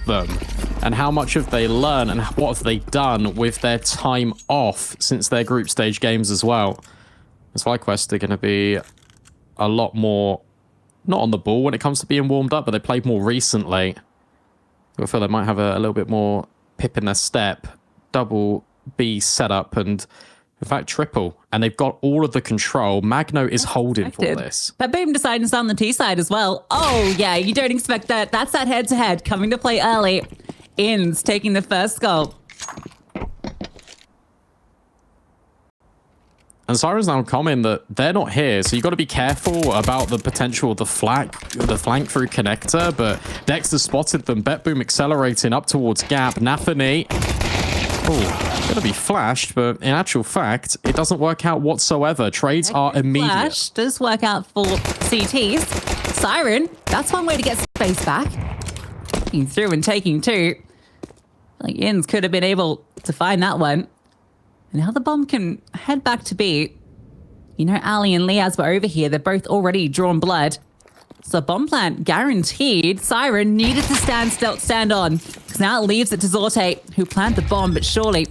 them? And how much have they learned and what have they done with their time off since their group stage games as well? As FlyQuest are going to be a lot more, not on the ball when it comes to being warmed up, but they played more recently. I feel they might have a little bit more pip in their step. Double B setup and, in fact, triple. And they've got all of the control. Magno is holding for this. BetBoom decided to start on the T side as well. Oh, yeah, you don't expect that. That's that head-to-head coming to play early. Ins taking the first goal. And Siren's now comment that they're not here, so you've got to be careful about the potential of the flank through connector, but Dexter spotted them. BetBoom accelerating up towards Gap. Nafany, going to be flashed, but in actual fact, it doesn't work out whatsoever. Trades are immediate. Flash does work out for CTs. Siren, that's one way to get space back. Taking through and taking two. Like Ins could have been able to find that one. Now the bomb can head back to B. You know, Ali and Liaz were over here. They're both already drawn blood. So bomb plant guaranteed. Siren needed to stand on. Because now it leaves it to Zorte, who planted the bomb, but surely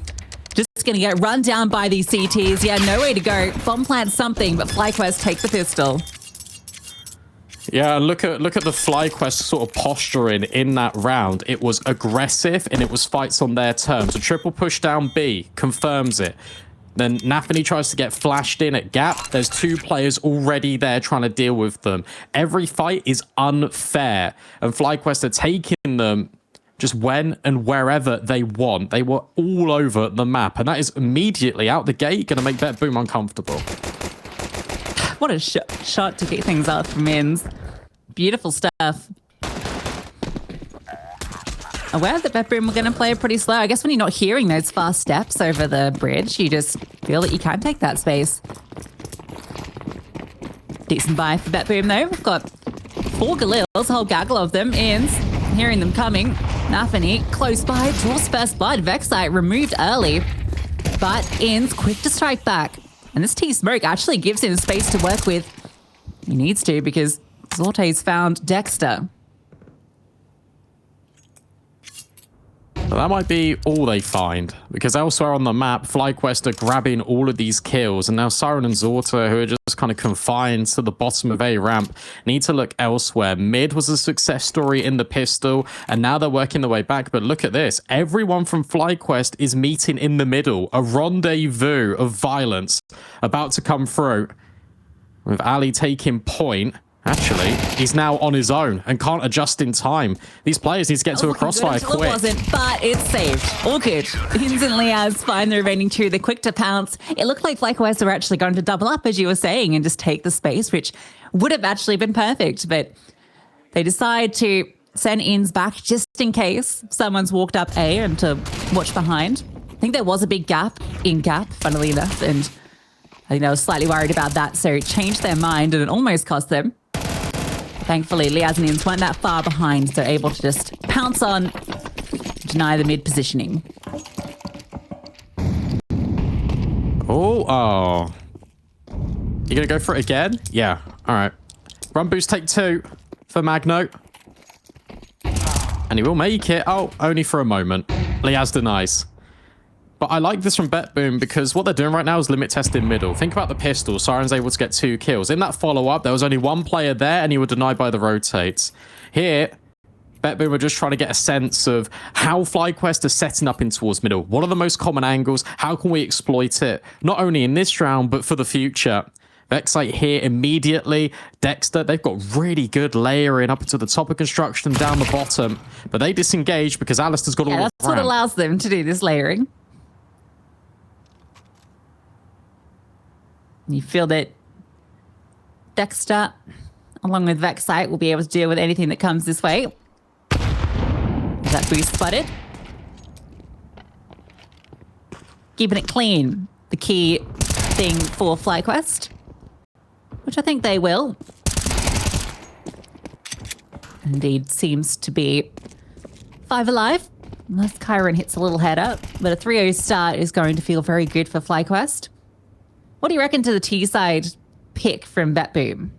just going to get run down by these CTs. Yeah, no way to go. Bomb plant something, but FlyQuest take the pistol. Yeah, look at the FlyQuest sort of posturing in that round. It was aggressive and it was fights on their terms. A triple push down B confirms it. Then Nafany tries to get flashed in at Gap. There's two players already there trying to deal with them. Every fight is unfair. And FlyQuest are taking them just when and wherever they want. They were all over the map. And that is immediately out the gate going to make BetBoom uncomfortable. What a shot to get things out from Ins. Beautiful stuff. Aware that BetBoom were going to play it pretty slow. I guess when you're not hearing those fast steps over the bridge, you just feel that you can take that space. Decent buy for BetBoom, though. We've got 4 Galils, a whole gaggle of them. Ins, hearing them coming. Nafany, close by, draws first blood. Vexite removed early. But Ins, quick to strike back. And this T-Smoke actually gives him space to work with. He needs to because Zorte's found Dexter. But that might be all they find, because elsewhere on the map, FlyQuest are grabbing all of these kills, and now Siren and Zorta, who are just kind of confined to the bottom of A ramp, need to look elsewhere. Mid was a success story in the pistol, and now they're working their way back, but look at this. Everyone from FlyQuest is meeting in the middle, a rendezvous of violence about to come through. With Ali taking point, actually, he's now on his own and can't adjust in time. These players need to get to a crossfire quick. It wasn't, but it's saved. All good. Ins and Liaz find the remaining 2. They're quick to pounce. It looked like FlyQuest were actually going to double up, as you were saying, and just take the space, which would have actually been perfect. But they decide to send Ins back just in case someone's walked up A and to watch behind. I think there was a big gap in Gap, funnily enough, and I think they were slightly worried about that, so it changed their mind and it almost cost them. Thankfully, Liaz and Ins weren't that far behind, so able to just pounce on, deny the mid positioning. Oh. You gonna go for it again? Yeah. All right. Run boost, take 2 for Magno. And he will make it. Oh, only for a moment. Liaz denies. But I like this from BetBoom because what they're doing right now is limit testing middle. Think about the pistol. Siren's able to get 2 kills. In that follow-up, there was only 1 player there and he was denied by the rotates. Here, BetBoom are just trying to get a sense of how FlyQuest are setting up in towards middle. What are the most common angles? How can we exploit it? Not only in this round, but for the future. Vexite here immediately. Dexter, they've got really good layering up into the top of construction and down the bottom. But they disengage because Alistair's got all the ramp. That's what allows them to do this layering. You feel that Dexter, along with Vexite, will be able to deal with anything that comes this way. Is that boost spotted? Keeping it clean, the key thing for FlyQuest, which I think they will. Indeed, seems to be 5 alive. Unless Kyron hits a little header, but a 3-0 start is going to feel very good for FlyQuest. What do you reckon to the T-side pick from BetBoom?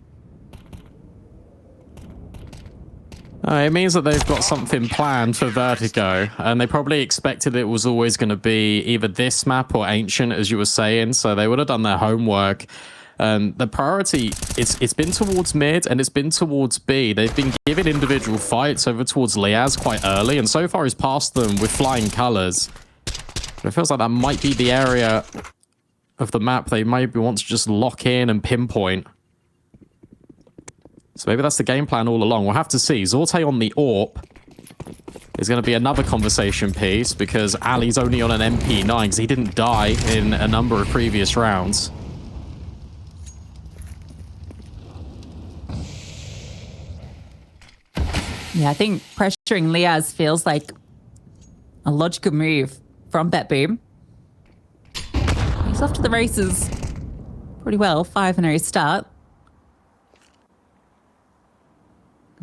It means that they've got something planned for Vertigo, and they probably expected it was always going to be either this map or Ancient, as you were saying, so they would have done their homework. The priority, it's been towards mid, and it's been towards B. They've been giving individual fights over towards Liaz quite early, and so far he's passed them with flying colours. But it feels like that might be the area of the map they maybe want to just lock in and pinpoint. So maybe that's the game plan all along. We'll have to see. Zorte on the AWP is going to be another conversation piece because Ali's only on an MP9 because he didn't die in a number of previous rounds. Yeah, I think pressuring Liaz feels like a logical move from BetBoom. He's off to the races pretty well. 5-0 start.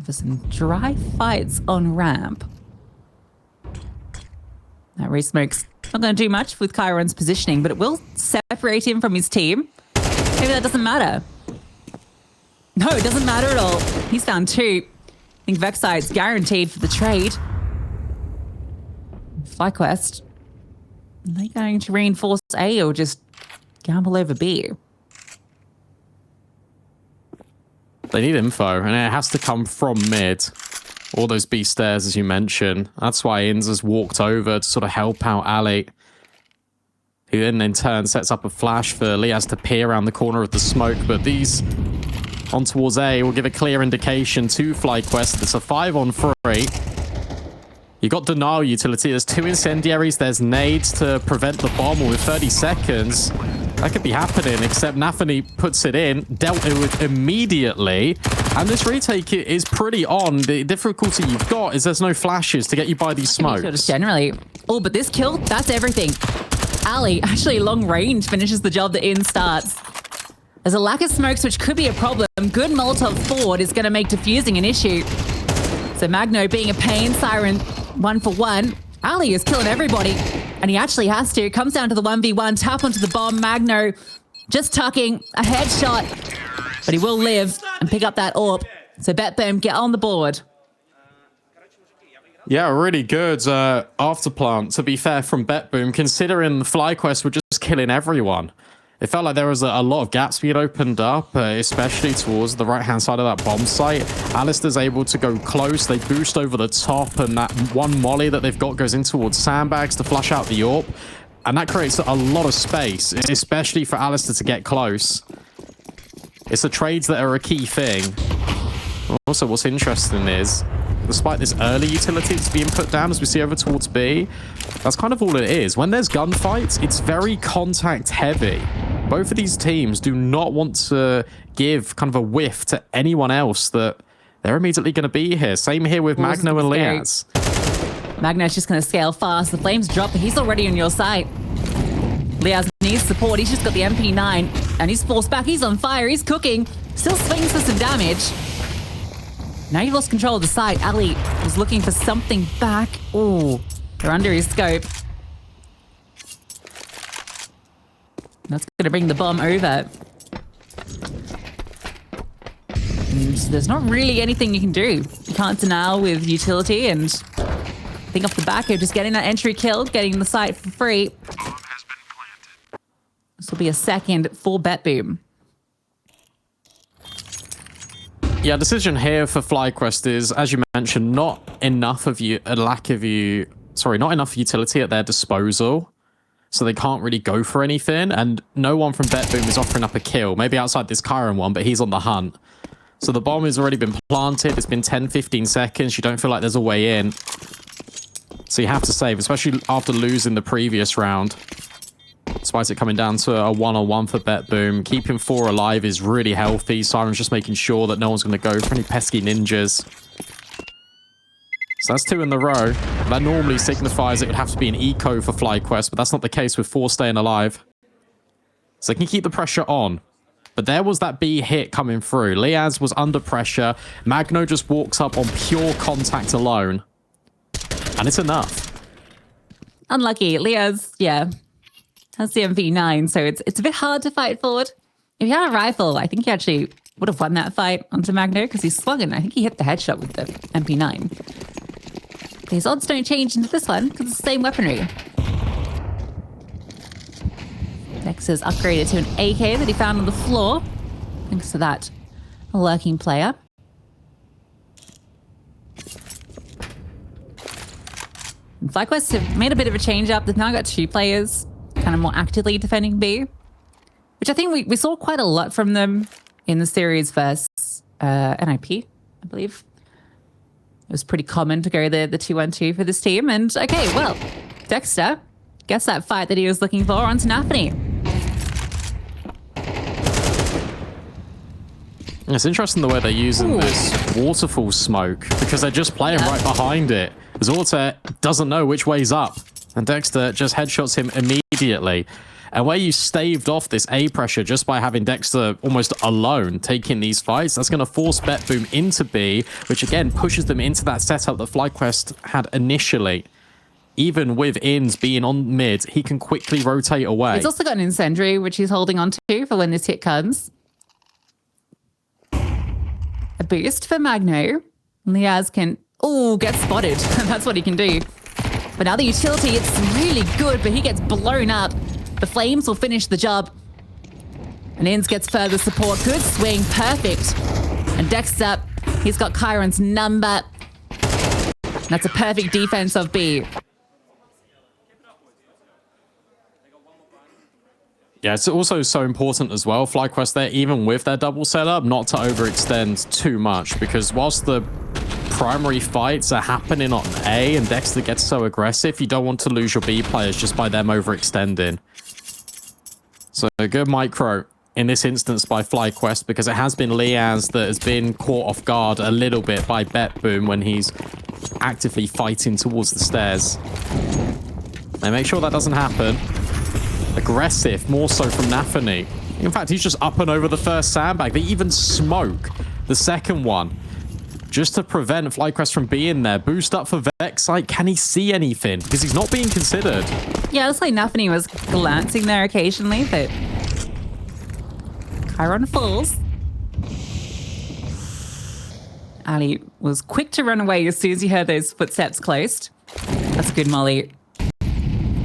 For some dry fights on ramp. That Resmoke's not going to do much with Chiron's positioning, but it will separate him from his team. Maybe that doesn't matter. No, it doesn't matter at all. He's found 2. I think Vexide's guaranteed for the trade. FlyQuest. Are they going to reinforce A or just gamble over B? They need info, and it has to come from mid. All those B stairs, as you mentioned. That's why Inz has walked over to sort of help out Ali, who then in turn sets up a flash for Liaz to peer around the corner of the smoke. But these on towards A will give a clear indication to FlyQuest. It's a 5-on-3. You got denial utility. There's 2 incendiaries. There's nades to prevent the bomb with 30 seconds. That could be happening, except Nafany puts it in, dealt with immediately, and this retake is pretty on. The difficulty you've got is there's no flashes to get you by these smokes. Just generally. Oh, but this kill, that's everything. Ali, actually long range, finishes the job that In starts. There's a lack of smokes, which could be a problem. Good Molotov forward is going to make defusing an issue. So Magno being a pain, Siren 1-for-1. Ali is killing everybody, and he actually has to. It comes down to the 1v1, tap onto the bomb. Magno just tucking a headshot, but he will live and pick up that AWP. So BetBoom, get on the board. Yeah, really good afterplant, to be fair, from BetBoom, considering the FlyQuest were just killing everyone. It felt like there was a lot of gaps being opened up, especially towards the right-hand side of that bomb site. Alistair's able to go close. They boost over the top, and that one molly that they've got goes in towards sandbags to flush out the AWP. And that creates a lot of space, especially for Alistair to get close. It's the trades that are a key thing. Also, what's interesting is, despite this early utility that's being put down as we see over towards B, that's kind of all it is. When there's gunfights, it's very contact heavy. Both of these teams do not want to give kind of a whiff to anyone else that they're immediately going to be here. Same here with Magno and Liaz. Magno's just going to scale fast. The flames drop, but he's already on your side. Liaz needs support. He's just got the MP9, and he's forced back. He's on fire. He's cooking. Still swings for some damage. Now you've lost control of the site. Ali was looking for something back. Oh, they're under his scope. That's going to bring the bomb over. And there's not really anything you can do. You can't denial with utility, and I think off the back of just getting that entry kill, getting the site for free. This will be a second for BetBoom. Yeah, decision here for FlyQuest is, as you mentioned, not enough utility at their disposal. So they can't really go for anything, and no one from BetBoom is offering up a kill. Maybe outside this Chiron one, but he's on the hunt. So the bomb has already been planted. It's been 10-15 seconds. You don't feel like there's a way in. So you have to save, especially after losing the previous round. Despite it coming down to a one-on-one for BetBoom. Keeping 4 alive is really healthy. Siren's just making sure that no one's going to go for any pesky ninjas. So that's 2 in the row. That normally signifies it would have to be an eco for FlyQuest, but that's not the case with 4 staying alive. So they can keep the pressure on. But there was that B hit coming through. Liaz was under pressure. Magno just walks up on pure contact alone. And it's enough. Unlucky. Liaz, yeah, has the MP9, so it's a bit hard to fight forward. If you had a rifle, I think you actually would have won that fight onto Magno because he's slugging. I think he hit the headshot with the MP9. But his odds don't change into this one because it's the same weaponry. Dexter's upgraded to an AK that he found on the floor. Thanks to that lurking player. And FlyQuest have made a bit of a change up. They've now got 2 players kind of more actively defending B, which I think we saw quite a lot from them in the series versus NIP, I believe. It was pretty common to go the 2-1-2 for this team. And okay, well, Dexter gets that fight that he was looking for onto Nafany. It's interesting the way they're using this waterfall smoke because they're just playing right behind it. Zorta doesn't know which way's up, and Dexter just headshots him immediately. And where you staved off this A pressure just by having Dexter almost alone taking these fights, that's going to force BetBoom into B, which again pushes them into that setup that FlyQuest had initially. Even with Inns being on mid, he can quickly rotate away. He's also got an incendiary, which he's holding on to for when this hit comes. A boost for Magno. Liaz can, get spotted. That's what he can do. But now the utility, it's really good, but he gets blown up. The flames will finish the job. And Inns gets further support. Good swing, perfect. And Dexter, he's got Chiron's number. That's a perfect defense of B. Yeah, it's also so important as well, FlyQuest there, even with their double setup, not to overextend too much, because whilst the primary fights are happening on A and Dexter gets so aggressive, you don't want to lose your B players just by them overextending. So a good micro in this instance by FlyQuest, because it has been Liaz that has been caught off guard a little bit by BetBoom when he's actively fighting towards the stairs. They make sure that doesn't happen. Aggressive, more so from Nafany. In fact, he's just up and over the first sandbag. They even smoke the second one just to prevent FlyQuest from being there. Boost up for Vexite. Can he see anything? Because he's not being considered. Yeah, it looks like Nafany was glancing there occasionally, but Chiron falls. Ali was quick to run away as soon as he heard those footsteps closed. That's a good molly.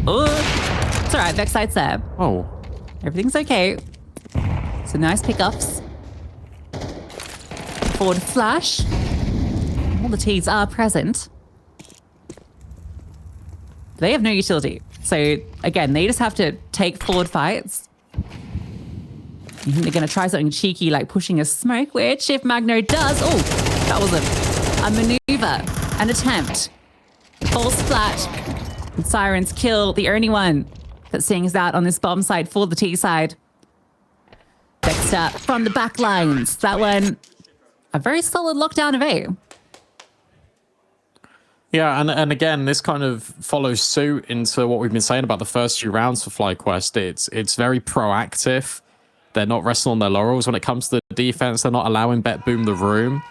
Oh. It's all right, Vexite's there. Oh. Everything's okay. So nice pickups. Forward flash. All the T's are present. They have no utility. So again, they just have to take forward fights. You think they're going to try something cheeky like pushing a smoke, which if Magno does... Oh, that was a maneuver, an attempt. Falls flat. And Siren's kill, the only one that sings out on this bomb side for the T side. Dexter from the back lines. That one, a very solid lockdown of A. Yeah, and again, this kind of follows suit into what we've been saying about the first few rounds for FlyQuest. It's very proactive. They're not resting on their laurels when it comes to the defense. They're not allowing BetBoom the room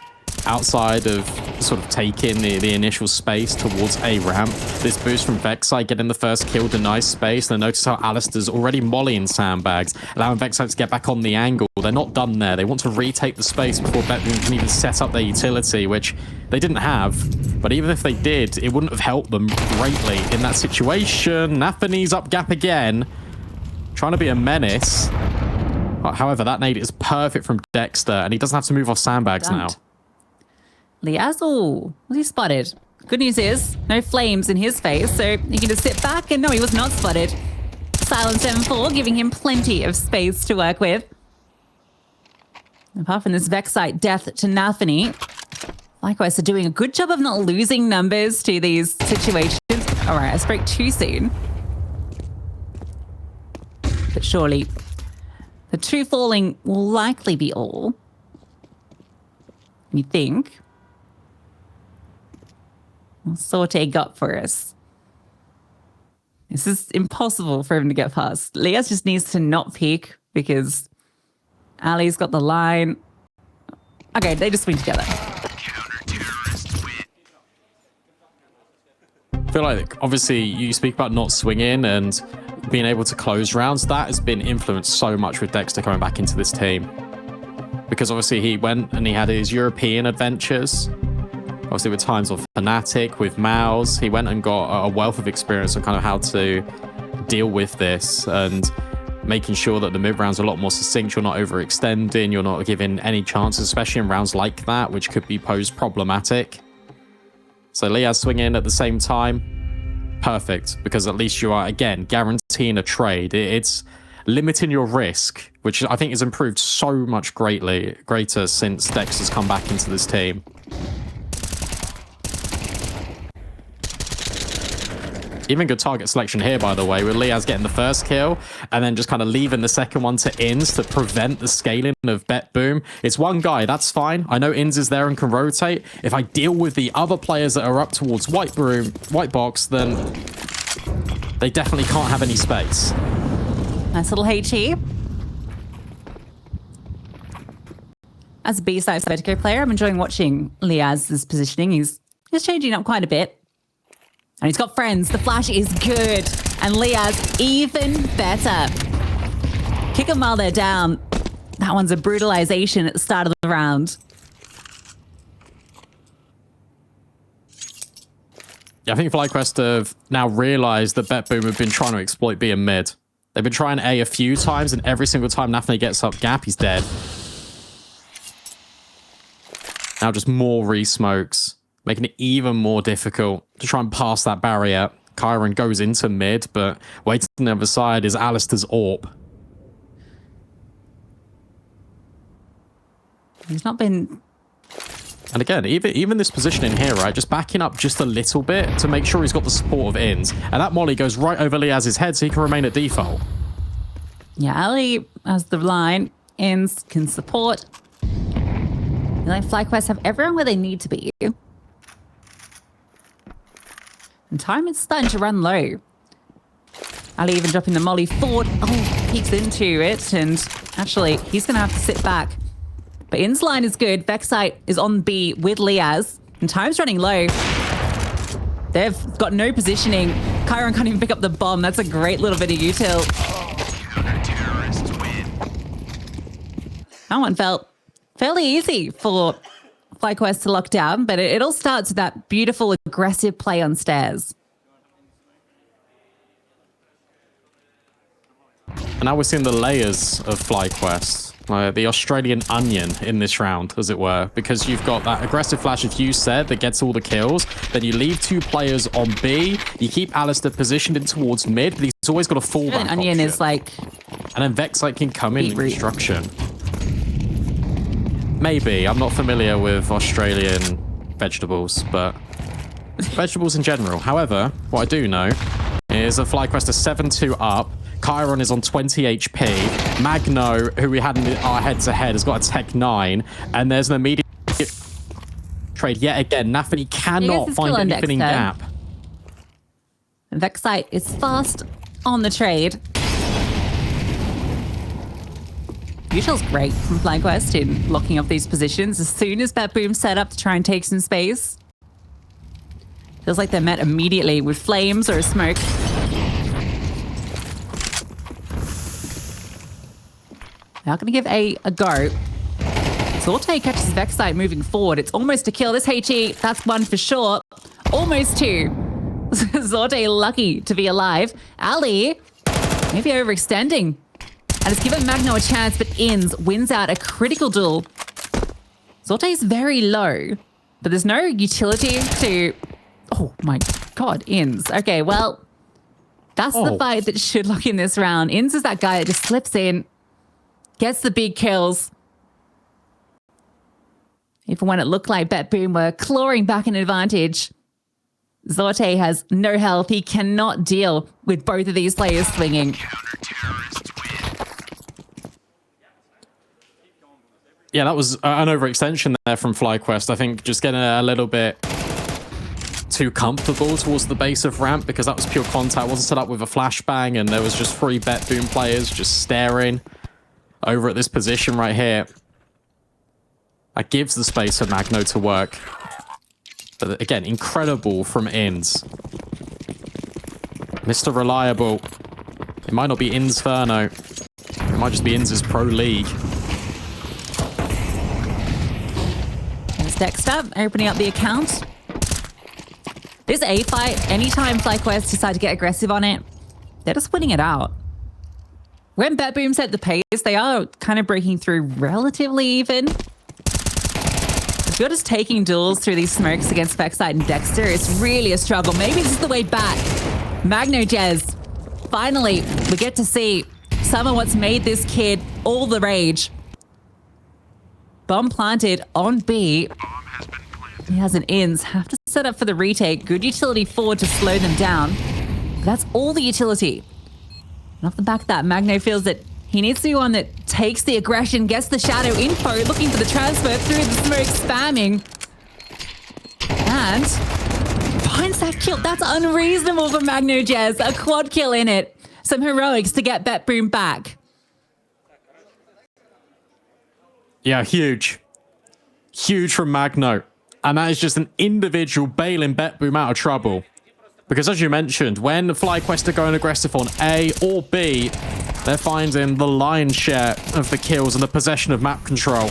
outside of sort of taking the initial space towards a ramp. This boost from Vexite getting the first kill denies space. And notice how Alistair's already mollying sandbags, allowing Vexite to get back on the angle. They're not done there. They want to retake the space before BetBoom can even set up their utility, which they didn't have. But even if they did, it wouldn't have helped them greatly in that situation. Nafany's up gap again, trying to be a menace. However, that nade is perfect from Dexter, and he doesn't have to move off sandbags now. Liaz, was he spotted? Good news is, no flames in his face, so he can just sit back and no, he was not spotted. Silent 7-4, giving him plenty of space to work with. Apart from this Vexite death to Nafany, likewise, are doing a good job of not losing numbers to these situations. All right, I spoke too soon. But surely, the 2 falling will likely be all. You think? Sorte got for us. This is impossible for him to get past. Liaz just needs to not peek because Ali's got the line. Okay, they just swing together. I feel like, obviously, you speak about not swinging and being able to close rounds. That has been influenced so much with Dexter coming back into this team. because obviously he went and he had his European adventures. Obviously with times of Fnatic, with Mouse, he went and got a wealth of experience on kind of how to deal with this and making sure that the mid rounds are a lot more succinct. You're not overextending, you're not giving any chances, especially in rounds like that, which could be posed problematic. So Liaz swinging at the same time, perfect, because at least you are, again, guaranteeing a trade. It's limiting your risk, which I think has improved so much greater since Dex has come back into this team. Even good target selection here, by the way, with Liaz getting the first kill and then just kind of leaving the second one to Inns to prevent the scaling of BetBoom. It's one guy, that's fine. I know Inns is there and can rotate. If I deal with the other players that are up towards white box, then they definitely can't have any space. Nice little HE. As a B-side Vertigo player, I'm enjoying watching Liaz's positioning. He's changing up quite a bit. And he's got friends. The flash is good. And Liaz even better. Kick him while they're down. That one's a brutalization at the start of the round. Yeah, I think FlyQuest have now realized that BetBoom have been trying to exploit B and mid. They've been trying A few times, and every single time Nafne gets up gap, he's dead. Now just more re-smokes, making it even more difficult to try and pass that barrier. Kyron goes into mid, but waiting on the other side is Alistair's AWP. He's not been... And again, even this positioning here, right, just backing up just a little bit to make sure he's got the support of Inns. And that molly goes right over Liaz's head so he can remain at default. Yeah, Ali has the line. Inns can support. Like FlyQuest have everyone where they need to be. And time is starting to run low. Ali even dropping the molly forward. Oh, peeks into it. And actually, he's going to have to sit back. But In's line is good. Vexite is on B with Liaz. And time's running low. They've got no positioning. Kyron can't even pick up the bomb. That's a great little bit of util. That one felt fairly easy for FlyQuest to lock down, but it all starts with that beautiful, aggressive play on stairs. And now we're seeing the layers of FlyQuest, the Australian onion in this round, as it were, because you've got that aggressive flash, as you said, that gets all the kills. Then you leave two players on B. You keep Alistair positioned in towards mid, but he's always got a fallback And onion option. is like... And then Vexite can come in Beetroot. construction. Maybe. I'm not familiar with Australian vegetables, but vegetables in general. However, what I do know is that FlyQuest is 7-2 up. Kyron is on 20 HP. Magno, who we had in our head-to-head, has got a Tech 9. And there's an immediate trade yet again. Nafany cannot find anything in gap. Vexite is fast on the trade. Util's great from FlyQuest in locking up these positions as soon as BetBoom set up to try and take some space. Feels like they're met immediately with flames or a smoke. Now going to give A go. Zorte catches Vexite moving forward. It's almost a kill. This HE, that's one for sure. Almost two. Zorte lucky to be alive. Ali, maybe overextending. And it's given Magno a chance, but Inns wins out a critical duel. Zorte is very low, but there's no utility to... Oh my god, Inns. Okay, well, that's the fight that should lock in this round. Inns is that guy that just slips in, gets the big kills. Even when it looked like BetBoom were clawing back an advantage, Zorte has no health. He cannot deal with both of these players swinging. Yeah, that was an overextension there from FlyQuest. I think just getting a little bit too comfortable towards the base of ramp because that was pure contact. Wasn't set up with a flashbang, and there was just 3 BetBoom players just staring over at this position right here. That gives the space for Magno to work. But again, incredible from Inns. Mr. Reliable. It might not be Innsferno. It might just be Inns' Pro League. Dexter opening up the account. This A fight, anytime FlyQuest decide to get aggressive on it, they're just winning it out. When BetBoom set the pace, they are kind of breaking through relatively even. If you're just taking duels through these smokes against Backside and Dexter, it's really a struggle. Maybe this is the way back. Magno Jez, finally, we get to see some of what's made this kid all the rage. Bomb planted on B. He has an ins. Have to set up for the retake. Good utility forward to slow them down. But that's all the utility. And off the back of that, Magno feels that he needs to be one that takes the aggression, gets the shadow info, looking for the transfer through the smoke, spamming. And finds that kill. That's unreasonable for Magno Jez. A quad kill in it. Some heroics to get BetBoom back. Yeah, huge. Huge from Magno. And that is just an individual bailing BetBoom out of trouble. Because as you mentioned, when FlyQuest are going aggressive on A or B, they're finding the lion's share of the kills and the possession of map control.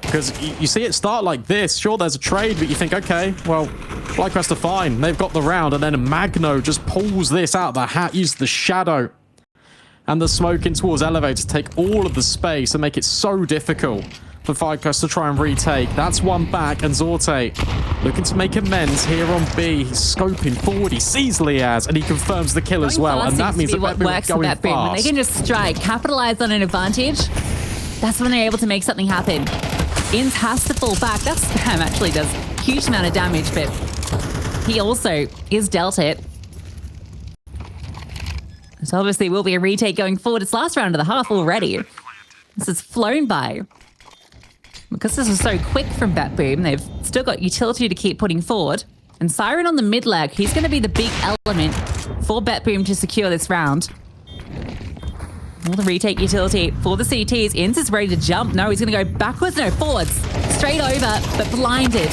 Because you see it start like this. Sure, there's a trade, but you think, okay, well, FlyQuest are fine. They've got the round. And then Magno just pulls this out of the hat, uses the shadow and the smoke in towards elevator to take all of the space and make it so difficult for FlyQuest to try and retake. That's one back, and Zorte looking to make amends here on B. He's scoping forward. He sees Liaz, and he confirms the kill as well. And that means that BetBoom is going fast. When they can just strike, capitalize on an advantage, that's when they're able to make something happen. Ins has to fall back. That spam actually does a huge amount of damage, but he also is dealt it. So obviously will be a retake going forward. It's last round of the half already. This has flown by. Because this was so quick from BetBoom, they've still got utility to keep putting forward. And Siren on the mid leg, he's going to be the big element for BetBoom to secure this round. All the retake utility for the CTs. Ins is ready to jump. No, he's going to go backwards. No, forwards. Straight over, but blinded.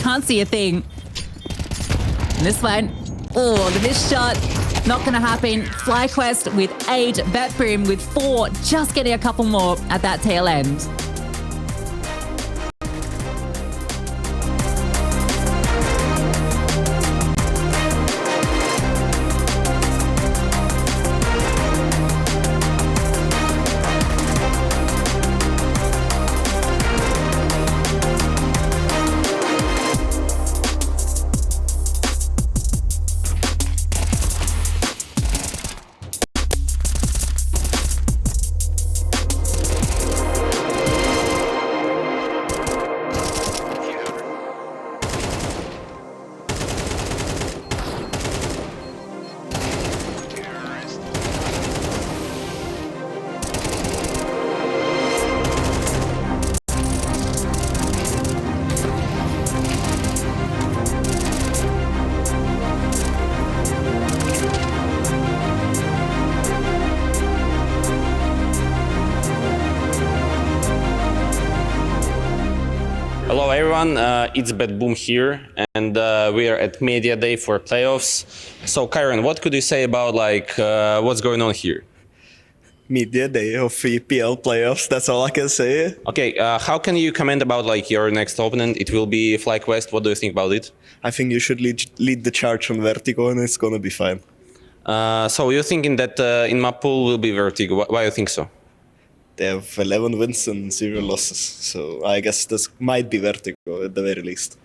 Can't see a thing. And this one, oh, the missed shot. Not going to happen. FlyQuest with 8, BetBoom with 4, just getting a couple more at that tail end. Hello everyone, it's BetBoom here, and we are at Media Day for playoffs. So Kyron, what could you say about what's going on here? Media Day of EPL playoffs, that's all I can say. Okay, how can you comment about your next opponent? It will be FlyQuest. What do you think about it? I think you should lead the charge on Vertigo and it's gonna be fine. So you're thinking that in my pool will be Vertigo. Why do you think so? They have 11 wins and 0 losses, so I guess this might be Vertigo at the very least.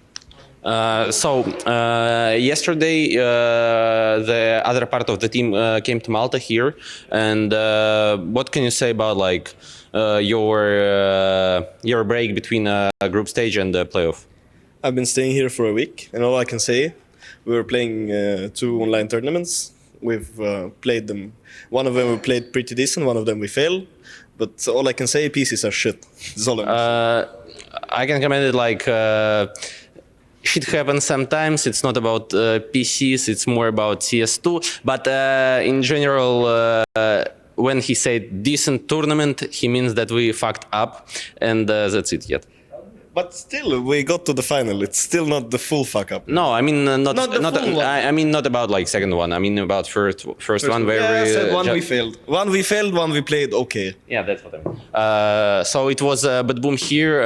Yesterday, the other part of the team came to Malta here, and what can you say about your break between group stage and the playoff? I've been staying here for a week, and all I can say, we were playing 2 online tournaments. We've played them. One of them we played pretty decent, one of them we failed. But all I can say, PCs are shit. That's all I can comment it shit happens sometimes. It's not about PCs, it's more about CS2. But in general, when he said decent tournament, he means that we fucked up, and that's it yet. But still, we got to the final. It's still not the full fuck up. No, I mean not Not the full one. I mean not about like second one. I mean about first one where Yeah, I we said one ju- we failed. One we failed, one we played okay. Yeah, that's what I mean. So it was BetBoom here.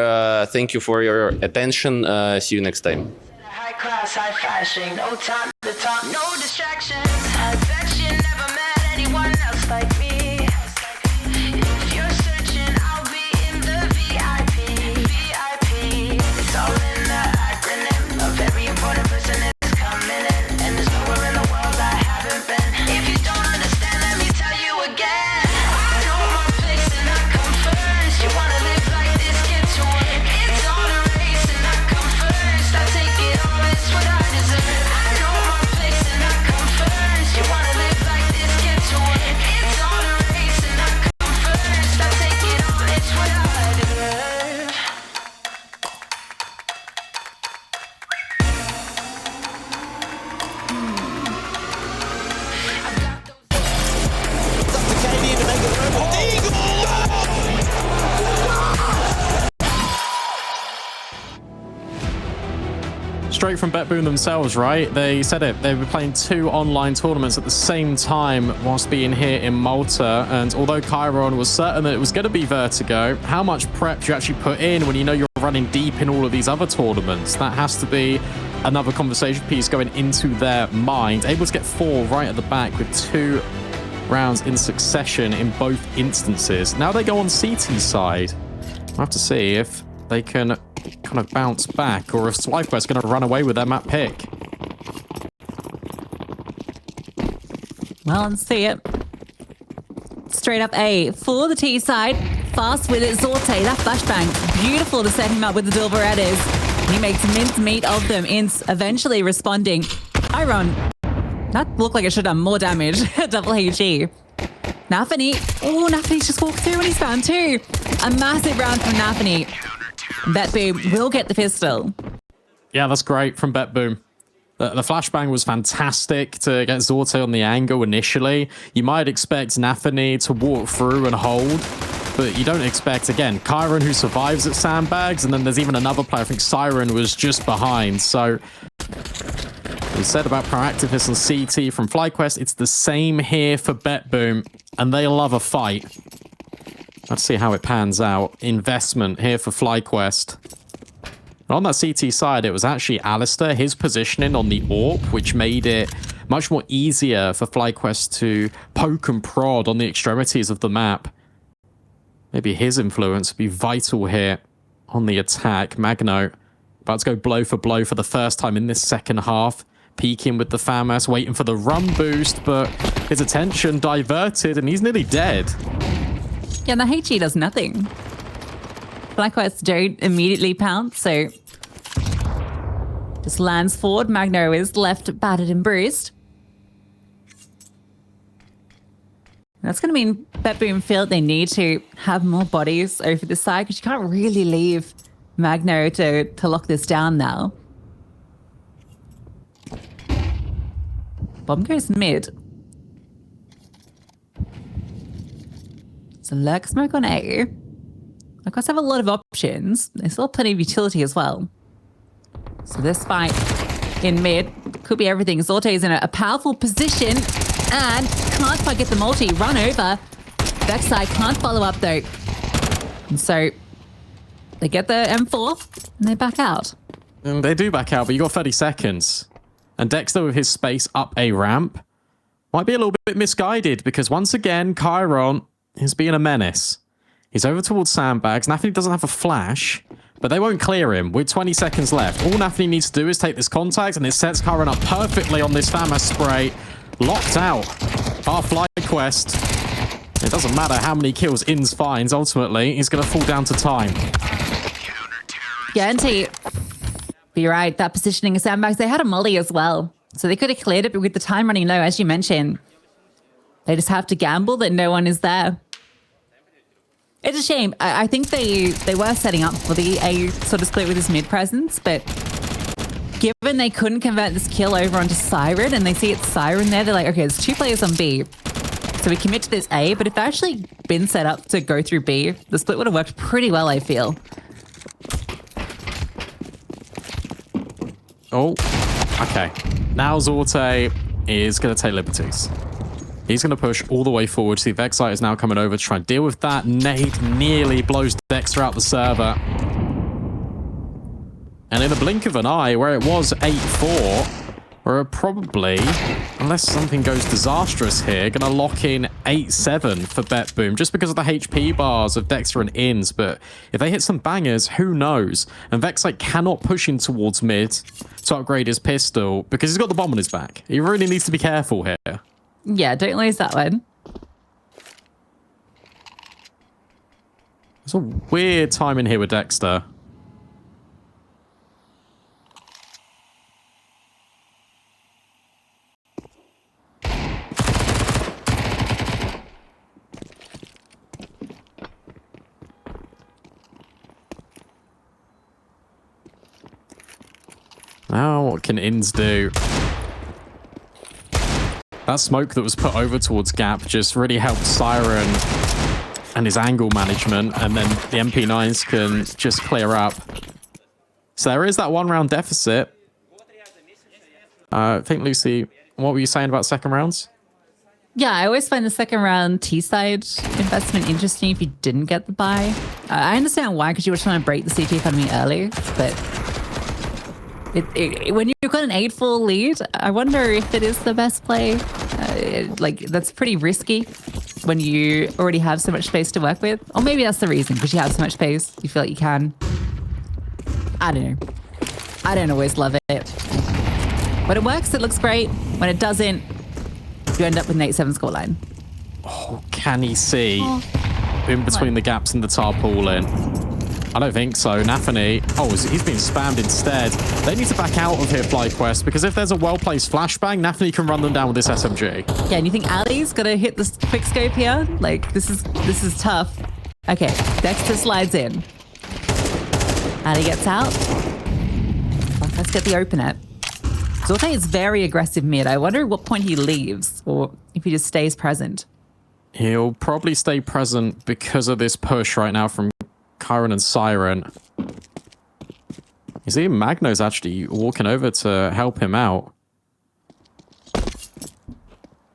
Thank you for your attention. See you next time. High class, high fashion, no time to talk, no distractions. I bet you never met anyone else like me. If you're searching, I'll be in the VIP. It's all in the acronym of every important person that's coming in. And there's nowhere in the world I haven't been. If you don't understand, let me tell you again. I know my place and I come first. You wanna live like this, get to work. It's all a race and I come first. I take it all, it's what I deserve. I know my place and I come first. You wanna live like this, get to work. It's all a race and I come first. I take it all, it's what I deserve. Straight from BetBoom themselves, right? They said it. They were playing 2 online tournaments at the same time whilst being here in Malta. And although Chiron was certain that it was going to be Vertigo, how much prep do you actually put in when you know you're running deep in all of these other tournaments? That has to be another conversation piece going into their mind. Able to get 4 right at the back with 2 rounds in succession in both instances. Now they go on CT's side. We'll have to see if they can kind of bounce back or if FlyQuest going to run away with their map pick. Well, let's see it. Straight up A for the T side. Fast with it, Zorte. That flashbang. Beautiful to set him up with the Dilberettas. He makes mincemeat of them, Ints eventually responding. Chiron. That looked like it should have done more damage. Double HE. Nafany. Oh, Nafany's just walked through and he's found 2. A massive round from Nafany. BetBoom will get the pistol. Yeah, that's great from BetBoom. The flashbang was fantastic to get Zorte on the angle initially. You might expect Nafany to walk through and hold, but you don't expect, again, Chiron who survives at sandbags, and then there's even another player, I think Siren was just behind. So we said about proactiveness on CT from FlyQuest, it's the same here for BetBoom, and they love a fight. Let's see how it pans out. Investment here for FlyQuest. And on that CT side, it was actually Alistair, his positioning on the AWP, which made it much more easier for FlyQuest to poke and prod on the extremities of the map. Maybe his influence would be vital here on the attack. Magno about to go blow for the first time in this second half. Peeking with the FAMAS, waiting for the run boost, but his attention diverted and he's nearly dead. Yeah, and the HE does nothing. FlyQuest don't immediately pounce, so just lands forward. Magno is left battered and bruised. That's going to mean BetBoom feel they need to have more bodies over the side because you can't really leave Magno to lock this down now. Bomb goes mid. So lurk smoke on A. Of course, have a lot of options. They still have plenty of utility as well. So this fight in mid could be everything. Zorte is in a powerful position and can't quite get the multi. Run over. Backside can't follow up though. And so they get the M4 and they back out. And they do back out, but you got 30 seconds. And Dexter with his space up a ramp might be a little bit misguided because once again, Chiron is being a menace. He's over towards sandbags. Nafany doesn't have a flash, but they won't clear him with 20 seconds left. All Nafany needs to do is take this contact, and it sets Chiron up perfectly on this FAMAS spray. Locked out. Our FlyQuest. It doesn't matter how many kills Inns finds. Ultimately, he's going to fall down to time. Yeah, and but you're right. That positioning of sandbags, they had a molly as well. So they could have cleared it, but with the time running low, as you mentioned, they just have to gamble that no one is there. It's a shame. I think they were setting up for the A sort of split with his mid presence, but given they couldn't convert this kill over onto Siren and they see it's Siren there, they're like, okay, there's 2 players on B. So we commit to this A, but if they'd actually been set up to go through B, the split would have worked pretty well, I feel. Oh, okay. Now Zorte is going to take liberties. He's going to push all the way forward. See, Vexite is now coming over to try and deal with that. Nade nearly blows Dexter out the server. And in the blink of an eye, where it was 8-4, we're probably, unless something goes disastrous here, going to lock in 8-7 for BetBoom, just because of the HP bars of Dexter and Inns. But if they hit some bangers, who knows? And Vexite cannot push in towards mid to upgrade his pistol, because he's got the bomb on his back. He really needs to be careful here. Yeah, don't lose that one. It's a weird timing here with Dexter. Now, what can Inns do? That smoke that was put over towards Gap just really helped Siren and his angle management, and then the MP9s can just clear up. So there is that 1 round deficit. I think, Lucy, what were you saying about second rounds? Yeah, I always find the second round T-side investment interesting if you didn't get the buy. I understand why, because you were trying to break the CT economy early, but when you've got an 8-4 lead, I wonder if it is the best play. That's pretty risky when you already have so much space to work with. Or maybe that's the reason, because you have so much space, you feel like you can. I don't know. I don't always love it. When it works, it looks great. When it doesn't, you end up with an 8-7 scoreline. Oh, can he see in between the gaps in the tarpaulin? I don't think so. Nafany, he's being spammed instead. They need to back out of here, FlyQuest, because if there's a well-placed flashbang, Nafany can run them down with this SMG. Yeah, and you think Ali's gonna hit this quick scope here? Like, this is tough. Okay, Dexter slides in. Ali gets out. Let's get the open it. Zorte is very aggressive mid. I wonder at what point he leaves, or if he just stays present. He'll probably stay present because of this push right now from Kyron and Siren. You see Magno's actually walking over to help him out.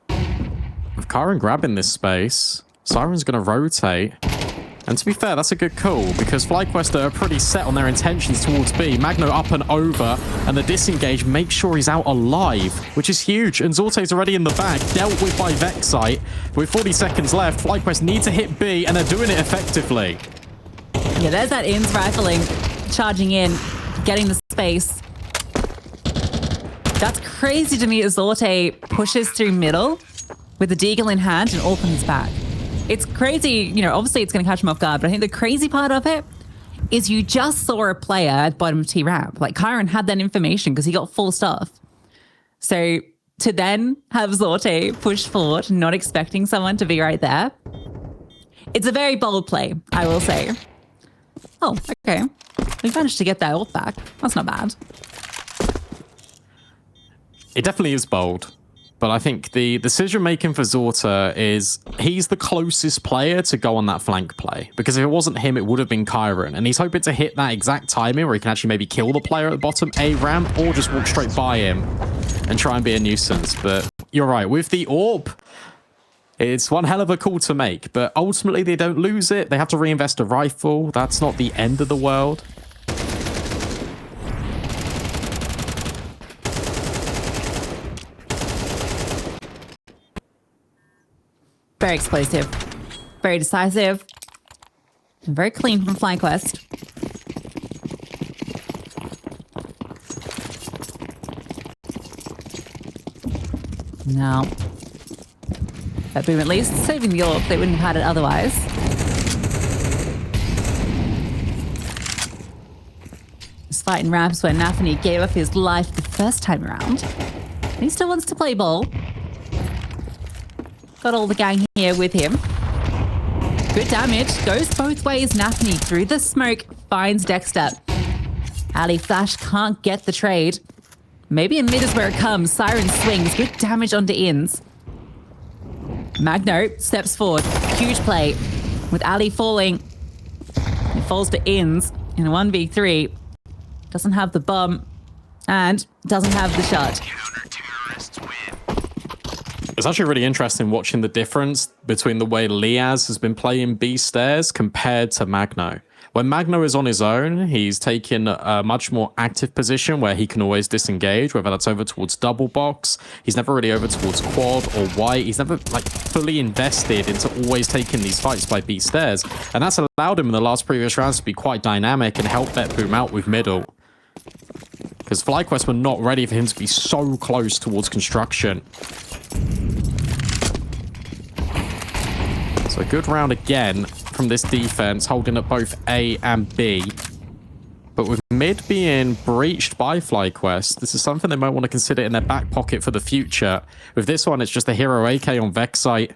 With Kyron grabbing this space, Siren's going to rotate. And to be fair, that's a good call, because FlyQuest are pretty set on their intentions towards B. Magno up and over, and the disengage makes sure he's out alive, which is huge. And Zorte's already in the back, dealt with by Vexite. With 40 seconds left, FlyQuest need to hit B, and they're doing it effectively. Yeah, there's that Inns rifling, charging in, getting the space. That's crazy to me as Zorte pushes through middle with the deagle in hand and opens back. It's crazy, obviously it's going to catch him off guard, but I think the crazy part of it is you just saw a player at the bottom of T ramp. Like, Kyron had that information because he got forced off. So to then have Zorte push forward, not expecting someone to be right there, it's a very bold play, I will say. Oh, okay. We managed to get that ult back. That's not bad. It definitely is bold. But I think the decision-making for Zorta is he's the closest player to go on that flank play. Because if it wasn't him, it would have been Kyron. And he's hoping to hit that exact timing where he can actually maybe kill the player at the bottom A ramp or just walk straight by him and try and be a nuisance. But you're right. With the AWP, it's one hell of a call to make. But ultimately, they don't lose it. They have to reinvest a rifle. That's not the end of the world. Very explosive, very decisive, and very clean from FlyQuest. Now, BetBoom at least saving the AWP. They wouldn't have had it otherwise. This fight in ramps where Nafany gave up his life the first time around. He still wants to play ball. Got all the gang here with him. Good damage. Goes both ways. Nafany through the smoke finds Dexter. Ali Flash can't get the trade. Maybe in mid is where it comes. Siren swings. Good damage onto Inns. Magno steps forward. Huge play. With Ali falling. It falls to Inns in a 1v3. Doesn't have the bomb. and doesn't have the shot. It's actually really interesting watching the difference between the way Liaz has been playing B stairs compared to Magno. When Magno is on his own, he's taking a much more active position where he can always disengage, whether that's over towards double box. He's never really over towards quad or white. He's never like fully invested into always taking these fights by B stairs. And that's allowed him in the last previous rounds to be quite dynamic and help BetBoom out with middle. Because FlyQuest were not ready for him to be so close towards construction. So a good round again from this defense, holding up both A and B. But with mid being breached by FlyQuest, this is something they might want to consider in their back pocket for the future. With this one, it's just a hero AK on Vexite,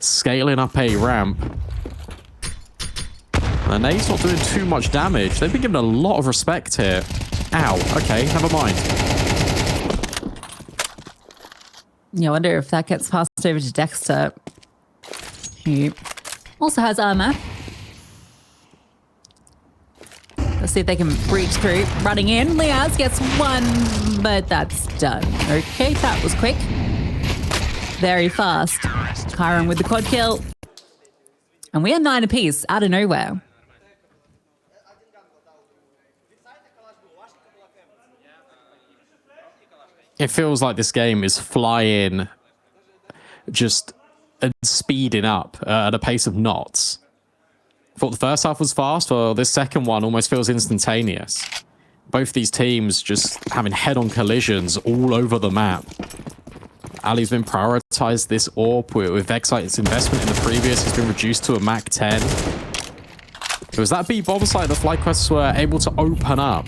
scaling up A ramp. And A's not doing too much damage. They've been given a lot of respect here. Ow, okay, never mind. Yeah, I wonder if that gets passed over to Dexter. He also has armor. Let's see if they can breach through. Running in, Liaz gets one, but that's done. Okay, that was quick. Very fast. Chiron with the quad kill. And we are 9 apiece, out of nowhere. It feels like this game is flying, just speeding up at a pace of knots. I thought the first half was fast, or this second one almost feels instantaneous. Both these teams just having head-on collisions all over the map. Ali's been prioritized this AWP with Vexite's investment in the previous has been reduced to a Mach 10. It was that B bomb site that FlyQuest were able to open up.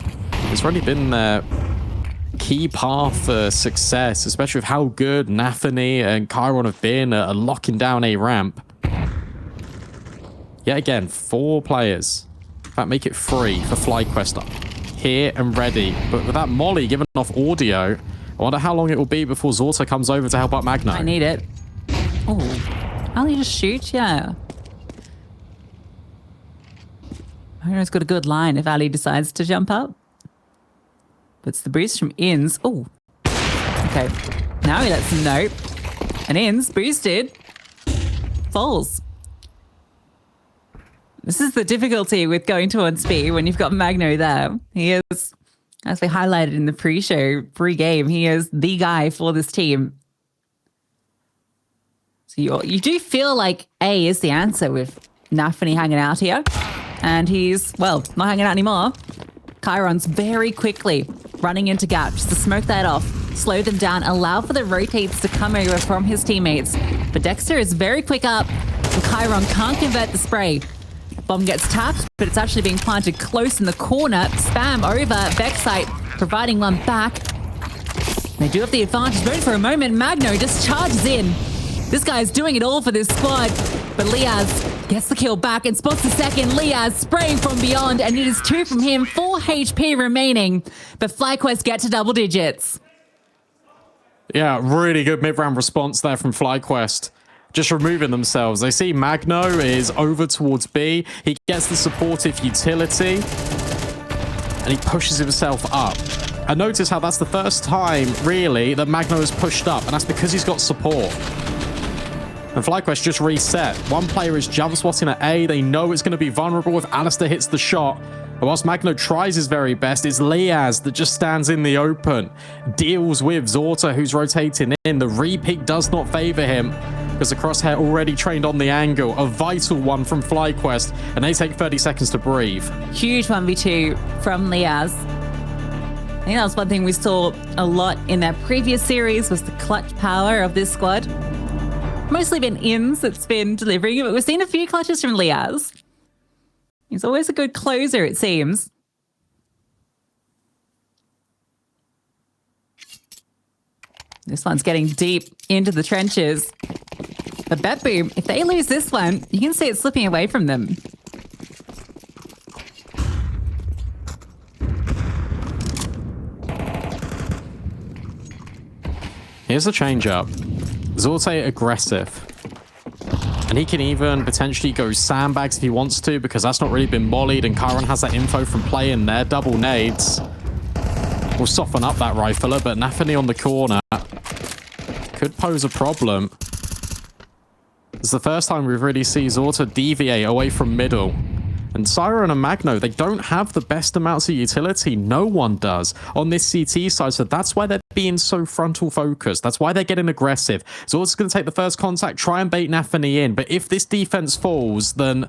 It's really been their key path for success, especially with how good Nathany and Chiron have been at locking down a ramp. Yet again, 4 players. In fact, make it 3 for FlyQuest here and ready. But with that Molly giving off audio, I wonder how long it will be before Zorta comes over to help out Magno. I need it. Oh, Ali just shoot? Yeah. Magno's got a good line if Ali decides to jump up. Puts the boost from Inns. Oh, okay. Now he lets him know. And Inns boosted. Falls. This is the difficulty with going towards B when you've got Magno there. He is, as we highlighted in the pre-show, pre-game, he is the guy for this team. So you do feel like A is the answer with Nathany hanging out here. And he's, well, not hanging out anymore. Chiron's very quickly running into gap just to smoke that off, slow them down, allow for the rotates to come over from his teammates. But Dexter is very quick up, and Chiron can't convert the spray. Bomb gets tapped, but it's actually being planted close in the corner. Spam over Vexite, providing one back. They do have the advantage, but for a moment, Magno just charges in. This guy is doing it all for this squad, but Liaz gets the kill back and spots the second. Liaz spraying from beyond, and it is 2 from him, 4 HP remaining, but FlyQuest get to double digits. Yeah, really good mid-round response there from FlyQuest. Just removing themselves. They see Magno is over towards B. He gets the supportive utility, and he pushes himself up. And notice how that's the first time, really, that Magno has pushed up, and that's because he's got support. And FlyQuest just reset. One player is jump spotting at A. They know it's going to be vulnerable if Alistair hits the shot. And whilst Magno tries his very best, it's Liaz that just stands in the open. Deals with Zorta, who's rotating in. The re-peek does not favor him because the crosshair already trained on the angle. A vital one from FlyQuest. And they take 30 seconds to breathe. Huge 1v2 from Liaz. I think that was one thing we saw a lot in that previous series was the clutch power of this squad. Mostly been Inns that's been delivering it, but we've seen a few clutches from Liaz. He's always a good closer, it seems. This one's getting deep into the trenches. But BetBoom, if they lose this one, you can see it slipping away from them. Here's a change-up. Zorte aggressive. And he can even potentially go sandbags if he wants to, because that's not really been mollied, and Chiron has that info from playing their double nades. will soften up that rifler, but Nafany on the corner could pose a problem. It's the first time we've really seen Zorta deviate away from middle. And Siren and Magno, they don't have the best amounts of utility. No one does on this CT side, so that's why they're being so frontal focused. That's why they're getting aggressive. Zorta's going to take the first contact, try and bait Nafany in, but if this defense falls, then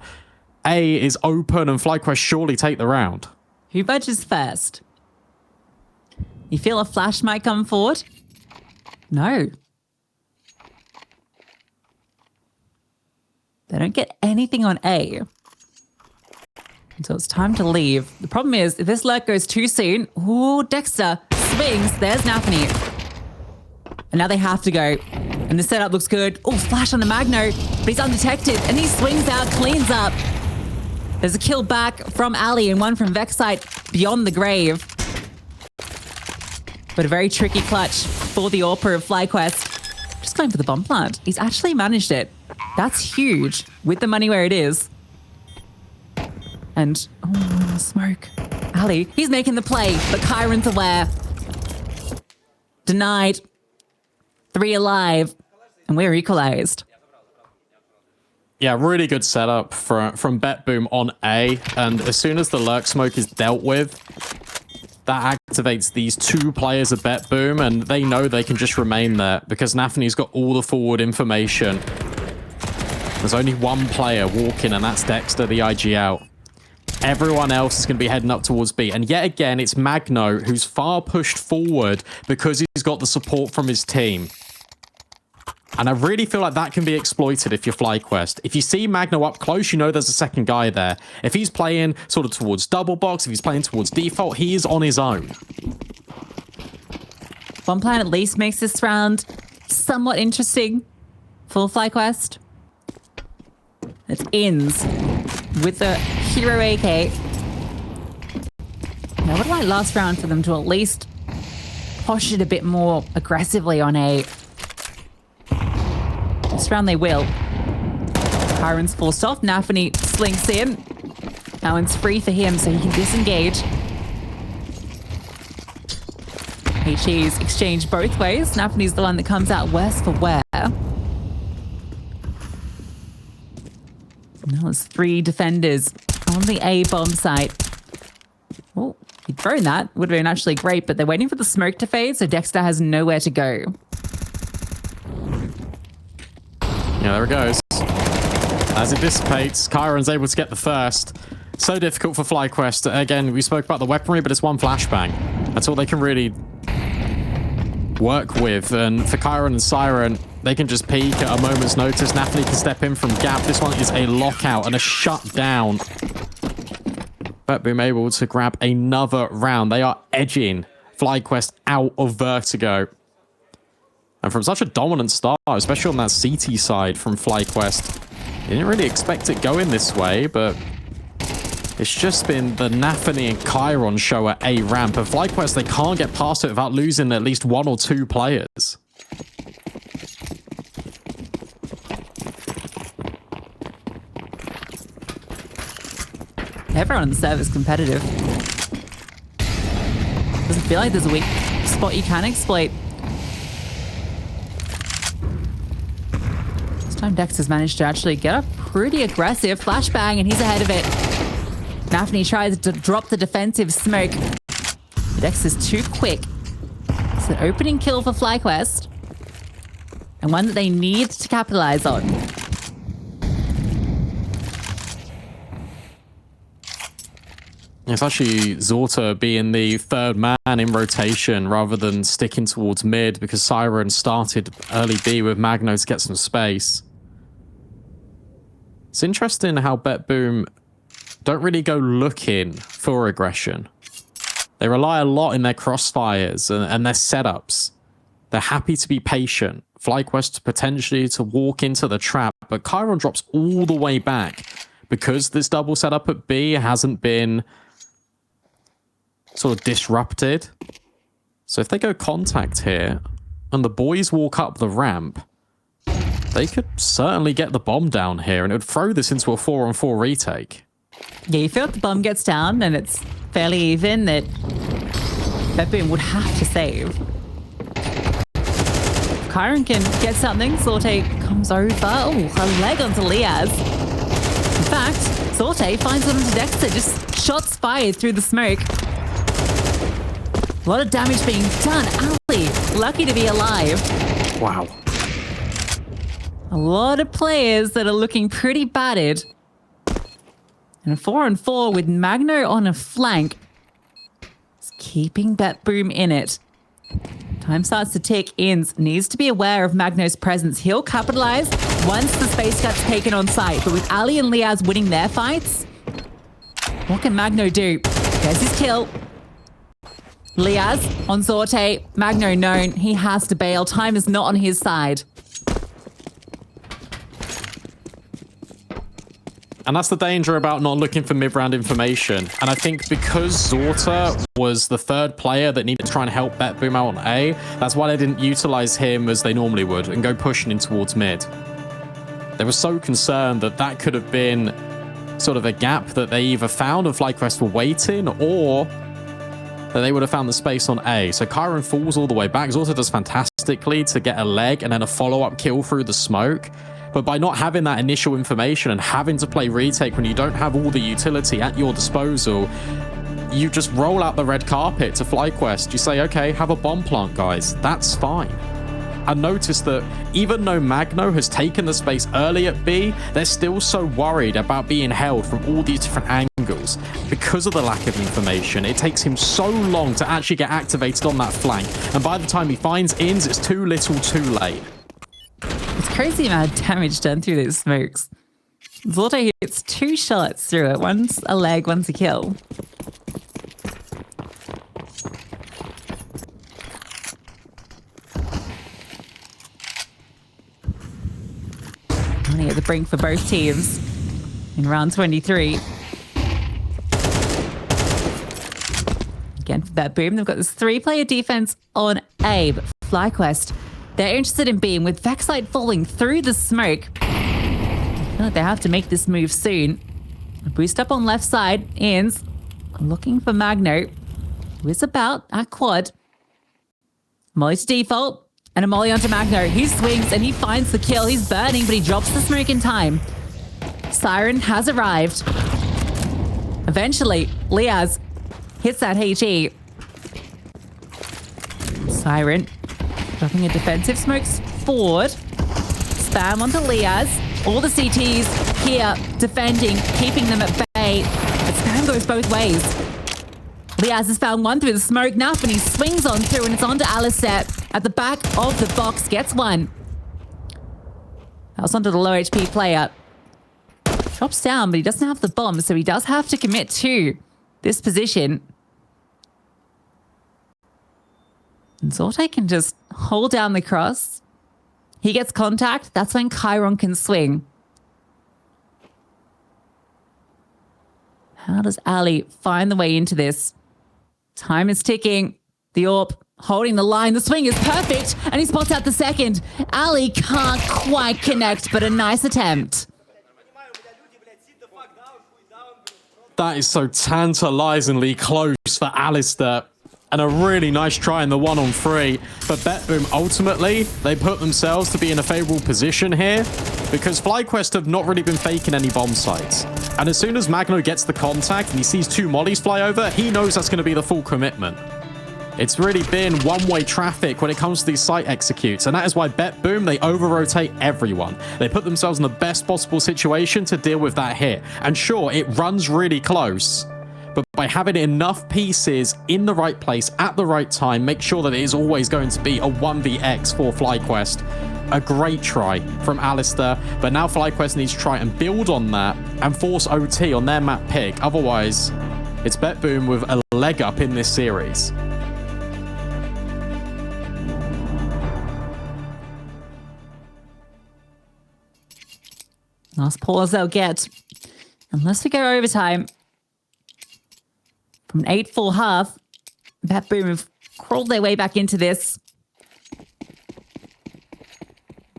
A is open and FlyQuest surely take the round. Who budges first? You feel a flash might come forward? No. They don't get anything on A. So it's time to leave. The problem is, if this lurk goes too soon, ooh, Dexter swings. There's Nafany. And now they have to go. And the setup looks good. Oh, flash on the Magno, but he's undetected. And he swings out, cleans up. There's a kill back from Ali and one from Vexite beyond the grave. But a very tricky clutch for the AWPer of FlyQuest. Just going for the bomb plant. He's actually managed it. That's huge with the money where it is. And, oh, smoke. Ali, he's making the play, but Kyron's aware. Denied. 3 alive. And we're equalized. Yeah, really good setup from BetBoom on A. And as soon as the lurk smoke is dealt with, that activates these 2 players of BetBoom, and they know they can just remain there because Nafany's got all the forward information. There's only 1 player walking, and that's Dexter, the IG out. Everyone else is going to be heading up towards B. And yet again, it's Magno who's far pushed forward because he's got the support from his team. And I really feel like that can be exploited if you're FlyQuest. If you see Magno up close, you know there's a second guy there. If he's playing sort of towards double box, if he's playing towards default, he is on his own. One plan at least makes this round somewhat interesting for FlyQuest. It ends with the hero AK. Now, I would like last round for them to at least push it a bit more aggressively on A. This round they will. Kyron's forced off. Nafany slinks in. Now it's free for him, so he can disengage. HE's exchange both ways. Nafany's the one that comes out worse for wear. Now there's 3 defenders on the A bomb site. Oh, he'd thrown that. Would have been actually great, but they're waiting for the smoke to fade, so Dexter has nowhere to go. Yeah, there it goes. As it dissipates, Kyron's able to get the first. So difficult for FlyQuest. Again, we spoke about the weaponry, but it's 1 flashbang. That's all they can really work with. And for Kyron and Siren, they can just peek at a moment's notice. Nafany can step in from gap. This one is a lockout and a shutdown. BetBoom able to grab another round. They are edging FlyQuest out of Vertigo. And from such a dominant start, especially on that CT side from FlyQuest, you didn't really expect it going this way, but it's just been the Nafany and Kyron show at A ramp. And FlyQuest, they can't get past it without losing at least 1 or 2 players. Everyone on the server is competitive. Doesn't feel like there's a weak spot you can exploit. This time Dex has managed to actually get a pretty aggressive flashbang, and he's ahead of it. Nafany tries to drop the defensive smoke. Dex is too quick. It's an opening kill for FlyQuest, and one that they need to capitalize on. It's actually Zorta being the 3rd man in rotation rather than sticking towards mid because Siren started early B with Magno to get some space. It's interesting how BetBoom don't really go looking for aggression. They rely a lot in their crossfires and their setups. They're happy to be patient. FlyQuest potentially to walk into the trap, but Kyron drops all the way back because this double setup at B hasn't been sort of disrupted. So if they go contact here and the boys walk up the ramp, they could certainly get the bomb down here and it would throw this into a 4-on-4 retake. Yeah, you feel if the bomb gets down and it's fairly even, that BetBoom would have to save. Kyron can get something. Saute comes over. Oh, a leg onto Liaz. In fact, Saute finds it onto Dexter. Just shots fired through the smoke. A lot of damage being done. Ali, lucky to be alive. Wow. A lot of players that are looking pretty battered. And a 4-on-4 with Magno on a flank. It's keeping BetBoom in it. Time starts to tick. Inns needs to be aware of Magno's presence. He'll capitalize once the space gets taken on site. But with Ali and Liaz winning their fights, what can Magno do? There's his kill. Liaz on Sorte. Magno known. He has to bail. Time is not on his side. And that's the danger about not looking for mid-round information. And I think because Zorta was the third player that needed to try and help BetBoom out on A, that's why they didn't utilize him as they normally would and go pushing in towards mid. They were so concerned that that could have been sort of a gap that they either found and FlyQuest were waiting, or that they would have found the space on A. So Kyron falls all the way back. Zorta does fantastically to get a leg and then a follow-up kill through the smoke. But by not having that initial information and having to play retake when you don't have all the utility at your disposal, you just roll out the red carpet to FlyQuest. You say, okay, have a bomb plant, guys. That's fine. And notice that even though Magno has taken the space early at B, they're still so worried about being held from all these different angles. Because of the lack of information, it takes him so long to actually get activated on that flank. And by the time he finds Inns, it's too little too late. It's crazy amount of damage done through those smokes. Zorte hits 2 shots through it. One's a leg, one's a kill. Running at the brink for both teams in round 23. Again, for BetBoom, they've got this 3-player defense on A, but FlyQuest, they're interested in being with Vexite falling through the smoke. I feel like they have to make this move soon. A boost up on left side. Inns looking for Magno, who is about at quad. Molly to default and a molly onto Magno. He swings and he finds the kill. He's burning, but he drops the smoke in time. Siren has arrived. Eventually, Liaz hits that HE. Siren dropping a defensive smoke forward. Spam onto Liaz. All the CTs here defending, keeping them at bay. But spam goes both ways. Liaz has found one through the smoke. Nafani swings on through and it's onto Alistair at the back of the box. Gets one. That was onto the low HP player. Drops down, but he doesn't have the bomb, so he does have to commit to this position. And Zorte can just hold down the cross. He gets contact. That's when Kyron can swing. How does Ali find the way into this? Time is ticking. The AWP holding the line. The swing is perfect. And he spots out the second. Ali can't quite connect, but a nice attempt. That is so tantalizingly close for Alistair. And a really nice try in the 1-on-3. But BetBoom, ultimately, they put themselves to be in a favorable position here because FlyQuest have not really been faking any bomb sites. And as soon as Magno gets the contact and he sees 2 mollies fly over, he knows that's going to be the full commitment. It's really been one-way traffic when it comes to these site executes. And that is why BetBoom, they over-rotate everyone. They put themselves in the best possible situation to deal with that hit. And sure, it runs really close. But by having enough pieces in the right place at the right time, make sure that it is always going to be a 1vx for FlyQuest. A great try from Alistair, but now FlyQuest needs to try and build on that and force OT on their map pick. Otherwise, it's BetBoom with a leg up in this series. Last pause they'll get. Unless we go overtime. From an 8-4 half, BetBoom have crawled their way back into this.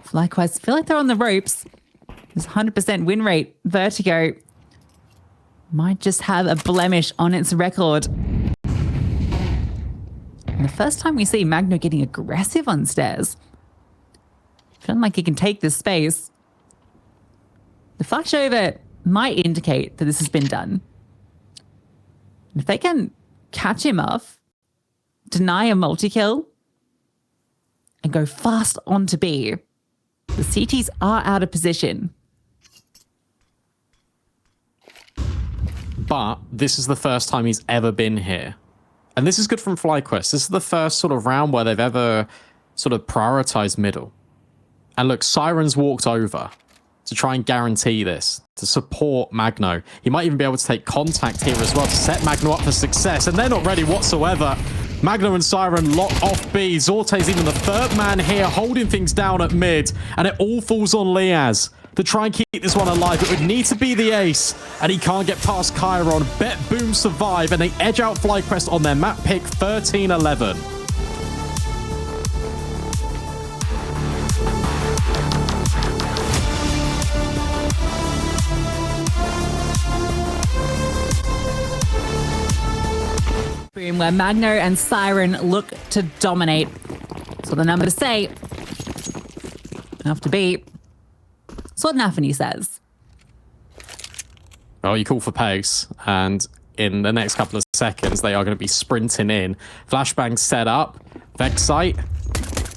FlyQuest feel like they're on the ropes. There's 100% win rate. Vertigo might just have a blemish on its record. And the first time we see Magno getting aggressive on stairs. Feeling like he can take this space. The flash over might indicate that this has been done. And if they can catch him off, deny a multi-kill, and go fast onto B, the CTs are out of position. But this is the first time he's ever been here. And this is good from FlyQuest. This is the first sort of round where they've ever sort of prioritized middle. And look, Siren's walked over to try and guarantee this, to support Magno. He might even be able to take contact here as well to set Magno up for success, and they're not ready whatsoever. Magno and Siren lock off B. Zorte's even the third man here, holding things down at mid, and it all falls on Liaz to try and keep this one alive. It would need to be the ace, and he can't get past Chiron. BetBoom survive, and they edge out FlyQuest on their map pick 13-11. Where Magno and Siren look to dominate. So the number to say, enough to beat. That's what Nafany says. Well, you call for pace, and in the next couple of seconds, they are going to be sprinting in. Flashbang set up. Vexite,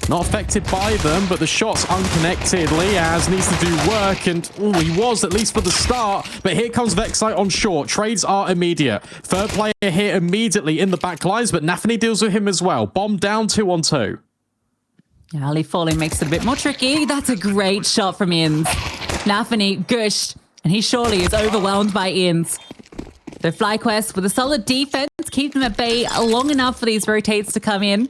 not affected by them, but the shot's unconnected. Liaz needs to do work, and he was, at least for the start. But here comes Vexite on short. Trades are immediate. Third player here immediately in the back lines, but Nafany deals with him as well. Bomb down 2-on-2. Ali falling makes it a bit more tricky. That's a great shot from Inns. Nafany gushed, and he surely is overwhelmed by Inns. So FlyQuest with a solid defense, keep them at bay long enough for these rotates to come in.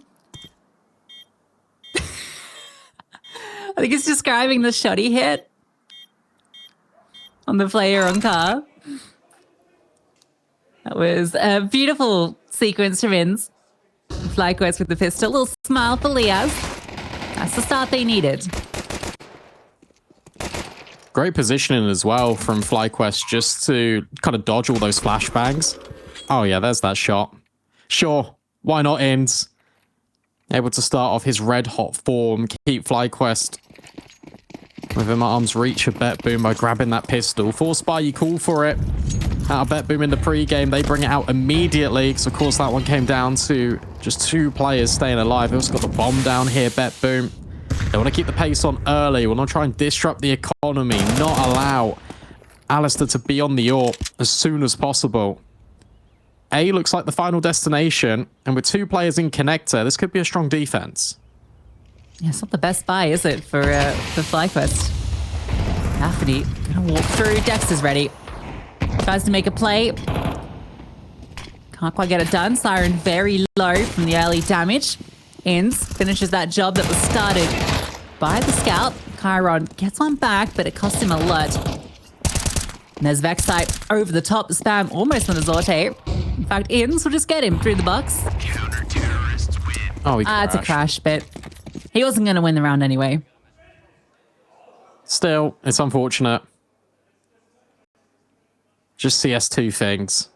I think it's describing the shot he hit on the player on car. That was a beautiful sequence from Inns. FlyQuest with the pistol. A little smile for Liaz. That's the start they needed. Great positioning as well from FlyQuest just to kind of dodge all those flashbangs. Oh yeah, there's that shot. Sure, why not Inns? Able to start off his red hot form, keep FlyQuest within my arm's reach of BetBoom by grabbing that pistol. Force buy, you call for it. Out of BetBoom in the pre-game, they bring it out immediately, because of course that one came down to just 2 players staying alive. They also got the bomb down here, BetBoom. They want to keep the pace on early. Want to try and disrupt the economy, not allow Alistair to be on the AWP as soon as possible. A looks like the final destination, and with 2 players in connector, this could be a strong defense. Yeah, it's not the best buy, is it, for FlyQuest? Nafany gonna walk through. Dex is ready. Tries to make a play. Can't quite get it done. Siren very low from the early damage. Inns finishes that job that was started by the scout. Chiron gets one back, but it cost him a lot. And there's Vexite over the top. The spam almost on the Zorte. In fact, Inns will just get him through the box. Oh, It's a crash, but he wasn't going to win the round anyway. Still, it's unfortunate. Just CS2 things.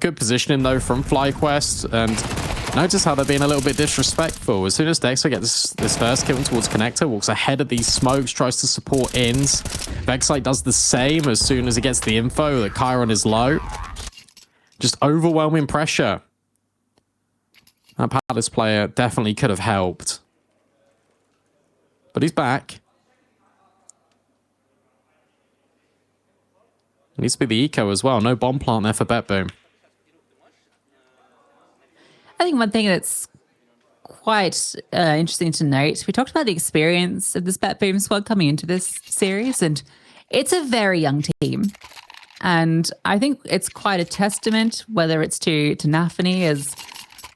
Good positioning, though, from FlyQuest. And notice how they're being a little bit disrespectful. As soon as Dexter gets this first kill towards Connector, walks ahead of these smokes, tries to support Inns. Vexite does the same as soon as he gets the info that Chiron is low. Just overwhelming pressure. That Palace player definitely could have helped. But he's back. Needs to be the eco as well. No bomb plant there for BetBoom. I think one thing that's quite interesting to note, we talked about the experience of this BetBoom squad coming into this series, and it's a very young team. And I think it's quite a testament, whether it's to Nafany as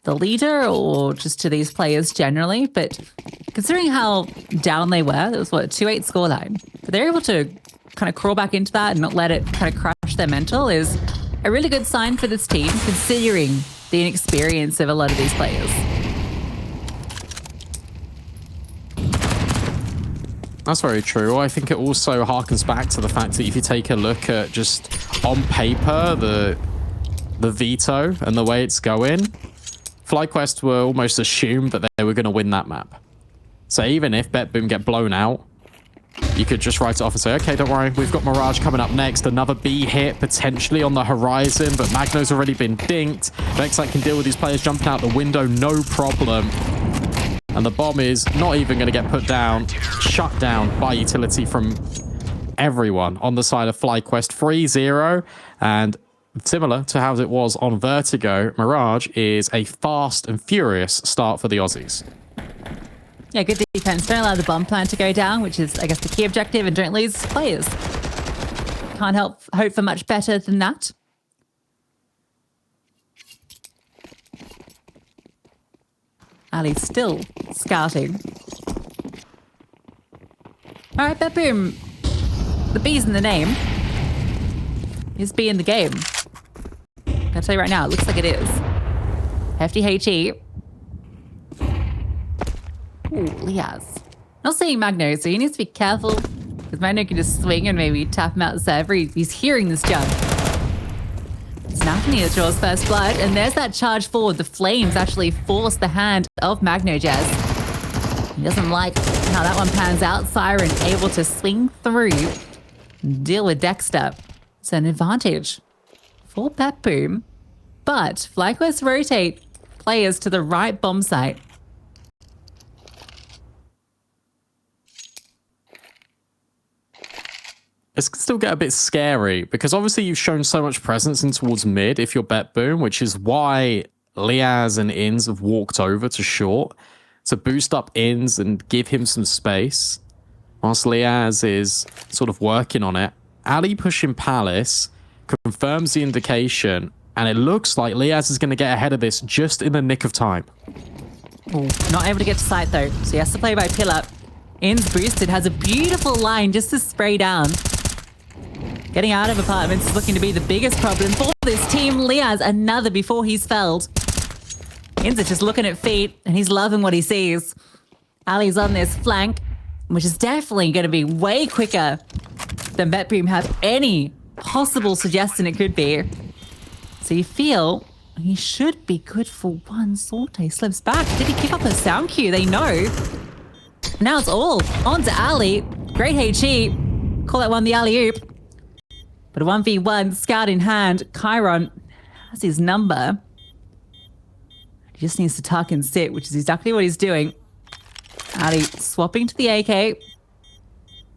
the leader or just to these players generally. But considering how down they were, it was what, a 2-8 scoreline. But they're able to kind of crawl back into that and not let it kind of crush their mental is a really good sign for this team, considering the inexperience of a lot of these players. That's very true. I think it also harkens back to the fact that if you take a look at just on paper, the veto and the way it's going, FlyQuest were almost assumed that they were going to win that map. So even if BetBoom get blown out, you could just write it off and say, okay, don't worry, we've got Mirage coming up next. Another B hit potentially on the horizon, but Magno's already been dinked. Vexite can deal with these players jumping out the window, no problem. And the bomb is not even going to get put down, shut down by utility from everyone on the side of FlyQuest. 3-0, and similar to how it was on Vertigo, Mirage is a fast and furious start for the Aussies. Yeah, good defense. Don't allow the bomb plant to go down, which is, I guess, the key objective, and don't lose players. Can't hope for much better than that. Ali's still scouting. All right, BetBoom. The B's in the name. Is B in the game? I'll tell you right now, it looks like it is. Hefty HE. Ooh, Liaz. Not seeing Magno, so he needs to be careful, because Magno can just swing and maybe tap him out the server. He's hearing this jump. It's Nathani that draws first blood, and there's that charge forward. The flames actually force the hand of Magno Jazz. He doesn't like how that one pans out. Siren able to swing through, deal with Dexter. It's an advantage for BetBoom, but FlyQuest rotate players to the right bomb site. It's still get a bit scary because obviously you've shown so much presence in towards mid if you're BetBoom, which is why Liaz and Inns have walked over to short to boost up Inns and give him some space whilst Liaz is sort of working on it. Ali pushing Palace confirms the indication, and it looks like Liaz is going to get ahead of this just in the nick of time. Ooh, not able to get to site though, so he has to play by pillar. Inns boosted, has a beautiful line just to spray down. Getting out of apartments is looking to be the biggest problem for this team. Liaz, another before he's felled. Inns is just looking at feet, and he's loving what he sees. Ali's on this flank, which is definitely going to be way quicker than BetBoom have any possible suggestion it could be. So you feel he should be good for one. Sorte slips back. Did he give up a sound cue? They know. Now it's all on to Ali. Great HE. Call that one the alley-oop. But a 1v1, scout in hand. Chiron has his number. He just needs to tuck and sit, which is exactly what he's doing. Ali swapping to the AK.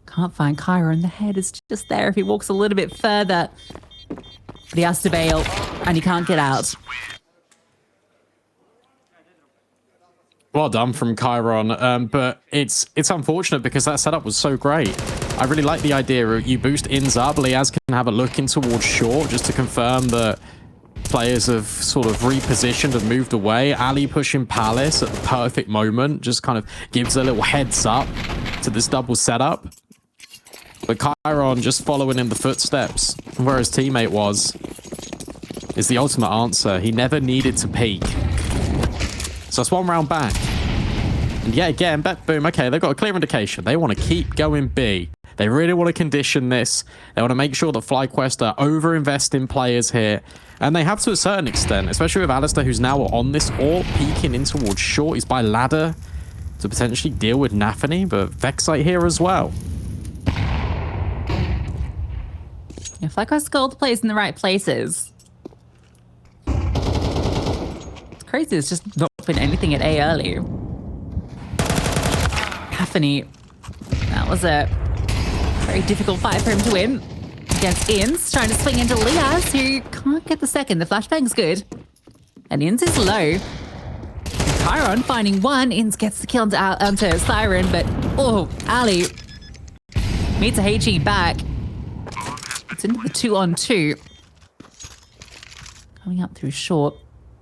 Can't find Chiron. The head is just there if he walks a little bit further. But he has to bail, and he can't get out. Well done from Chiron, but it's unfortunate because that setup was so great. I really like the idea of you boost Inns up, Liaz can have a look in towards short just to confirm that players have sort of repositioned and moved away. Ali pushing Palace at the perfect moment, just kind of gives a little heads up to this double setup. But Chiron just following in the footsteps where his teammate was is the ultimate answer. He never needed to peek. So it's one round back. And yet again, BetBoom, okay, they've got a clear indication. They want to keep going B. They really want to condition this. They want to make sure that FlyQuest are over-investing players here. And they have to a certain extent, especially with Alistair, who's now on this or peeking in towards short. He's by ladder to potentially deal with Nathani, but Vexite here as well. Yeah, FlyQuest got all the players in the right places. It's crazy, it's just not been anything at A early. Nathani, that was a very difficult fight for him to win against Inns, trying to swing into Liaz, who can't get the second. The flashbang's good. And Inns is low. Chiron finding one. Inns gets the kill onto Siren, but oh, Ali meets a HE back. It's into the 2-on-2. Coming up through short.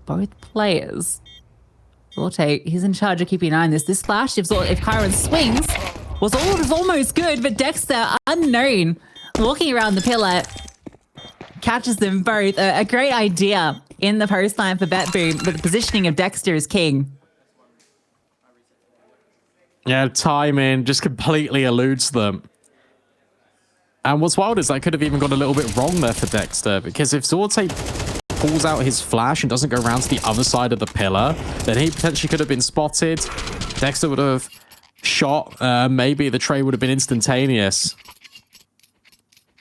Both players. Sorte, he's in charge of keeping an eye on this. This flash, if Chiron swings, was almost good, but Dexter, unknown, walking around the pillar, catches them both. A great idea in the post line for BetBoom, but the positioning of Dexter is king. Yeah, timing just completely eludes them. And what's wild is that could have even gone a little bit wrong there for Dexter, because if Sorte pulls out his flash and doesn't go around to the other side of the pillar, then he potentially could have been spotted. Dexter would have shot. Maybe the trade would have been instantaneous.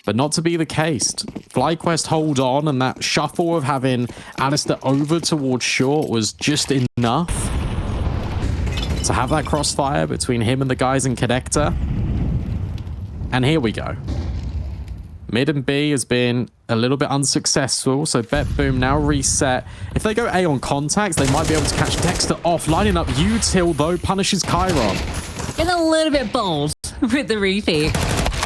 But not to be the case. FlyQuest hold on, and that shuffle of having Alistair over towards short was just enough to have that crossfire between him and the guys in Connector. And here we go. Mid and B has been a little bit unsuccessful, so BetBoom now reset. If they go A on contacts, they might be able to catch Dexter off. Lining up Util, though, punishes Chiron. Getting a little bit bold with the repeat.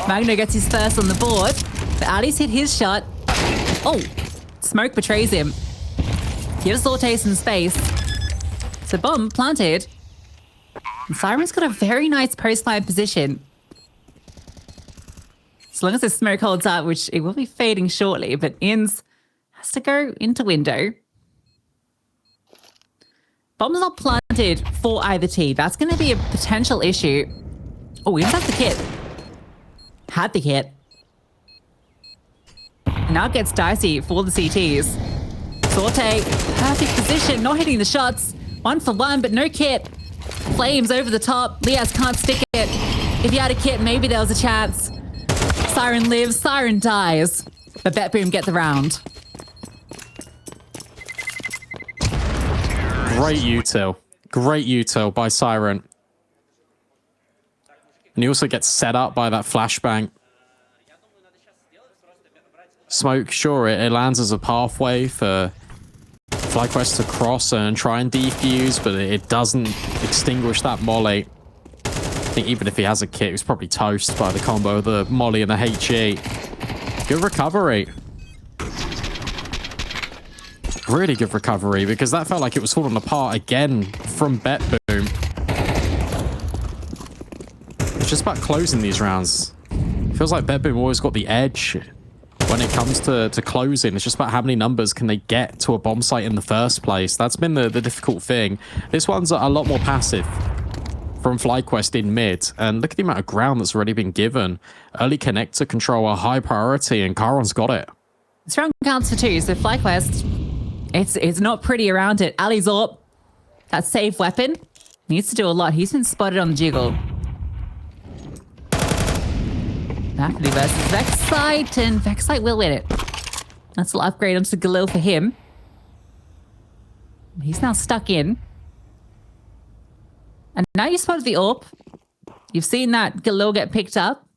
Magno gets his first on the board, but Ali's hit his shot. Oh, smoke betrays him. Gives Sorte some space. So bomb planted. And Siren's got a very nice post-fire position. As long as the smoke holds up, which it will be fading shortly, but Inns has to go into window. Bomb's not planted for either team. That's going to be a potential issue. Oh, Inns has the kit. Had the kit. Now it gets dicey for the CTs. Sorte, perfect position, not hitting the shots. 1 for 1, but no kit. Flames over the top. Liaz can't stick it. If he had a kit, maybe there was a chance. Siren lives, Siren dies. But BetBoom get the round. Great util. Great util by Siren. And he also gets set up by that flashbang. Smoke, sure, it lands as a pathway for FlyQuest to cross and try and defuse, but it doesn't extinguish that molly. I think even if he has a kit, he was probably toast by the combo of the molly and the HE. Good recovery. Really good recovery, because that felt like it was falling apart again from BetBoom. It's just about closing these rounds. Feels like BetBoom always got the edge when it comes to closing. It's just about how many numbers can they get to a bomb site in the first place. That's been the difficult thing. This one's a lot more passive from FlyQuest in mid. And look at the amount of ground that's already been given. Early connector control a high priority, and Chiron's got it. This round counts for 2, so FlyQuest, it's not pretty around it. Ali's up. That safe weapon needs to do a lot. He's been spotted on the jiggle. Napoli versus Vexite, and Vexite will win it. That's an upgrade onto Galil for him. He's now stuck in. And now you spotted the AWP. You've seen that Galil get picked up.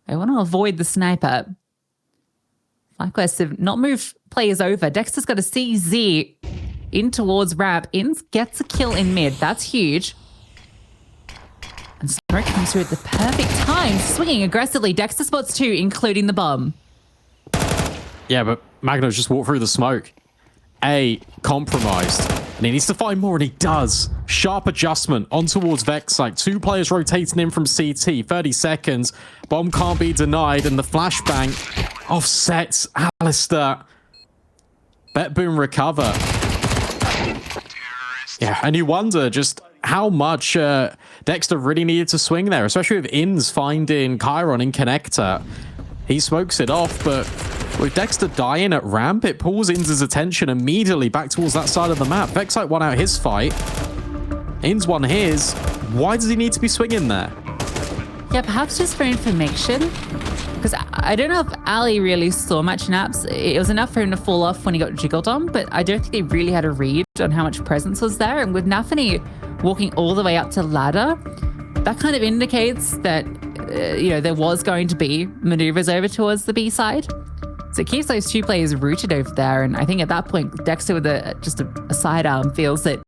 I want to avoid the sniper. FlyQuest have not moved players over. Dexter's got a CZ in towards ramp. Inns gets a kill in mid. That's huge. And Smoke comes through at the perfect time, swinging aggressively. Dexter spots 2, including the bomb. Yeah, but Magno just walked through the smoke. Compromised. And he needs to find more, and he does. Sharp adjustment on towards Vexite. 2 players rotating in from CT. 30 seconds. Bomb can't be denied, and the flashbang offsets Alistair. BetBoom recover. Yeah, and you wonder just how much Dexter really needed to swing there, especially with Inns finding Chiron in connector. He smokes it off, but with Dexter dying at ramp, it pulls Inns' attention immediately back towards that side of the map. Vexite won out his fight. Inns won his. Why does he need to be swinging there? Yeah, perhaps just for information. Because I don't know if Ali really saw much naps. It was enough for him to fall off when he got jiggled on, but I don't think they really had a read on how much presence was there. And with Nafany walking all the way up to ladder, that kind of indicates that, there was going to be maneuvers over towards the B side. So it keeps those 2 players rooted over there. And I think at that point, Dexter with just a sidearm feels that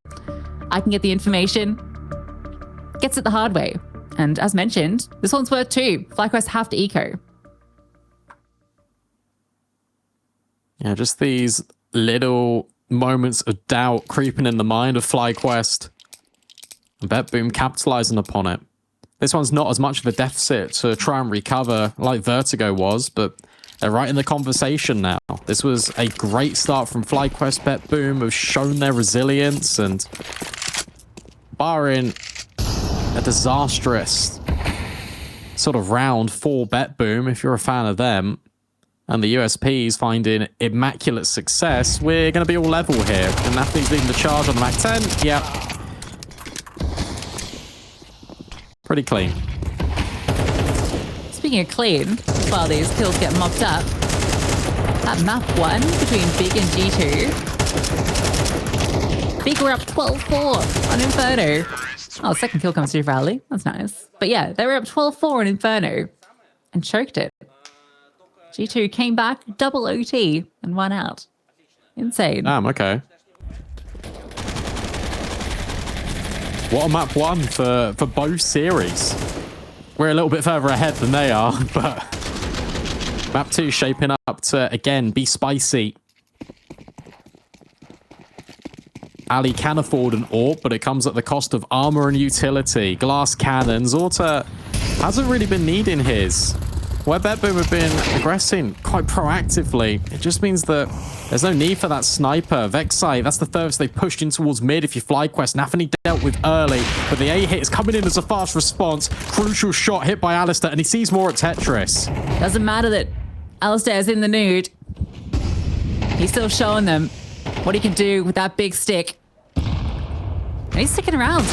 I can get the information, gets it the hard way. And as mentioned, this one's worth 2. FlyQuest have to eco. Yeah, just these little moments of doubt creeping in the mind of FlyQuest. And BetBoom capitalizing upon it. This one's not as much of a deficit to try and recover like Vertigo was, but they're right in the conversation now. This was a great start from FlyQuest. BetBoom have shown their resilience, and barring a disastrous sort of round for BetBoom, if you're a fan of them, and the USPs finding immaculate success, we're going to be all level here. And Nathani's leading the charge on the Mac 10. Yep. Pretty clean. Speaking of clean, while these kills get mopped up, that map 1 between Big and G2. Big were up 12-4 on Inferno. Oh, second kill comes through for Ali. That's nice. But yeah, they were up 12-4 on Inferno and choked it. G2 came back, double OT, and won out. Insane. Damn, okay. What a map 1 for both series. We're a little bit further ahead than they are, but map 2 shaping up to, again, be spicy. Ali can afford an AWP, but it comes at the cost of armor and utility. Glass cannons. Orta hasn't really been needing his. Where BetBoom have been aggressing quite proactively, it just means that there's no need for that sniper. Vexite, that's the furthest they pushed in towards mid. If you FlyQuest, Nathani dealt with early, but the A hit is coming in as a fast response. Crucial shot hit by Alistair, and he sees more at Tetris. Doesn't matter that Alistair's in the nude. He's still showing them what he can do with that big stick. And he's sticking around.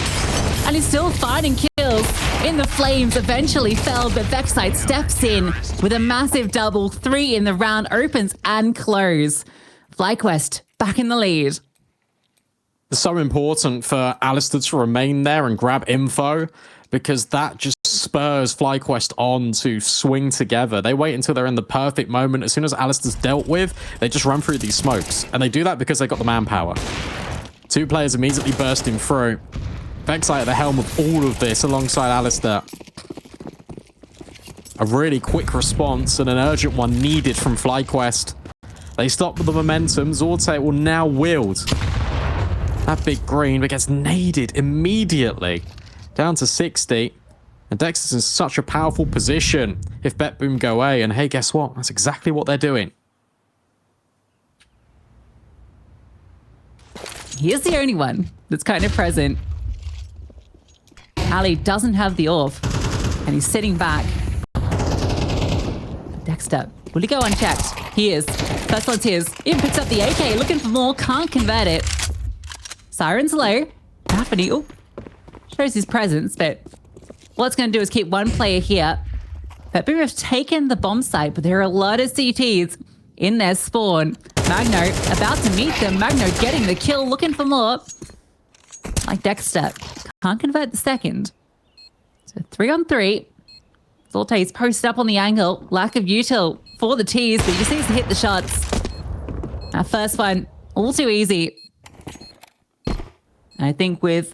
And he's still finding kills. In the flames, eventually fell, but Vexite steps in with a massive double. 3 in the round, opens and close. FlyQuest back in the lead. It's so important for Alistair to remain there and grab info, because that just spurs FlyQuest on to swing together. They wait until they're in the perfect moment. As soon as Alistair's dealt with, they just run through these smokes. And they do that because they got the manpower. 2 players immediately bursting through. Vexite at the helm of all of this alongside Alistair. A really quick response and an urgent one needed from FlyQuest. They stop the momentum. Zorte will now wield that big green, but gets naded immediately. Down to 60. And Dexter's in such a powerful position if BetBoom go away. And hey, guess what? That's exactly what they're doing. He is the only one that's kind of present. Ali doesn't have the AWP, and he's sitting back. Dexter, will he go unchecked? He is. First one's his. In picks up the AK, looking for more, can't convert it. Siren's low. Nathani, shows his presence, but what it's going to do is keep one player here. BetBoom have taken the bomb site, but there are a lot of CTs in their spawn. Magno about to meet them. Magno getting the kill, looking for more. Like Dexter. Can't convert the second. So 3-on-3. Zorte's posted up on the angle. Lack of util for the T's, but he just needs to hit the shots. Our first one, all too easy. And I think with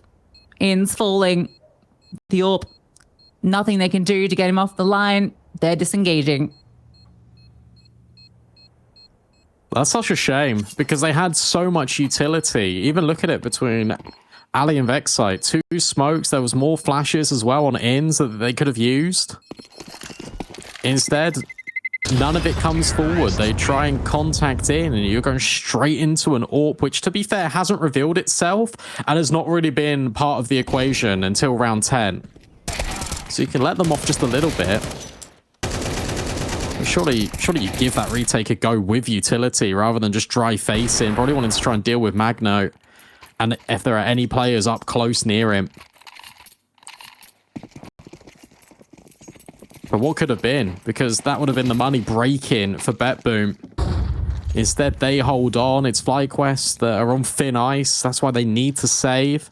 ins falling, the AWP, nothing they can do to get him off the line. They're disengaging. That's such a shame, because they had so much utility. Even look at it between Ali and Vexite. 2 smokes. There was more flashes as well on ins that they could have used. Instead, none of it comes forward. They try and contact in, and you're going straight into an AWP, which, to be fair, hasn't revealed itself and has not really been part of the equation until round 10. So you can let them off just a little bit. Surely you give that retake a go with utility rather than just dry facing. Probably wanting to try and deal with Magno. And if there are any players up close near him. But what could have been? Because that would have been the money break-in for BetBoom. Instead, they hold on. It's FlyQuest that are on thin ice. That's why they need to save.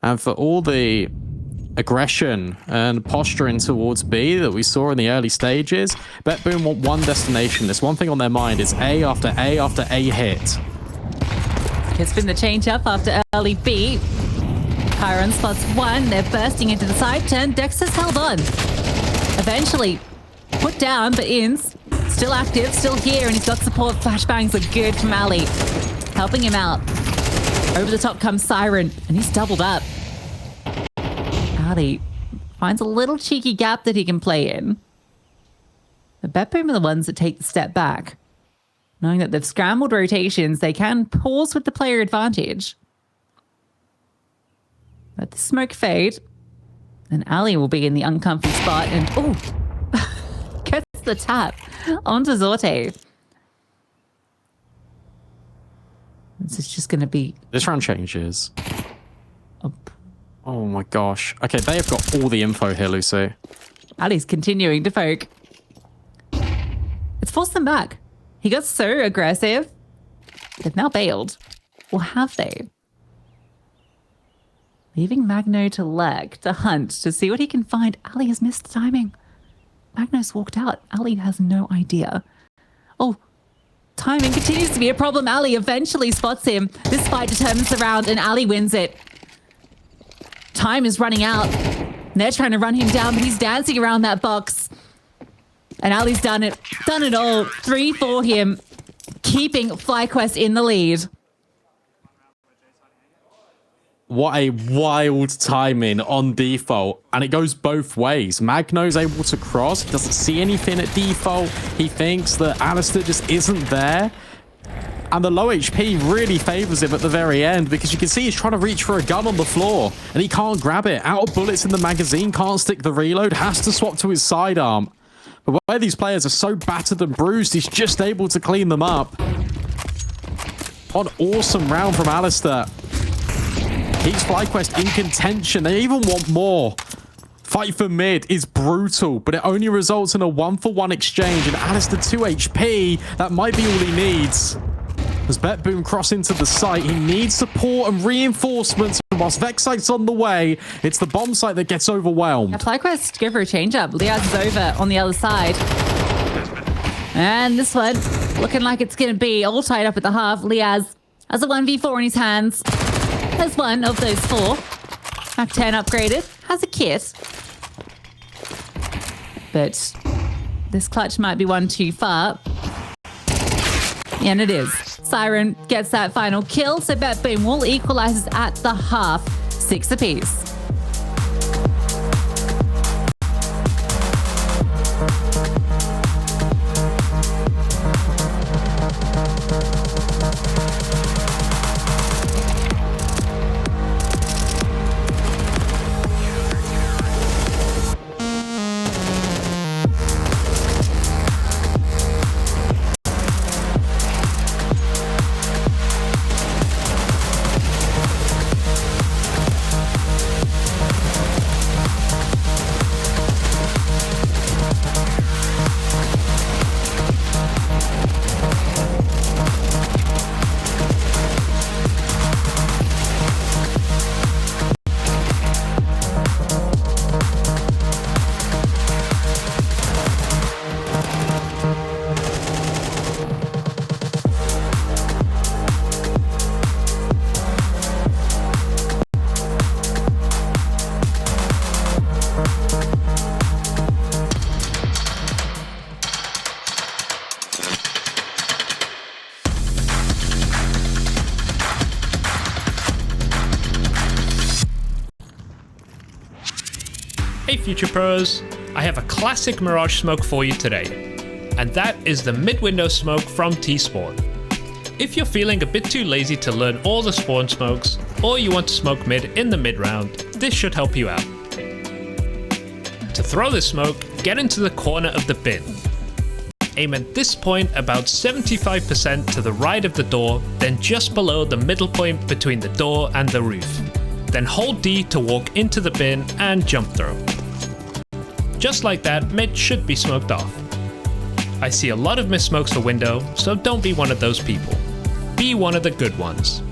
And for all the aggression and posturing towards B that we saw in the early stages, BetBoom want one destination. There's one thing on their mind. It's A after A after A hit. It's been the change up after early B. Chiron spots 1. They're bursting into the side turn. Dexter's held on. Eventually put down, but ins. Still active, still here, and he's got support. Flashbangs are good from Ali. Helping him out. Over the top comes Siren, and he's doubled up. Ali finds a little cheeky gap that he can play in. The BetBoom are the ones that take the step back. Knowing that they've scrambled rotations, they can pause with the player advantage. Let the smoke fade. Then Ali will be in the uncomfy spot and, gets the tap onto Zorte. This is just going to be... This round changes. Oh. Oh my gosh. Okay, they have got all the info here, Lucy. Ali's continuing to poke. It's forced them back. He got so aggressive. They've now bailed. Or have they? Leaving Magno to lurk, to hunt, to see what he can find. Ali has missed the timing. Magno's walked out. Ali has no idea. Oh, timing continues to be a problem. Ali eventually spots him. This fight determines the round and Ali wins it. Time is running out. They're trying to run him down, but he's dancing around that box. And Ali's done it all. 3 for him, keeping FlyQuest in the lead. What a wild timing on default. And it goes both ways. Magno's able to cross. He doesn't see anything at default. He thinks that Alistair just isn't there. And the low HP really favors him at the very end because you can see he's trying to reach for a gun on the floor and he can't grab it. Out of bullets in the magazine, can't stick the reload, has to swap to his sidearm. But where these players are so battered and bruised, he's just able to clean them up. What an awesome round from Alistair. Keeps FlyQuest in contention. They even want more. Fight for mid is brutal, but it only results in a 1-for-1 exchange. And Alistair 2 HP, that might be all he needs. As BetBoom cross into the site, he needs support and reinforcements. And whilst Vexite's on the way, it's the bomb site that gets overwhelmed. FlyQuest go for a change-up. Liaz is over on the other side. And this one, looking like it's going to be all tied up at the half. Liaz has a 1v4 in his hands. Has one of those 4. Mac 10 upgraded. Has a kit. But this clutch might be one too far. And it is. Siren gets that final kill, so BetBoom will equalize at the half, 6 apiece. Hey Future Pros, I have a classic Mirage smoke for you today, and that is the mid-window smoke from T-Spawn. If you're feeling a bit too lazy to learn all the spawn smokes, or you want to smoke mid in the mid-round, this should help you out. To throw this smoke, get into the corner of the bin. Aim at this point about 75% to the right of the door, then just below the middle point between the door and the roof. Then hold D to walk into the bin and jump throw. Just like that, mid should be smoked off. I see a lot of missed smokes for window, so don't be one of those people. Be one of the good ones.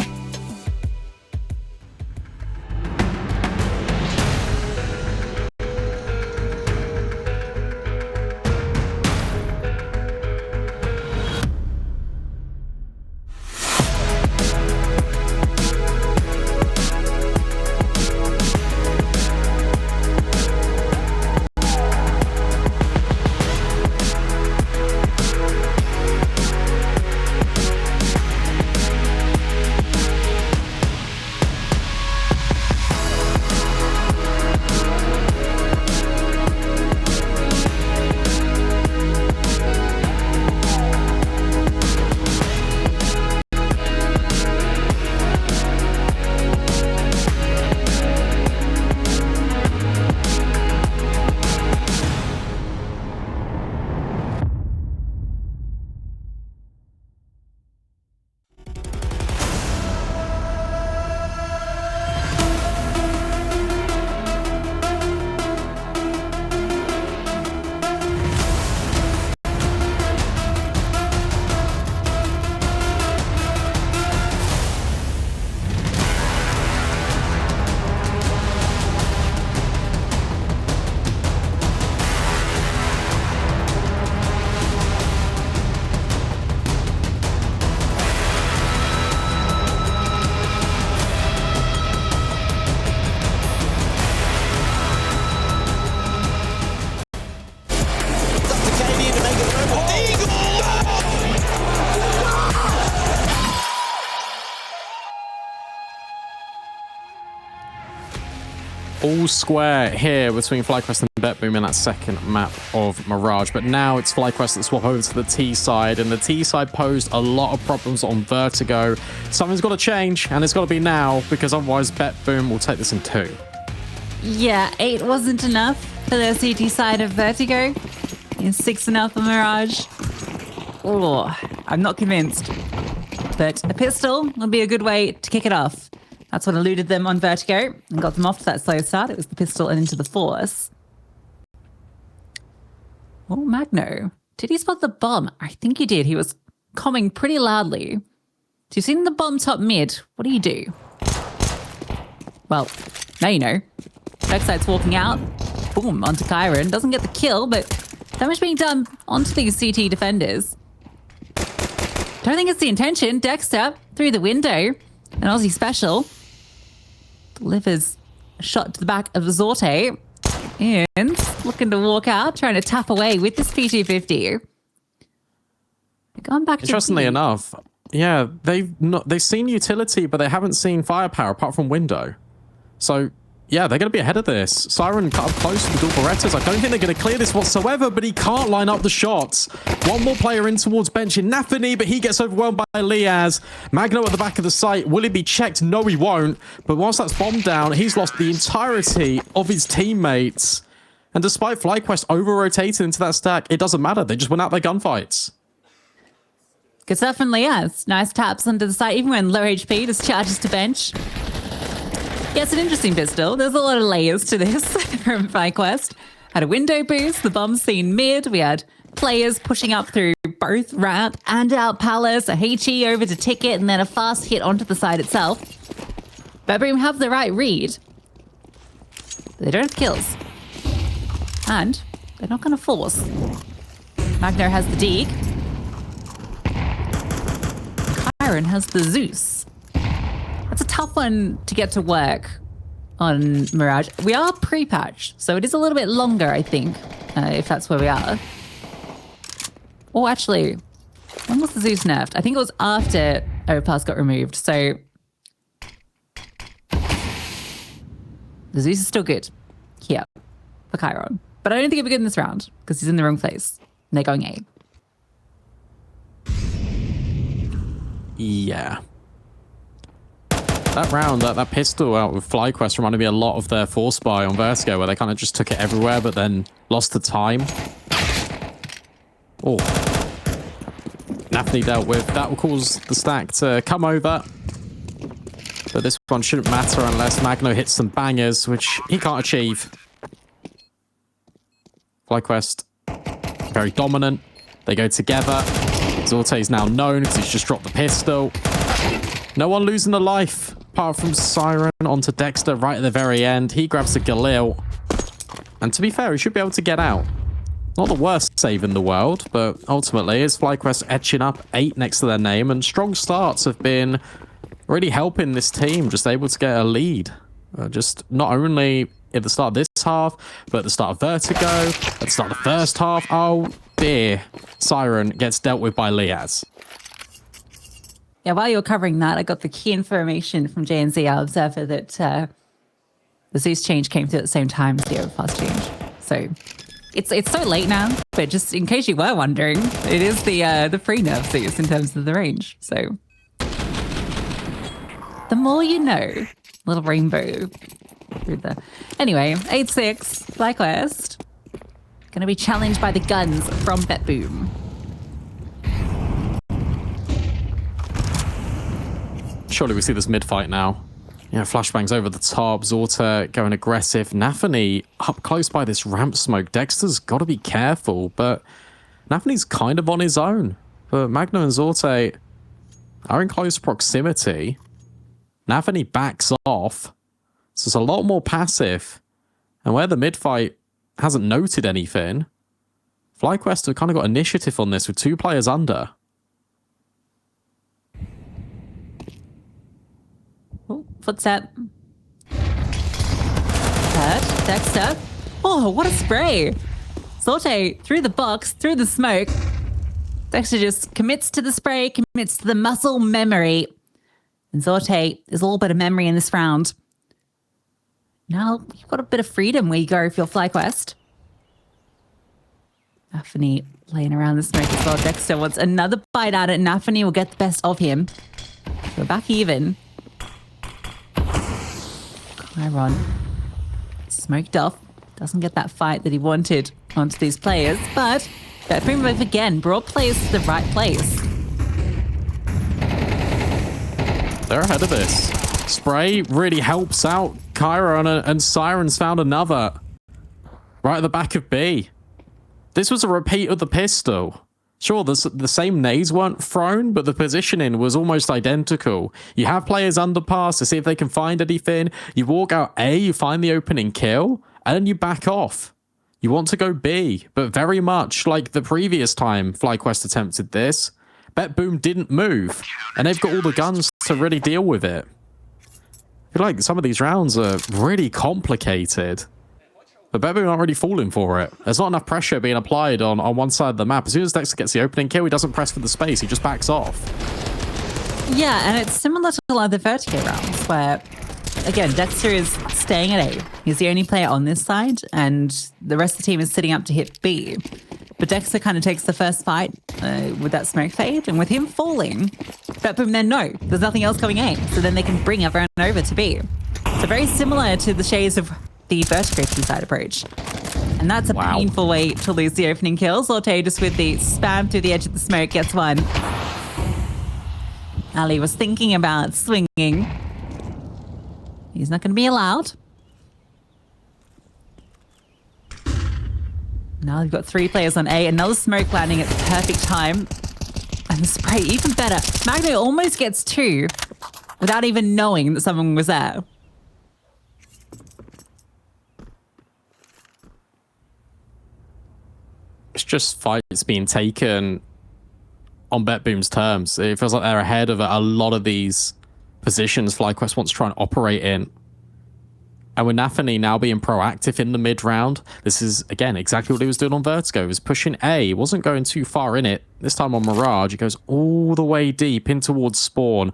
all square here between FlyQuest and BetBoom in that second map of Mirage. But now it's FlyQuest that swap over to the T side, and the T side posed a lot of problems on Vertigo. Something's got to change, and it's got to be now, because otherwise BetBoom will take this in 2. Yeah, 8 wasn't enough for the CT side of Vertigo. Is 6 enough for Mirage? Oh, I'm not convinced. But a pistol would be a good way to kick it off. That's what eluded them on Vertigo and got them off to that slow start. It was the pistol and into the Force. Oh, Magno. Did he spot the bomb? I think he did. He was comming pretty loudly. So you've seen the bomb top mid. What do you do? Well, now you know. Backside's walking out. Boom, onto Kyron. Doesn't get the kill, but damage being done onto these CT defenders. Don't think it's the intention. Dexter through the window. An Aussie special. Delivers a shot to the back of Zorte. And looking to walk out, trying to tap away with this P250. Going back to Interestingly B. enough, yeah, they've seen utility, but they haven't seen firepower apart from window. So yeah, they're going to be ahead of this. Siren cut up close to the dual Berettas. I don't think they're going to clear this whatsoever, but he can't line up the shots. One more player in towards bench in Nafany, but he gets overwhelmed by Liaz. Magno at the back of the site. Will he be checked? No, he won't. But once that's bombed down, he's lost the entirety of his teammates. And despite FlyQuest over-rotating into that stack, it doesn't matter. They just win out their gunfights. Good stuff from Liaz. Nice taps under the site, even when low HP, just charges to bench. Yeah, it's an interesting pistol. There's a lot of layers to this from FlyQuest. Had a window boost, the bomb seen mid. We had players pushing up through both ramp and out palace, a HE over to ticket, and then a fast hit onto the side itself. BetBoom have the right read. But they don't have kills. And they're not going to force. Magno has the Deke. Kyron has the Zeus. That's a tough one to get to work on Mirage. We are pre-patch, so it is a little bit longer, I think, if that's where we are. Oh, actually, when was the Zeus nerfed? I think it was after Overpass got removed, so the Zeus is still good here for Chiron. But I don't think it'll be good in this round because he's in the wrong place. And they're going A. Yeah. That round, that pistol out with FlyQuest reminded me a lot of their Force Buy on Vertigo, where they kind of just took it everywhere, but then lost the time. Oh. Nafany dealt with. That will cause the stack to come over. But this one shouldn't matter unless Magno hits some bangers, which he can't achieve. FlyQuest, very dominant. They go together. Zorte is now known because he's just dropped the pistol. No one losing a life apart from Siren onto Dexter right at the very end. He grabs the Galil. And to be fair, he should be able to get out. Not the worst save in the world, but ultimately it's FlyQuest etching up 8 next to their name, and strong starts have been really helping this team, just able to get a lead. Just not only at the start of this half, but at the start of Vertigo, at the start of the first half. Oh dear. Siren gets dealt with by Liaz. Yeah, while you were covering that, I got the key information from JNZ, our observer, that the Zeus change came through at the same time as the Overpass change. So it's so late now, but just in case you were wondering, it is the pre-nerf Zeus in terms of the range. So the more you know, little rainbow through the... Anyway, 8-6, FlyQuest. Going to be challenged by the guns from BetBoom. Surely we see this mid-fight now. Yeah, flashbangs over the top. Zorta going aggressive. Nafany up close by this ramp smoke. Dexter's got to be careful, but Nafany's kind of on his own. But Magno and Zorte are in close proximity. Nafany backs off, so it's a lot more passive. And where the mid-fight hasn't noted anything, FlyQuest have kind of got initiative on this with 2 players under. Oh, footstep. Hurt. Dexter. Oh, what a spray. Zorte through the box, through the smoke. Dexter just commits to the spray, commits to the muscle memory. And Zorte is a little bit of memory in this round. Now you've got a bit of freedom where you go if you're FlyQuest. Nafany playing around the smoke as well. Dexter wants another bite at it. Nafany will get the best of him. We're back even. Chiron smoked off. Doesn't get that fight that he wanted onto these players, but BetBoom again brought players to the right place. They're ahead of this. Spray really helps out Chiron, and Siren's found another right at the back of B. This was a repeat of the pistol. Sure, the same nades weren't thrown, but the positioning was almost identical. You have players underpass to see if they can find anything. You walk out A, you find the opening kill, and then you back off. You want to go B, but very much like the previous time FlyQuest attempted this, BetBoom didn't move, and they've got all the guns to really deal with it. I feel like some of these rounds are really complicated. But BetBoom aren't really falling for it. There's not enough pressure being applied on one side of the map. As soon as Dexter gets the opening kill, he doesn't press for the space. He just backs off. Yeah, and it's similar to a lot of the vertical rounds where, again, Dexter is staying at A. He's the only player on this side, and the rest of the team is sitting up to hit B. But Dexter kind of takes the first fight with that smoke fade, and with him falling, BetBoom then no, there's nothing else coming A. So then they can bring everyone over to B. So very similar to the shades of the vertical side approach. And that's a painful way to lose the opening kills. Orte just with the spam through the edge of the smoke gets one. Ali was thinking about swinging. He's not going to be allowed. Now they've got 3 players on A. Another smoke landing at the perfect time. And the spray even better. Magno almost gets 2 without even knowing that someone was there. It's just fights being taken on BetBoom's terms. It feels like they're ahead of a lot of these positions FlyQuest wants to try and operate in. And with Nafany now being proactive in the mid round, this is, again, exactly what he was doing on Vertigo. He was pushing A. He wasn't going too far in it. This time on Mirage, he goes all the way deep in towards Spawn.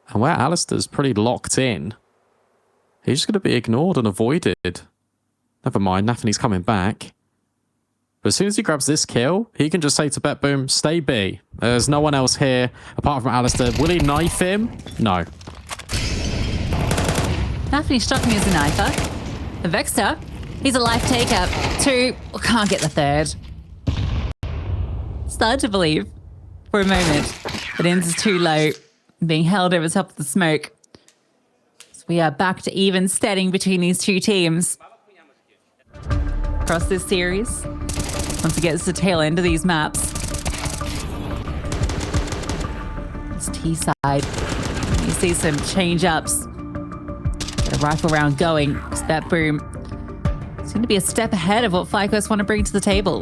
And where Alistair's pretty locked in, he's just going to be ignored and avoided. Never mind, Nafany's coming back. But as soon as he grabs this kill, he can just say to BetBoom, stay B. There's no one else here apart from Alistair. Will he knife him? No. Nafany struck me as a knifer. The Vexter, he's a life taker. 2, can't get the 3rd. Started to believe for a moment that Inns is too low, being held over top of the smoke. So we are back to even steading between these 2 teams. Across this series, once it gets to the tail end of these maps. It's T side. You see some change-ups. Get a rifle round going. It's BetBoom. It's going to be a step ahead of what FlyQuest want to bring to the table.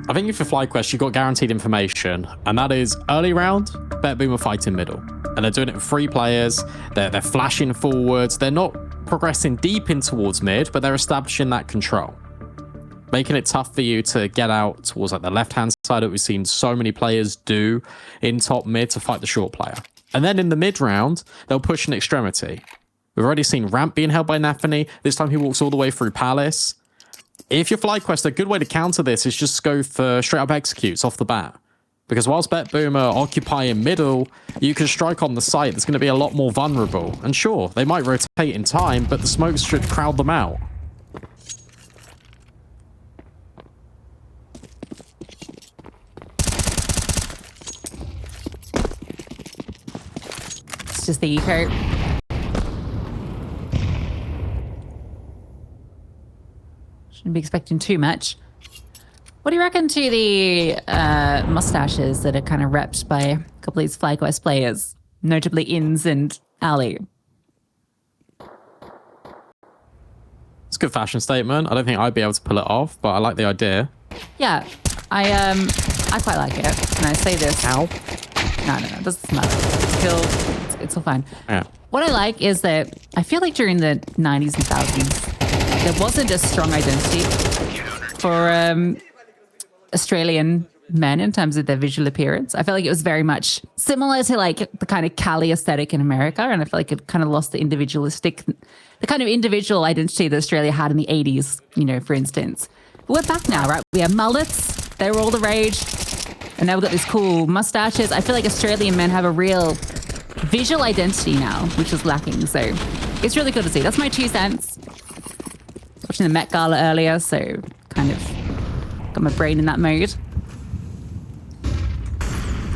I think for FlyQuest, you've got guaranteed information, and that is early round, BetBoom are fighting middle. And they're doing it with 3 players. They're flashing forwards. They're not progressing deep in towards mid, but they're establishing that control, making it tough for you to get out towards like the left-hand side that we've seen so many players do in top mid to fight the short player. And then in the mid round, they'll push an extremity. We've already seen Ramp being held by Nafany. This time he walks all the way through Palace. If you're FlyQuest, a good way to counter this is just go for straight up executes off the bat. Because whilst BetBoom are occupying middle, you can strike on the site that's going to be a lot more vulnerable. And sure, they might rotate in time, but the smokes should crowd them out. It's just the eco. Shouldn't be expecting too much. What do you reckon to the mustaches that are kind of repped by a couple of these FlyQuest players, notably Inns and Ali? It's a good fashion statement. I don't think I'd be able to pull it off, but I like the idea. Yeah, I quite like it. And I say this. Ow. No, it doesn't matter. It's all fine. Yeah. What I like is that I feel like during the 90s and 2000s, there wasn't a strong identity for Australian men in terms of their visual appearance. I felt like it was very much similar to like the kind of Cali aesthetic in America. And I feel like it kind of lost the kind of individual identity that Australia had in the 80s, you know, for instance. But we're back now, right? We have mullets. They were all the rage. And now we've got these cool mustaches. I feel like Australian men have a real visual identity now, which was lacking. So it's really good to see. That's my 2 cents. Watching the Met Gala earlier, so kind of got my brain in that mode.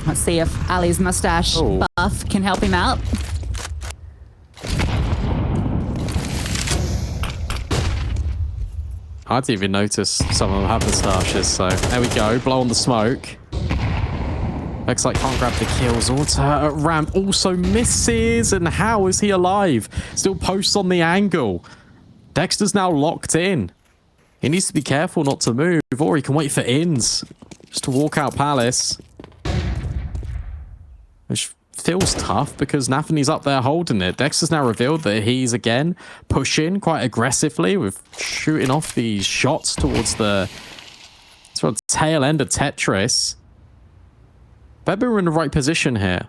Let's see if Ali's mustache buff can help him out. I didn't even notice some of them have moustaches, so there we go. Blow on the smoke. Looks like can't grab the kills. Zorta at ramp also misses, and how is he alive? Still posts on the angle. Dexter's now locked in. He needs to be careful not to move, or he can wait for ins just to walk out Palace. Which feels tough because Nathani's up there holding it. Dexter's now revealed that he's again pushing quite aggressively with shooting off these shots towards the sort of tail end of Tetris. BetBoom are in the right position here.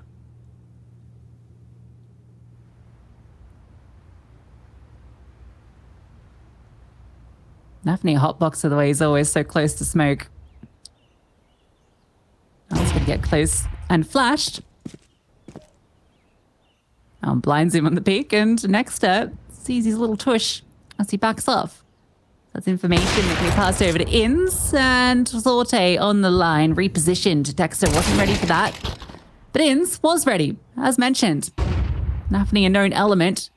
Nathani hotboxer the way he's always so close to smoke. I was going to get close and flashed. Blinds him on the peak, and next step sees his little tush as he backs off. That's information that can be passed over to Inns, and Zorte on the line, repositioned. Dexter wasn't ready for that, but Inns was ready, as mentioned. Nathani a known element.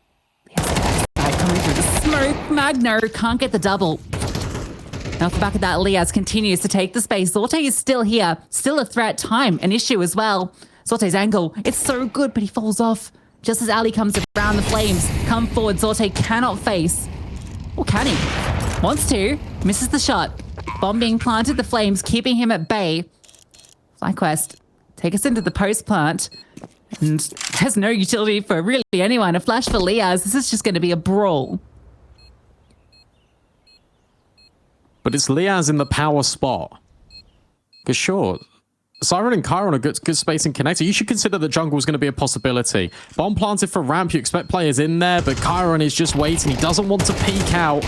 Coming through the smoke, Magno can't get the double. Now off the back of that, Liaz continues to take the space. Zorte is still here, still a threat. Time, an issue as well. Zorte's angle, it's so good, but he falls off. Just as Ali comes around, the flames come forward. Zorte cannot face. Or can he? Wants to. Misses the shot. Bomb being planted, the flames keeping him at bay. FlyQuest, take us into the post plant. And there's no utility for really anyone. A flash for Liaz. This is just going to be a brawl. But it's Liaz in the power spot. Because sure, Siren and Chiron are good spacing connector. You should consider that jungle is going to be a possibility. Bomb planted for ramp. You expect players in there, but Chiron is just waiting. He doesn't want to peek out.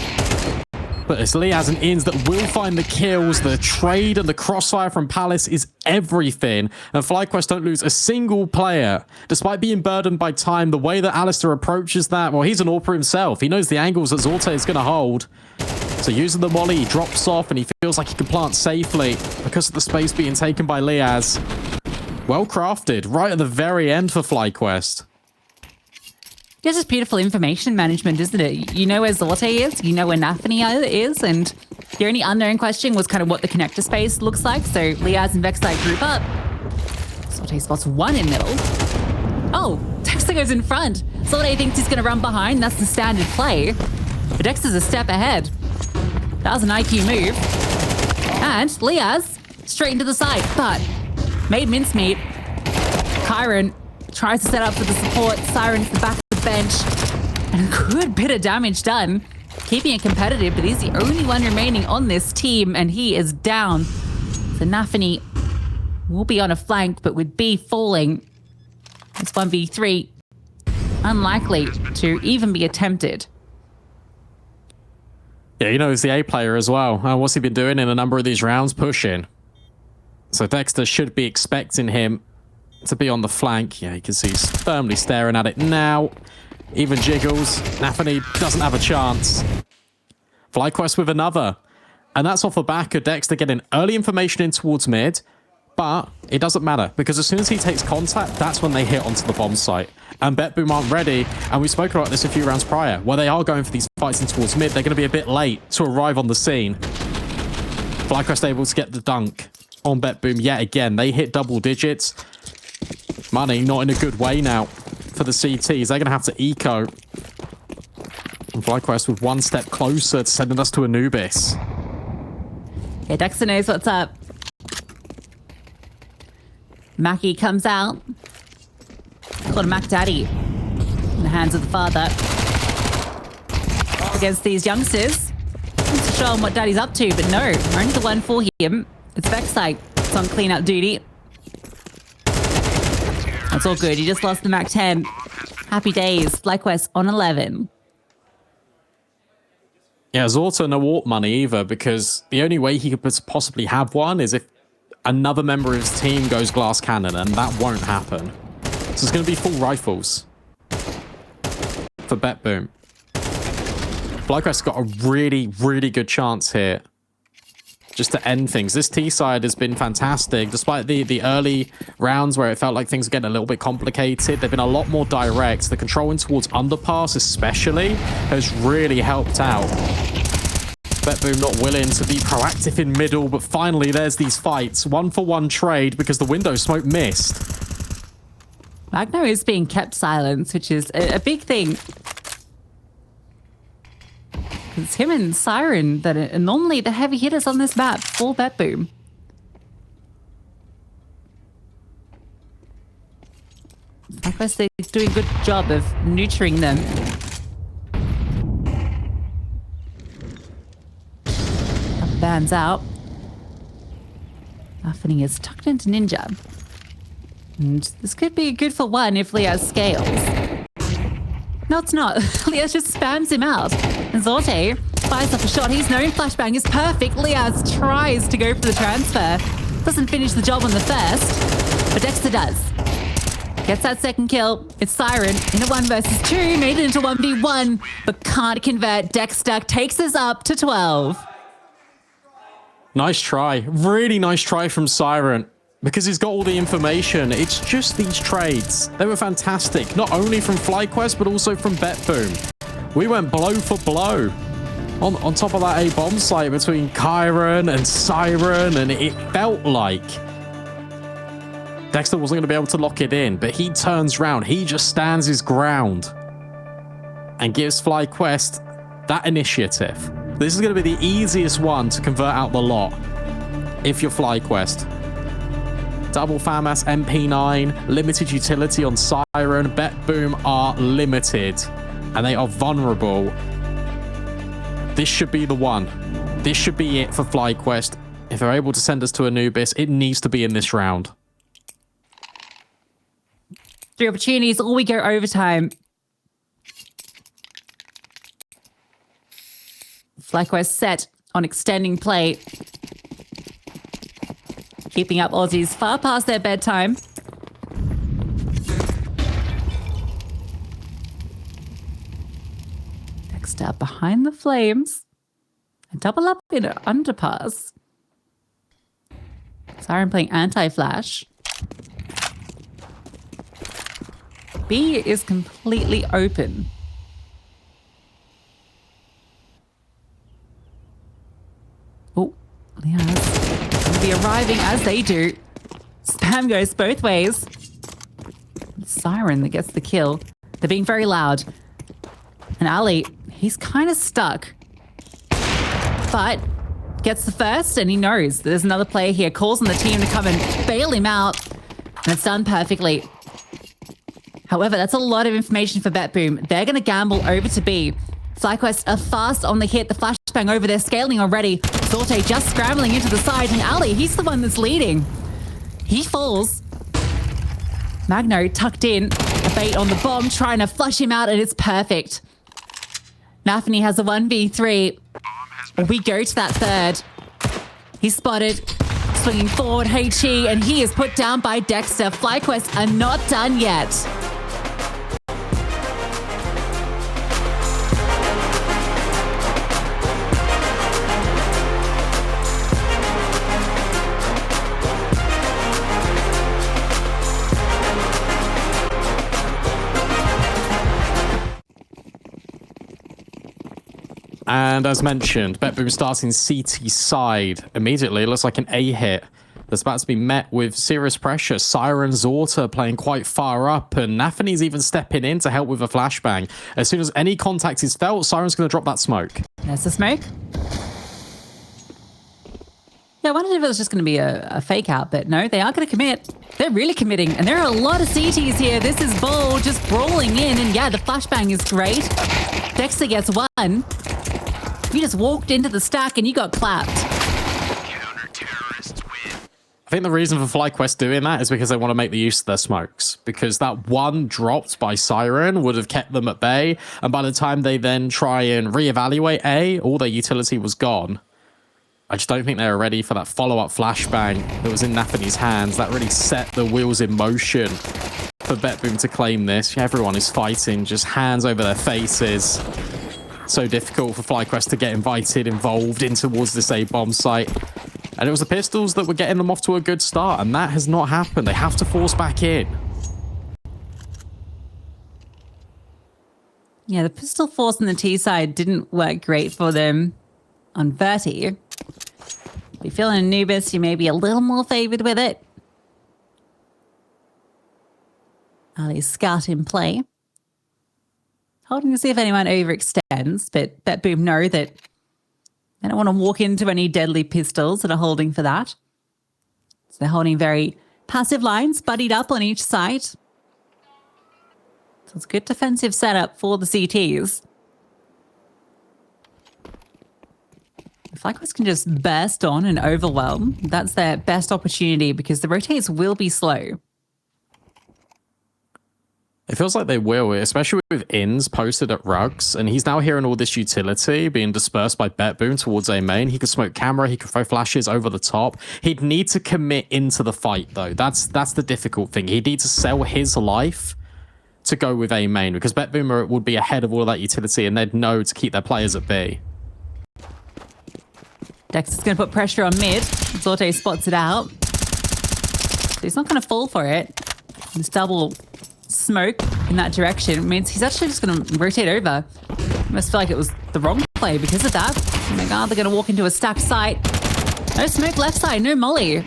But it's Liaz and Inns that will find the kills. The trade and the crossfire from Palace is everything. And FlyQuest don't lose a single player. Despite being burdened by time, the way that Alistair approaches that, well, he's an AWPer himself. He knows the angles that Zorte is going to hold. So using the molly, he drops off and he feels like he can plant safely because of the space being taken by Liaz. Well crafted, right at the very end for FlyQuest. It's just beautiful information management, isn't it? You know where Zorte is, you know where Nathani is, and the only unknown question was kind of what the connector space looks like. So Liaz and Vexite group up. Zorte spots one in middle. Oh, Dexter goes in front. Zorte thinks he's going to run behind. That's the standard play. But Dexter's a step ahead. That was an IQ move. And Liaz straight into the side, but made mincemeat. Chiron tries to set up for the support. Siren's the back of the bench. And a good bit of damage done. Keeping it competitive, but he's the only one remaining on this team, and he is down. So Nathani will be on a flank, but with B falling, it's 1v3. Unlikely to even be attempted. Yeah, you know, he's the A player as well. What's he been doing in a number of these rounds? Pushing. So Dexter should be expecting him to be on the flank. Yeah, you can see he's firmly staring at it now. Even jiggles. Nathani doesn't have a chance. FlyQuest with another. And that's off the back of Dexter getting early information in towards mid. But it doesn't matter, because as soon as he takes contact, that's when they hit onto the bomb site. And BetBoom aren't ready, and we spoke about this a few rounds prior, where they are going for these fights in towards mid. They're going to be a bit late to arrive on the scene. FlyQuest able to get the dunk on BetBoom yet again. They hit double digits. Money not in a good way now for the CTs. They're going to have to eco. And FlyQuest with one step closer to sending us to Anubis. Yeah, Dexter knows what's up. Mackie comes out. Called a Mac Daddy in the hands of the father. Against these youngsters. To show him what Daddy's up to, but no, only the one for him. It's Vexite. It's on clean-up duty. That's all good. You just lost the Mac 10. Happy days. FlyQuest on 11. Yeah, Zorta no warp money either, because the only way he could possibly have one is if another member of his team goes glass cannon, and that won't happen. So it's going to be full rifles for BetBoom. FlyQuest got a really, really good chance here just to end things. This T side has been fantastic, despite the early rounds where it felt like things were getting a little bit complicated. They've been a lot more direct. The controlling towards underpass especially has really helped out. BetBoom not willing to be proactive in middle, but finally there's these fights. 1-for-1 trade because the window smoke missed. Magno is being kept silent, which is a big thing. It's him and Siren that are normally the heavy hitters on this map for BetBoom. I guess they're doing a good job of neutering them. Bands out. Nothing is tucked into Ninja. And this could be good for one if Leaz scales. No, it's not. Leaz just spams him out. And Zorte fires off a shot. He's known flashbang is perfect. Leaz tries to go for the transfer. Doesn't finish the job on the first, but Dexter does. Gets that second kill. It's Siren in a 1 versus 2. Made it into 1v1, but can't convert. Dexter takes us up to 12. Nice try. Really nice try from Siren. Because he's got all the information. It's just these trades. They were fantastic. Not only from FlyQuest, but also from BetBoom. We went blow for blow. On top of that A-bomb site between Kyron and Siren, and it felt like Dexter wasn't going to be able to lock it in, but he turns round. He just stands his ground and gives FlyQuest that initiative. This is going to be the easiest one to convert out the lot if you're FlyQuest. Double FAMAS MP9, limited utility on Siren. BetBoom are limited and they are vulnerable. This should be the one. This should be it for FlyQuest. If they're able to send us to Anubis, it needs to be in this round. 3 opportunities, or we go overtime. FlyQuest set on extending play. Keeping up Aussies far past their bedtime. Dexter behind the flames. A double up in an underpass. Siren playing anti-flash. B is completely open. Oh, Leaz will be arriving as they do. Spam goes both ways. Siren that gets the kill. They're being very loud. And Ali, he's kind of stuck. But gets the first and he knows there's another player here. Calls on the team to come and bail him out. And it's done perfectly. However, that's a lot of information for BetBoom. They're going to gamble over to B. FlyQuest are fast on the hit. The flashbang over there, scaling already. Sorte just scrambling into the side. And Ali, he's the one that's leading. He falls. Magno tucked in. A bait on the bomb, trying to flush him out, and it's perfect. Nafany has a 1v3. We go to that third. He's spotted. Swinging forward, HE, and he is put down by Dexter. FlyQuest are not done yet. And as mentioned, BetBoom starting CT side immediately. It looks like an A hit that's about to be met with serious pressure. Siren Zorta playing quite far up, and Nafany's even stepping in to help with a flashbang. As soon as any contact is felt, Siren's going to drop that smoke. There's the smoke. Yeah, I wondered if it was just going to be a fake out, but no, they are going to commit. They're really committing, and there are a lot of CTs here. This is Bull just brawling in, and yeah, the flashbang is great. Dexter gets one. You just walked into the stack and you got clapped. I think the reason for FlyQuest doing that is because they want to make the use of their smokes. Because that one dropped by Siren would have kept them at bay. And by the time they then try and reevaluate A, all their utility was gone. I just don't think they were ready for that follow-up flashbang that was in Nathany's hands. That really set the wheels in motion for BetBoom to claim this. Everyone is fighting, just hands over their faces. So difficult for FlyQuest to get involved in towards this A-bomb site. And it was the pistols that were getting them off to a good start, and that has not happened. They have to force back in. Yeah, the pistol force on the T side didn't work great for them on Verti. If you feel an Anubis, you may be a little more favored with it. Ali Scout in play. Holding to see if anyone overextends, but BetBoom know that they don't want to walk into any deadly pistols that are holding for that. So they're holding very passive lines, buddied up on each side. So it's a good defensive setup for the CTs. If FlyQuest can just burst on and overwhelm, that's their best opportunity because the rotates will be slow. It feels like they will, especially with Ins posted at Rugs, and he's now hearing all this utility being dispersed by BetBoom towards A main. He could smoke camera, he could throw flashes over the top. He'd need to commit into the fight, though. That's the difficult thing. He'd need to sell his life to go with A main, because BetBoom would be ahead of all of that utility, and they'd know to keep their players at B. Dex is going to put pressure on mid. Zorte spots it out. So he's not going to fall for it. This double smoke in that direction means he's actually just going to rotate over. I must feel like it was the wrong play because of that. Oh my god, they're going to walk into a stacked site. No smoke left side, no molly.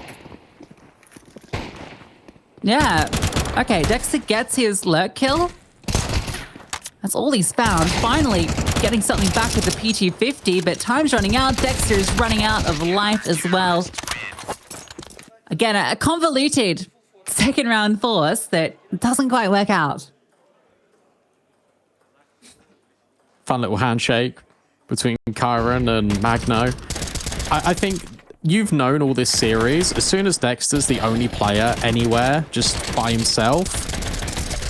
Yeah. Okay, Dexter gets his lurk kill. That's all he's found. Finally getting something back with the PT-50, but time's running out. Dexter is running out of life as well. Again, a convoluted second round force that doesn't quite work out. Fun little handshake between Kyron and Magno. I think you've known all this series. As soon as Dexter's the only player anywhere, just by himself,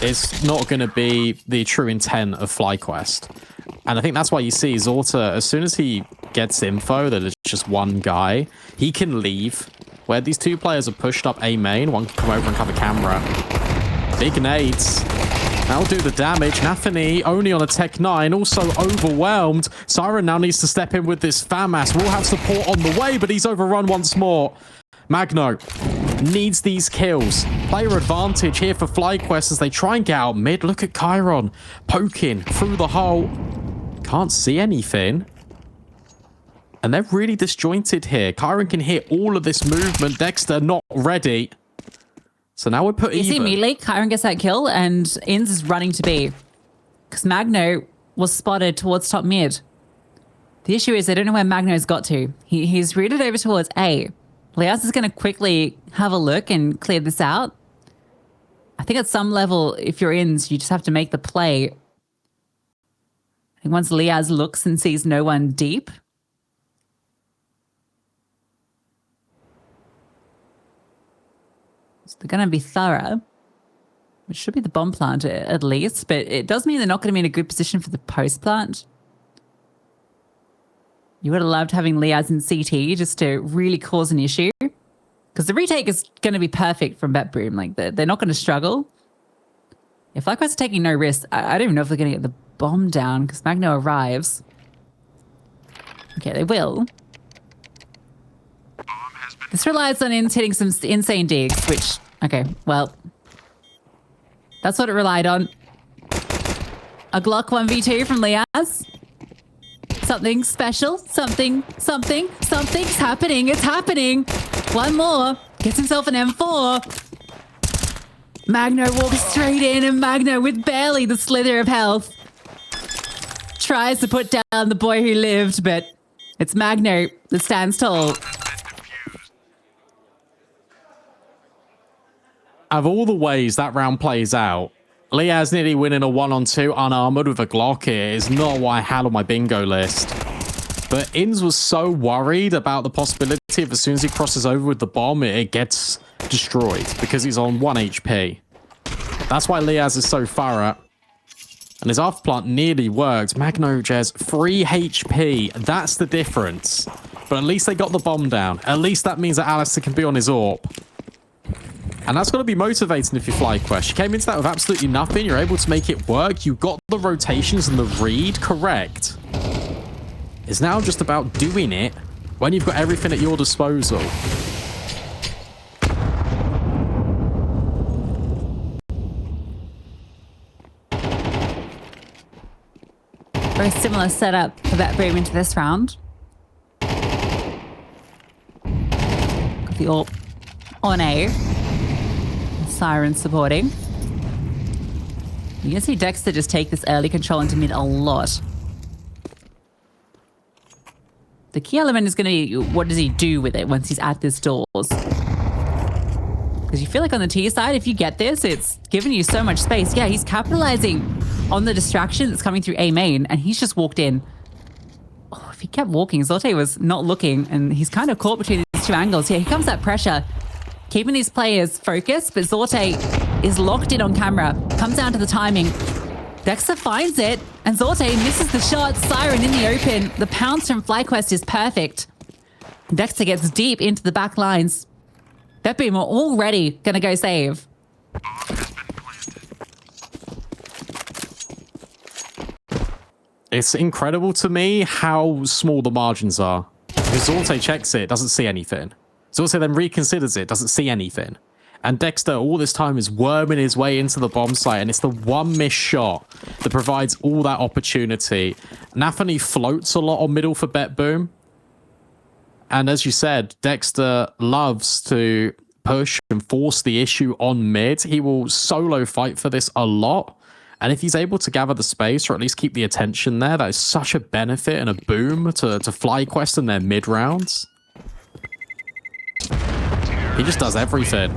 it's not going to be the true intent of FlyQuest. And I think that's why you see Zorta, as soon as he gets info that it's just one guy, he can leave. Where these two players are pushed up A main, one can come over and cover camera. Big nades. That'll do the damage. Nathany only on a Tech 9, also overwhelmed. Siren now needs to step in with this FAMAS. Will have support on the way, but he's overrun once more. Magno needs these kills. Player advantage here for FlyQuest as they try and get out mid. Look at Chiron poking through the hole. Can't see anything. And they're really disjointed here. Chiron can hear all of this movement. Dexter not ready. So now we're put even. You see immediately, Chiron gets that kill and Inns is running to B. Because Magno was spotted towards top mid. The issue is they don't know where Magno's got to. He's routed over towards A. Leaz is going to quickly have a look and clear this out. I think at some level, if you're Inns, you just have to make the play. I think once Leaz looks and sees no one deep, they're going to be thorough, which should be the bomb plant at least, but it does mean they're not going to be in a good position for the post plant. You would have loved having Leaz in CT just to really cause an issue, because the retake is going to be perfect from BetBoom. Like they're not going to struggle. If FlyQuest are taking no risk, I don't even know if they're going to get the bomb down because Magno arrives. Okay, they will. This relies on Inns hitting some insane digs, which, okay, well, that's what it relied on. A Glock 1v2 from Leaz. Something special, something's happening, it's happening. One more, gets himself an M4. Magno walks straight in and Magno with barely the slither of health tries to put down the boy who lived, but it's Magno that stands tall. Of all the ways that round plays out, Leaz nearly winning a 1-on-2 unarmored with a Glock here is not what I had on my bingo list. But Inns was so worried about the possibility of as soon as he crosses over with the bomb, it gets destroyed because he's on 1 HP. That's why Liaz is so thorough. And his afterplant nearly worked. Magno Jez, 3 HP. That's the difference. But at least they got the bomb down. At least that means that Alistair can be on his AWP. And that's got to be motivating if you FlyQuest. You came into that with absolutely nothing. You're able to make it work. You got the rotations and the read correct. It's now just about doing it when you've got everything at your disposal. Very similar setup for BetBoom into this round. Got the AWP on A. Siren supporting. You can see Dexter just take this early control into mid a lot. The key element is going to be what does he do with it once he's at this doors? Because you feel like on the T side, if you get this, it's giving you so much space. Yeah, he's capitalizing on the distraction that's coming through A main, and he's just walked in. Oh, if he kept walking, Zorte was not looking, and he's kind of caught between these two angles. Yeah, here comes that pressure, keeping these players focused, but Zorte is locked in on camera. Comes down to the timing. Dexter finds it, and Zorte misses the shot. Siren in the open. The pounce from FlyQuest is perfect. Dexter gets deep into the back lines. BetBoom are already going to go save. It's incredible to me how small the margins are. Because Zorte checks it, doesn't see anything. Zorte then reconsiders it, doesn't see anything. And Dexter all this time is worming his way into the bomb site, and it's the one missed shot that provides all that opportunity. Nathani floats a lot on middle for BetBoom. And as you said, Dexter loves to push and force the issue on mid. He will solo fight for this a lot. And if he's able to gather the space or at least keep the attention there, that is such a benefit and a boom to FlyQuest in their mid rounds. He just does everything.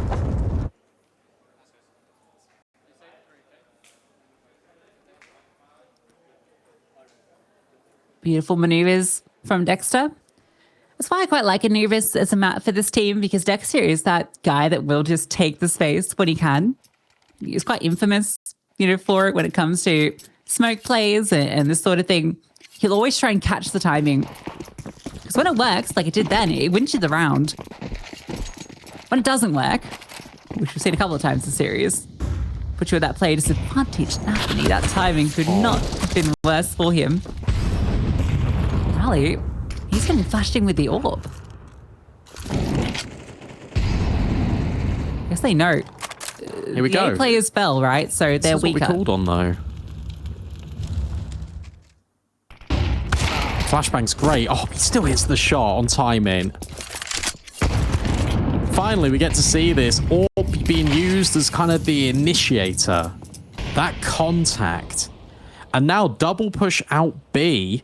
Beautiful maneuvers from Dexter. That's why I quite like Anubis as a map for this team, because Dexter is that guy that will just take the space when he can. He's quite infamous, for it when it comes to smoke plays and this sort of thing. He'll always try and catch the timing. Because when it works, like it did then, it wins you the round. When it doesn't work, which we've seen a couple of times in the series, put you at that play disadvantage. Anthony, that timing could not have been worse for him. Rally, he's getting flashed in with the AWP. I guess they know. Here we go. A players fell, right? So they're weaker. What we called on, though. Flashbang's great. Oh, he still hits the shot on timing. Finally, we get to see this AWP being used as kind of the initiator. That contact. And now double push out B.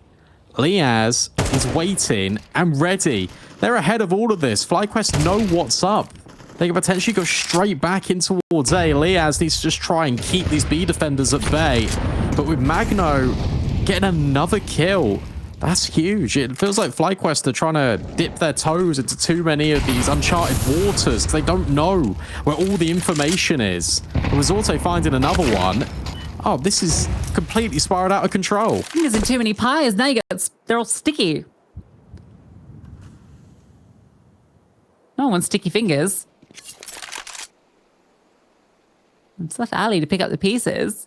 Liaz is waiting and ready. They're ahead of all of this. FlyQuest know what's up. They can potentially go straight back in towards A. Liaz needs to just try and keep these B defenders at bay. But with Magno getting another kill, that's huge. It feels like FlyQuest are trying to dip their toes into too many of these uncharted waters because they don't know where all the information is. And with Zorte finding another one, oh, this is completely spiraled out of control. Fingers in too many pies. Now they're all sticky. No one wants sticky fingers. It's left Ali to pick up the pieces.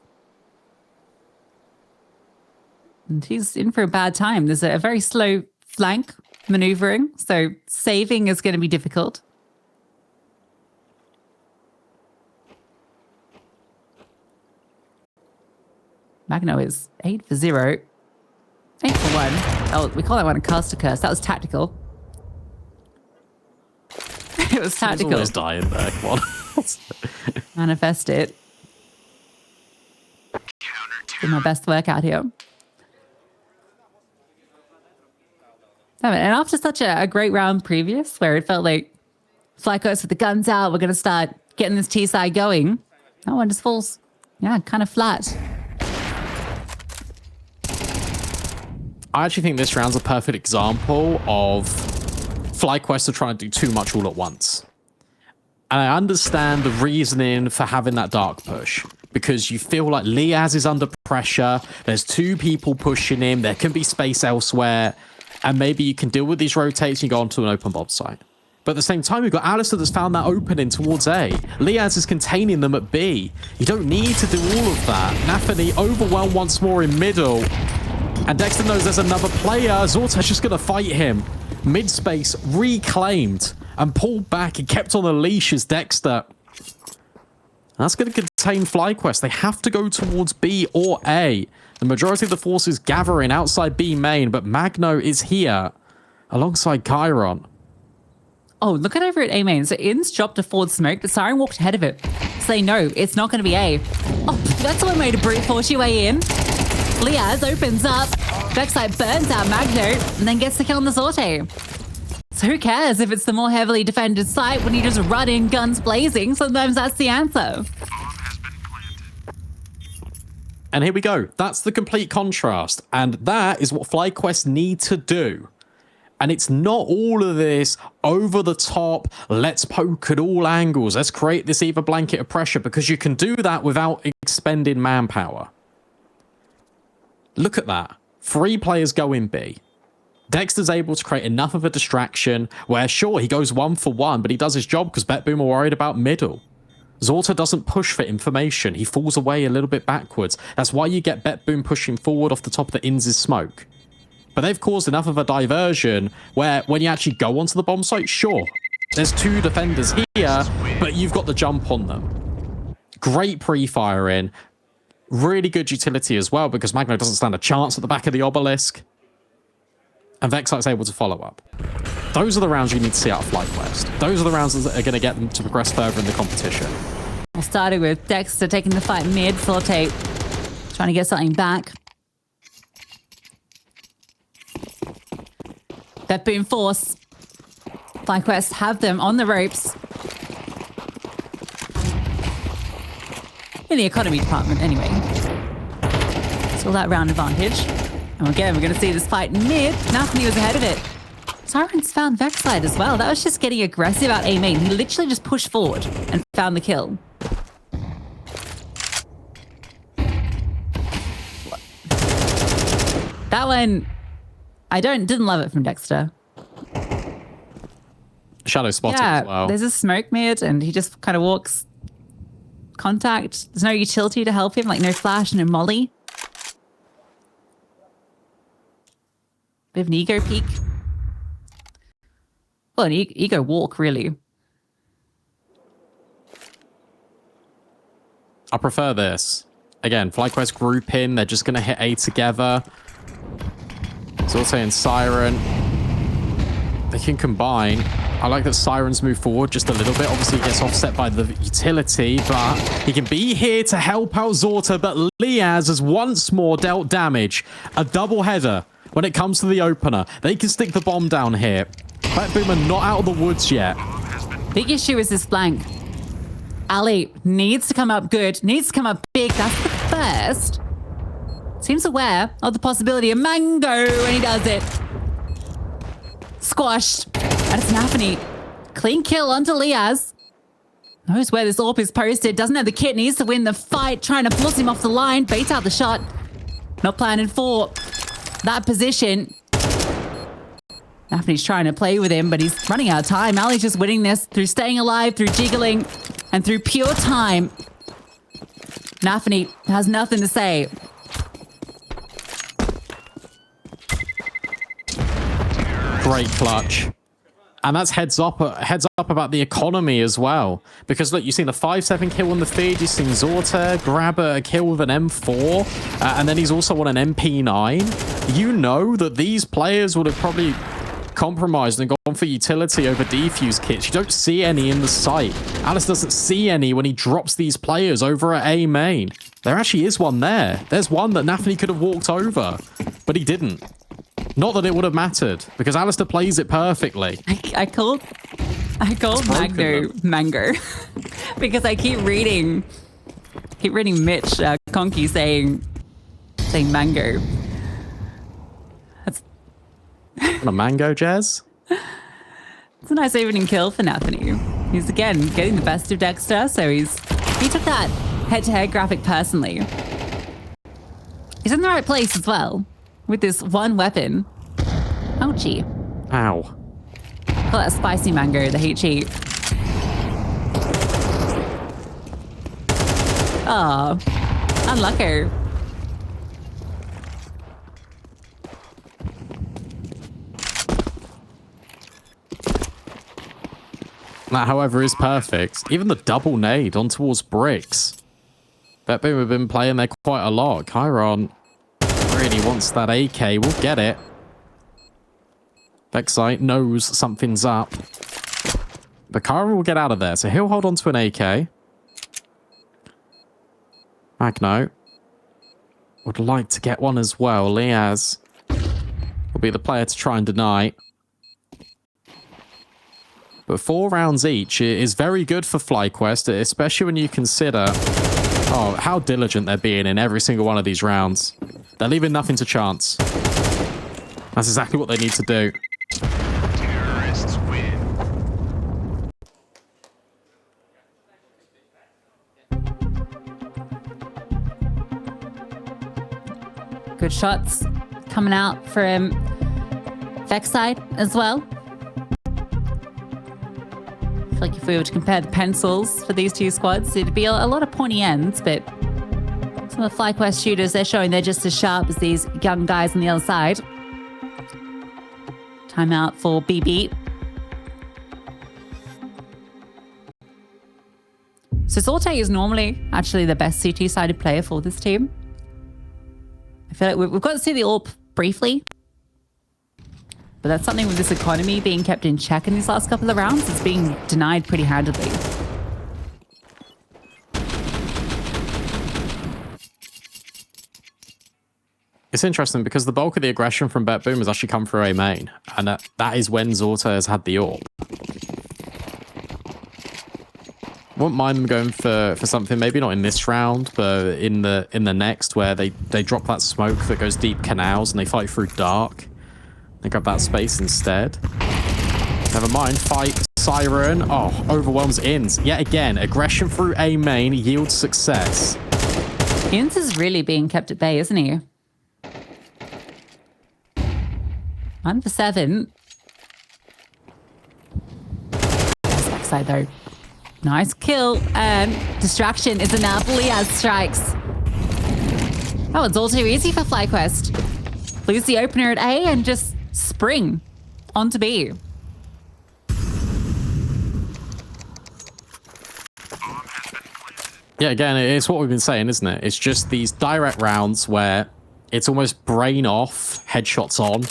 And he's in for a bad time. There's a very slow flank maneuvering, so saving is going to be difficult. Magno is 8 for 0. 8 for 1. Oh, we call that one a caster curse. That was tactical. It was tactical. Always dying there. Come on. Manifest it. Did my best work out here. And after such a great round previous, where it felt like FlyQuest with the guns out, we're going to start getting this T side going. That one just falls, kind of flat. I actually think this round's a perfect example of FlyQuest are trying to do too much all at once. And I understand the reasoning for having that dark push, because you feel like Liaz is under pressure, there's two people pushing him, there can be space elsewhere, and maybe you can deal with these rotates and you go onto an open bomb site. But at the same time, you've got Alistair that's found that opening towards A. Liaz is containing them at B. You don't need to do all of that. Nafany overwhelmed once more in middle. And Dexter knows there's another player. Zorta's just going to fight him. Mid-space reclaimed and pulled back and kept on the leash as Dexter. That's going to contain FlyQuest. They have to go towards B or A. The majority of the force is gathering outside B main, but Magno is here alongside Chiron. Oh, look at over at A main. So In's dropped a forward smoke, but Siren walked ahead of it. Saying no, it's not going to be A. Oh, that's one way to brute force your way in. Liaz opens up. Backside burns out Magno and then gets the kill on the Zorte. So who cares if it's the more heavily defended site when you just run in guns blazing? Sometimes that's the answer. And here we go. That's the complete contrast. And that is what FlyQuest need to do. And it's not all of this over the top, let's poke at all angles, let's create this either blanket of pressure, because you can do that without expending manpower. Look at that. 3 players go in B. Dexter's able to create enough of a distraction where, sure, he goes 1 for 1, but he does his job because BetBoom are worried about middle. Zorta doesn't push for information. He falls away a little bit backwards. That's why you get BetBoom pushing forward off the top of the Inns' smoke. But they've caused enough of a diversion where when you actually go onto the bomb site, sure, there's 2 defenders here, but you've got the jump on them. Great pre-firing. Really good utility as well, because Magno doesn't stand a chance at the back of the obelisk. And Vexite's able to follow up. Those are the rounds you need to see out of FlyQuest. Those are the rounds that are going to get them to progress further in the competition. I started with Dexter taking the fight mid, Forte trying to get something back. BetBoom force. FlyQuest have them on the ropes. In the economy department, anyway. Still that round advantage. And again, we're going to see this fight mid. Nafany was ahead of it. Siren's found Vexite as well. That was just getting aggressive out A main. He literally just pushed forward and found the kill. That one, I didn't love it from Dexter. Shadow spotted Yeah, as well. there's a smoke mid and he just kind of walks contact. There's no utility to help him, like no flash, no molly. Bit of an ego peek. Well, an ego walk, really. I prefer this. Again, FlyQuest group in. They're just going to hit A together. Zorte and Siren. They can combine. I like that Siren's move forward just a little bit. Obviously, he gets offset by the utility, but he can be here to help out Zorta. But Liaz has once more dealt damage. A double header when it comes to the opener. They can stick the bomb down here. BetBoom are not out of the woods yet. Big issue is this flank. Ali needs to come up good, needs to come up big. That's the first. Seems aware of the possibility of Mango, and he does it. Squashed. And it's Nafany. Clean kill onto Liaz. Knows where this AWP is posted. Doesn't have the kit. Needs to win the fight. Trying to force him off the line. Bait out the shot. Not planning for that position. Nafany's trying to play with him, but he's running out of time. Ali's just winning this through staying alive, through jiggling, and through pure time. Nafany has nothing to say. Great clutch. And that's heads up about the economy as well. Because look, you've seen the 5-7 kill on the feed. You've seen Zorta grab a kill with an M4. And then he's also on an MP9. You know that these players would have probably compromised and gone for utility over defuse kits. You don't see any in the site. Alice doesn't see any when he drops these players over at A main. There actually is one there. There's one that Nafany could have walked over, but he didn't. Not that it would have mattered, because Alistair plays it perfectly. I called Mango because I keep reading Mitch Conky saying Mango. That's a mango, Jazz? It's a nice evening kill for Nathany. He's again getting the best of Dexter, so he took that head-to-head graphic personally. He's in the right place as well, with this one weapon. Ouchie. Ow. Call that spicy mango, the HE. Oh, unlucky. That, however, is perfect. Even the double nade on towards bricks. BetBoom have been playing there quite a lot. Chiron really wants that AK. We'll get it. Vexite knows something's up. But Chiron will get out of there, so he'll hold on to an AK. Magno would like to get one as well. Liaz will be the player to try and deny. But 4 rounds each is very good for FlyQuest, especially when you consider how diligent they're being in every single one of these rounds. They're leaving nothing to chance. That's exactly what they need to do. Terrorists win. Good shots coming out from Vexite as well. I feel like if we were to compare the pencils for these two squads, it'd be a lot of pointy ends, but some of the FlyQuest shooters, they're showing they're just as sharp as these young guys on the other side. Timeout for B-Beat. So Sorte is normally actually the best CT-sided player for this team. I feel like we've got to see the AWP briefly. But that's something with this economy being kept in check in these last couple of rounds. It's being denied pretty handedly. It's interesting because the bulk of the aggression from BetBoom has actually come through A main. And that is when Zorta has had the AWP. Wouldn't mind them going for something, maybe not in this round, but in the next, where they drop that smoke that goes deep canals and they fight through dark. They grab that space instead. Never mind. Fight Siren. Oh, overwhelms Inns. Yet again, aggression through A main yields success. Inns is really being kept at bay, isn't he? 1 for 7. Nice backside though. Nice kill, and distraction is enough. Liaz strikes. Oh, it's all too easy for FlyQuest. Lose the opener at A and just spring onto B. Yeah, again, it's what we've been saying, isn't it? It's just these direct rounds where it's almost brain off, headshots on.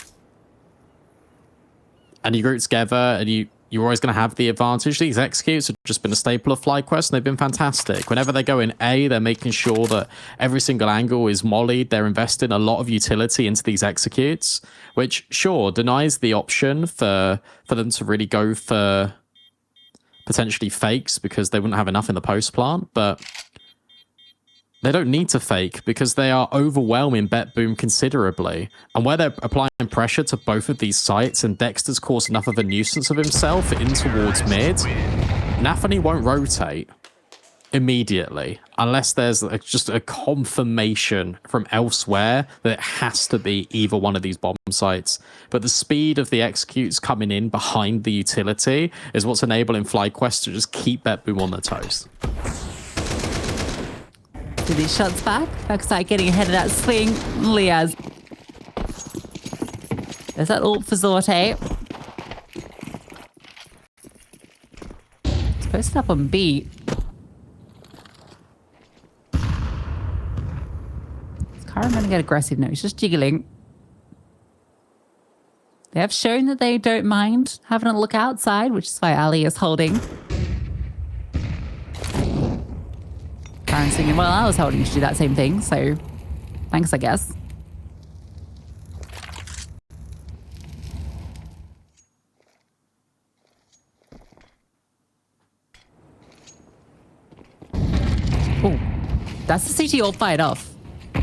And you group together and you're always going to have the advantage. These executes have just been a staple of FlyQuest, and they've been fantastic. Whenever they go in A, they're making sure that every single angle is mollied. They're investing a lot of utility into these executes, which, sure, denies the option for them to really go for potentially fakes because they wouldn't have enough in the post plant, but they don't need to fake because they are overwhelming BetBoom considerably. And where they're applying pressure to both of these sites and Dexter's caused enough of a nuisance of himself in towards mid, Nathany won't rotate immediately unless there's just a confirmation from elsewhere that it has to be either one of these bomb sites. But the speed of the executes coming in behind the utility is what's enabling FlyQuest to just keep BetBoom on their toes. Do these shots back. Vexite getting ahead of that swing. Liaz. There's that AWP for Zorte. It's posted up on B. Is Chiron going to get aggressive? No, he's just jiggling. They have shown that they don't mind having a look outside, which is why Ali is holding. Chiron's thinking, well, I was holding to do that same thing, so thanks, I guess. Oh, that's the CT all fired off.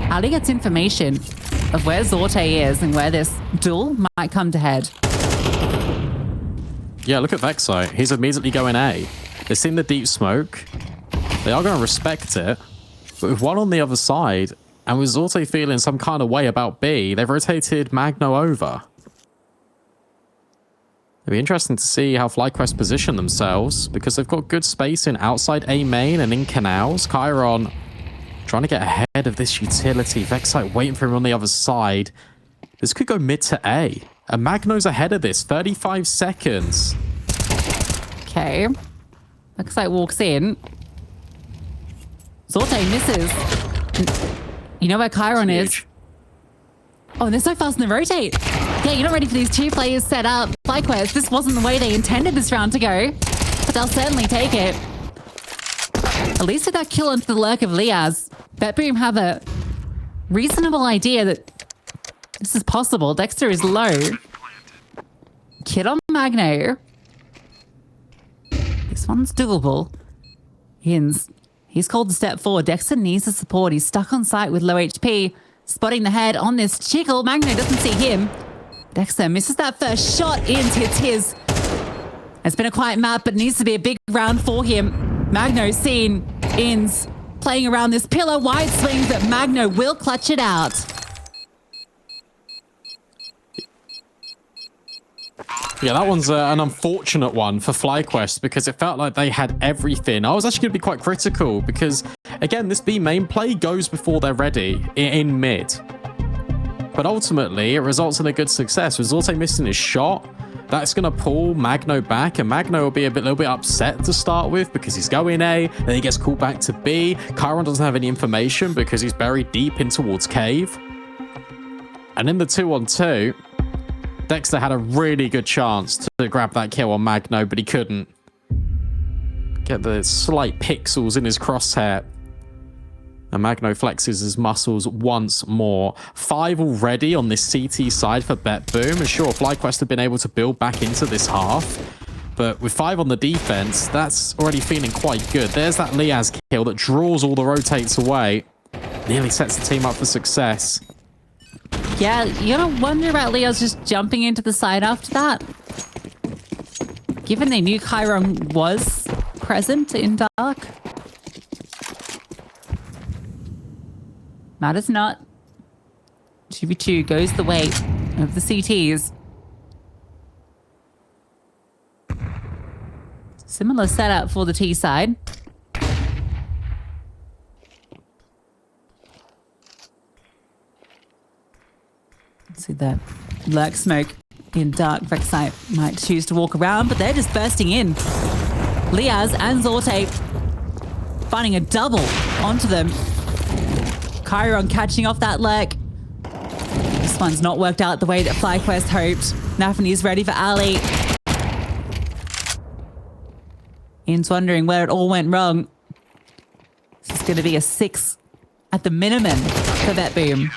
Ali gets information of where Zorte is and where this duel might come to head. Yeah, look at Vexo. He's immediately going A. They've seen the deep smoke. They are going to respect it. But with one on the other side, and with Zorte feeling some kind of way about B, they've rotated Magno over. It'll be interesting to see how FlyQuest position themselves, because they've got good space in outside A main and in canals. Chiron trying to get ahead of this utility. Vexite waiting for him on the other side. This could go mid to A. And Magno's ahead of this. 35 seconds. Okay. Vexite walks in. Zorte misses. You know where Chiron is? Oh, and they're so fast in the rotate. Yeah, you're not ready for these two players set up. FlyQuest, this wasn't the way they intended this round to go, but they'll certainly take it. At least with that kill onto the lurk of Liaz, BetBoom have a reasonable idea that this is possible. Dexter is low. Kid on Magno. This one's doable. He's called to step forward. Dexter needs the support. He's stuck on site with low HP. Spotting the head on this chickle. Magno doesn't see him. Dexter misses that first shot. Ins hits his. It's been a quiet map, but it needs to be a big round for him. Magno seen. Ins playing around this pillar. Wide swings, but Magno will clutch it out. Yeah, that one's an unfortunate one for FlyQuest because it felt like they had everything. I was actually going to be quite critical because, again, this B main play goes before they're ready in mid. But ultimately, it results in a good success. With Zorte missing his shot, that's going to pull Magno back, and Magno will be a little bit upset to start with because he's going A, then he gets called back to B. Chiron doesn't have any information because he's buried deep in towards cave. And in the 2-on-2, Dexter had a really good chance to grab that kill on Magno, but he couldn't. Get the slight pixels in his crosshair. And Magno flexes his muscles once more. 5 already on this CT side for BetBoom. And sure, FlyQuest have been able to build back into this half. But with 5 on the defense, that's already feeling quite good. There's that Liaz kill that draws all the rotates away. Nearly sets the team up for success. Yeah, you gotta wonder about Leo's just jumping into the side after that. Given they knew Chiron was present in dark. Matters not. 2v2 goes the way of the CTs. Similar setup for the T side. See that lurk smoke in dark. Vexite might choose to walk around, but they're just bursting in. Liaz and Zorte finding a double onto them. Chiron catching off that lurk. This one's not worked out the way that FlyQuest hoped. Nafany's ready for Ali. Ian's wondering where it all went wrong. This is going to be a 6 at the minimum for BetBoom.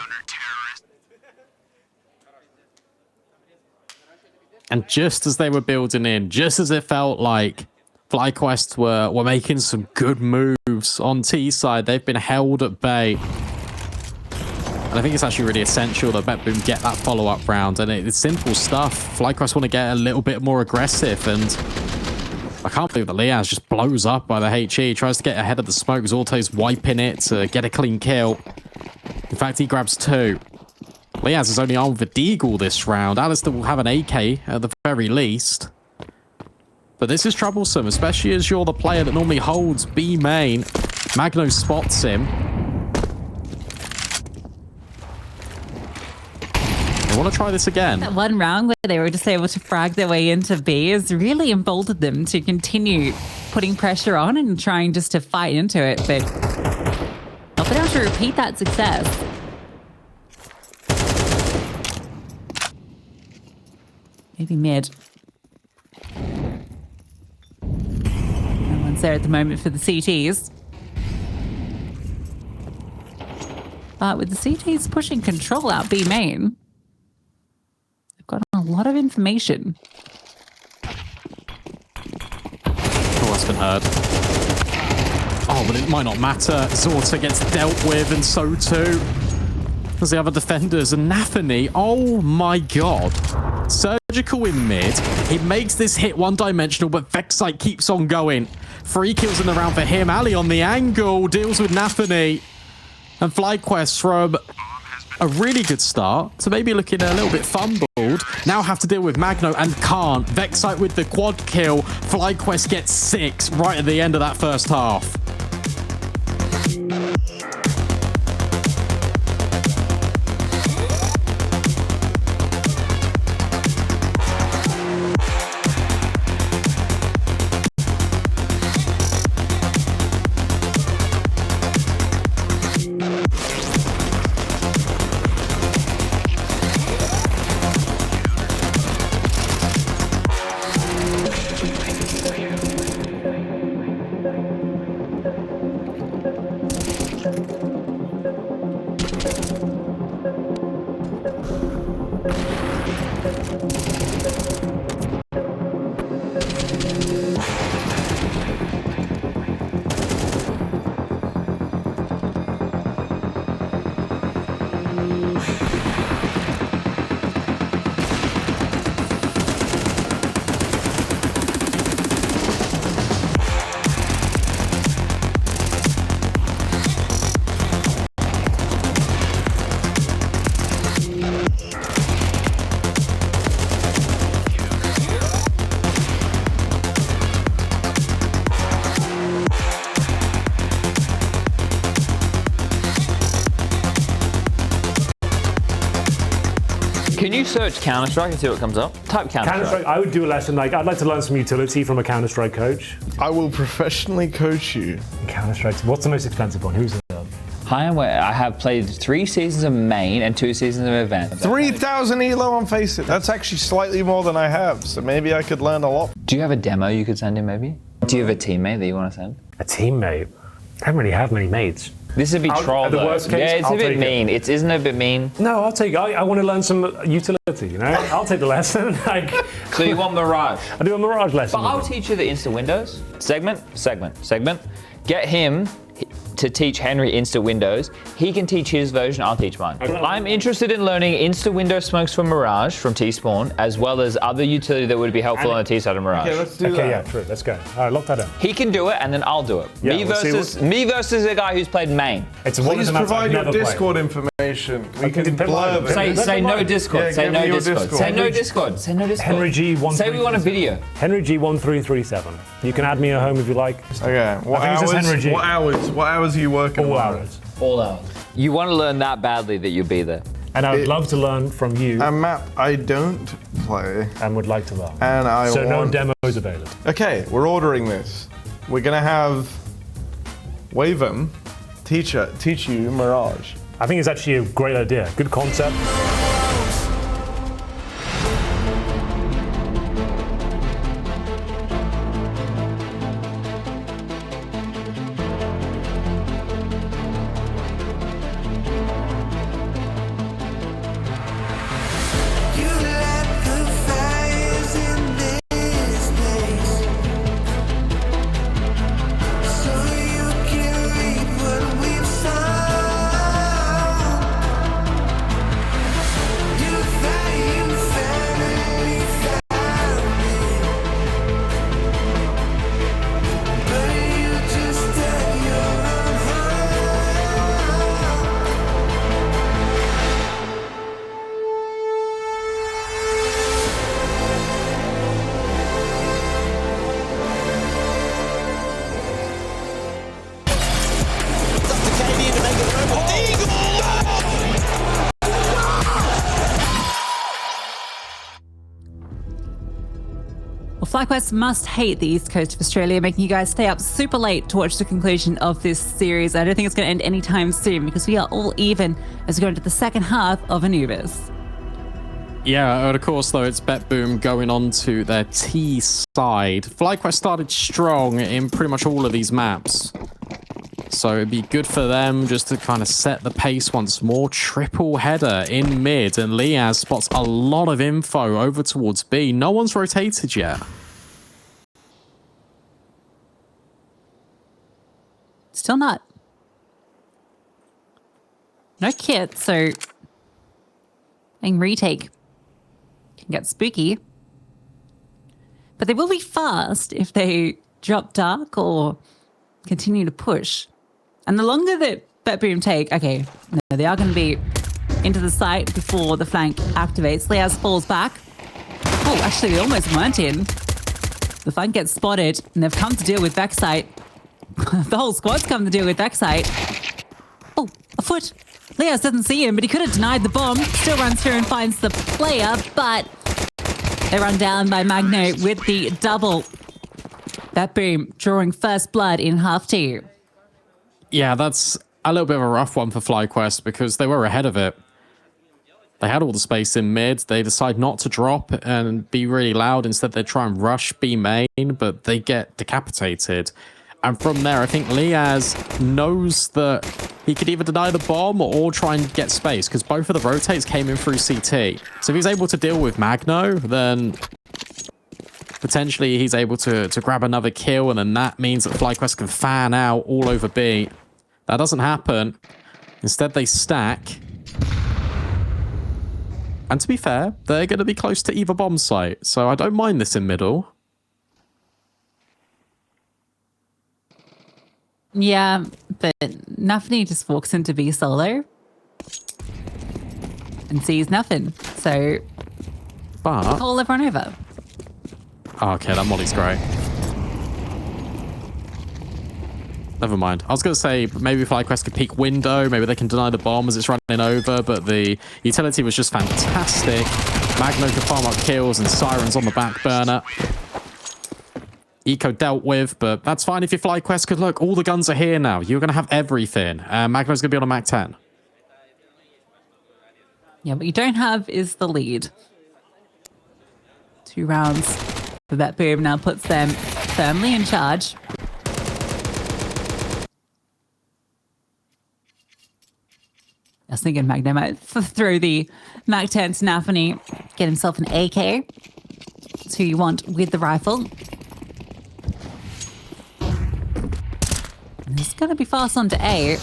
And just as they were building in, just as it felt like FlyQuest were making some good moves on T side, they've been held at bay. And I think it's actually really essential that BetBoom get that follow-up round. And it's simple stuff. FlyQuest want to get a little bit more aggressive. And I can't believe that Liaz just blows up by the HE. Tries to get ahead of the smoke. Zorte's wiping it to get a clean kill. In fact, he grabs 2. Liaz is only armed with a Deagle this round. Alistair will have an AK at the very least. But this is troublesome, especially as you're the player that normally holds B main. Magno spots him. They want to try this again. That one round where they were just able to frag their way into B has really emboldened them to continue putting pressure on and trying just to fight into it. But not been able to repeat that success. Maybe mid. No one's there at the moment for the CTs. But with the CTs pushing control out B main, they've got a lot of information. Oh, that's been heard. Oh, but it might not matter. Zorta gets dealt with, and so too. as the other defenders. And Nathany, oh my god. Surgical in mid. He makes this hit one-dimensional, but Vexite keeps on going. 3 kills in the round for him. Ali on the angle, deals with Nathany. And FlyQuest from a really good start to maybe looking a little bit fumbled. Now have to deal with Magno and can't. Vexite with the quad kill. FlyQuest gets 6 right at the end of that first half. Can you search Counter-Strike and see what comes up? Type Counter-Strike. Counter-Strike, I would do a lesson, like, I'd like to learn some utility from a Counter-Strike coach. I will professionally coach you. Counter-Strike, what's the most expensive one? Who's the Hi, I have played 3 seasons of main and 2 seasons of event. 3,000 elo on Faceit. That's actually slightly more than I have, so maybe I could learn a lot. Do you have a demo you could send in, maybe? Do you have a teammate that you want to send? A teammate? I don't really have many mates. This would be troll, the though. worst case, yeah, it's I'll a bit take mean. Isn't it a bit mean? No, I'll take it. I want to learn some utility, you know? I'll take the lesson. Like, so you want Mirage? I do a Mirage lesson. But I'll teach you the Insta Windows. Segment. Get him to teach Henry Insta Windows. He can teach his version, I'll teach mine. Okay. I'm interested in learning Insta Window smokes from Mirage, from T-Spawn, as well as other utility that would be helpful on the T side of Mirage. Okay, let's do that. Okay, yeah, true. Let's go. All right, lock that in. He can do it, and then I'll do it. Yeah, me versus a guy who's played main. It's one Please of the maps I've provide your never played. Discord information. We Okay, can put mine. blurb it. Say no Discord. Yeah, say give no me your Discord. Discord. Say no Discord. Say no Discord. Henry G1337. Say we want a video. Henry G1337. You can add me at home if you like. Okay, what I think it says Henry hours? G. What hours? What hours are you working? All on? hours. All out. You want to learn that badly that you'll be there. And I would love to learn from you A map I don't play, and would like to learn. and I So no want. demos available. Okay, we're ordering this. We're gonna have Wavem teach you Mirage. I think it's actually a great idea. Good concept. You let the fires in this place, so you can reap what we've sown. You finally found me, but you just dug your own hole. Well, FlyQuest must hate the East Coast of Australia, making you guys stay up super late to watch the conclusion of this series. I don't think it's going to end anytime soon because we are all even as we go into the second half of Anubis. Yeah, and of course, though, it's BetBoom going on to their T side. FlyQuest started strong in pretty much all of these maps. So it'd be good for them just to kind of set the pace once more. Triple header in mid, and Liaz spots a lot of info over towards B. No one's rotated yet. Still not. No kit, so And retake can get spooky. But they will be fast if they drop dark or continue to push. And the longer that BetBoom take, okay, no, they are going to be into the site before the flank activates. Liaz falls back. Oh, actually, they almost weren't in. The flank gets spotted, and they've come to deal with backside. The whole squad's come to deal with backside. Oh, a foot. Liaz doesn't see him, but he could have denied the bomb. Still runs through and finds the player, but they run down by Magno with the double. BetBoom drawing first blood in half two. Yeah, that's a little bit of a rough one for FlyQuest because they were ahead of it. They had all the space in mid. They decide not to drop and be really loud. Instead, they try and rush B main, but they get decapitated. And from there, I think Liaz knows that he could either deny the bomb or try and get space because both of the rotates came in through CT. So if he's able to deal with Magno, then potentially he's able to grab another kill, and then that means that FlyQuest can fan out all over B. That doesn't happen. Instead, they stack. And to be fair, they're going to be close to either bomb site, so I don't mind this in middle. Yeah, but Nafni just walks into B solo and sees nothing. So But call everyone over. oh, okay, that molly's great. Never mind. I was going to say maybe FlyQuest could peek window. Maybe they can deny the bomb as it's running over. But the utility was just fantastic. Magno could farm up kills and Sirens on the back burner. Eco dealt with, but that's fine if you're FlyQuest. Because look, all the guns are here now. You're going to have everything. Magno's going to be on a Mac 10. Yeah, what you don't have is the lead. 2 rounds for BetBoom now puts them firmly in charge. I was thinking Magno might throw the Mac 10 to Nafani, get himself an AK. That's who you want with the rifle. And he's going to be fast on to A.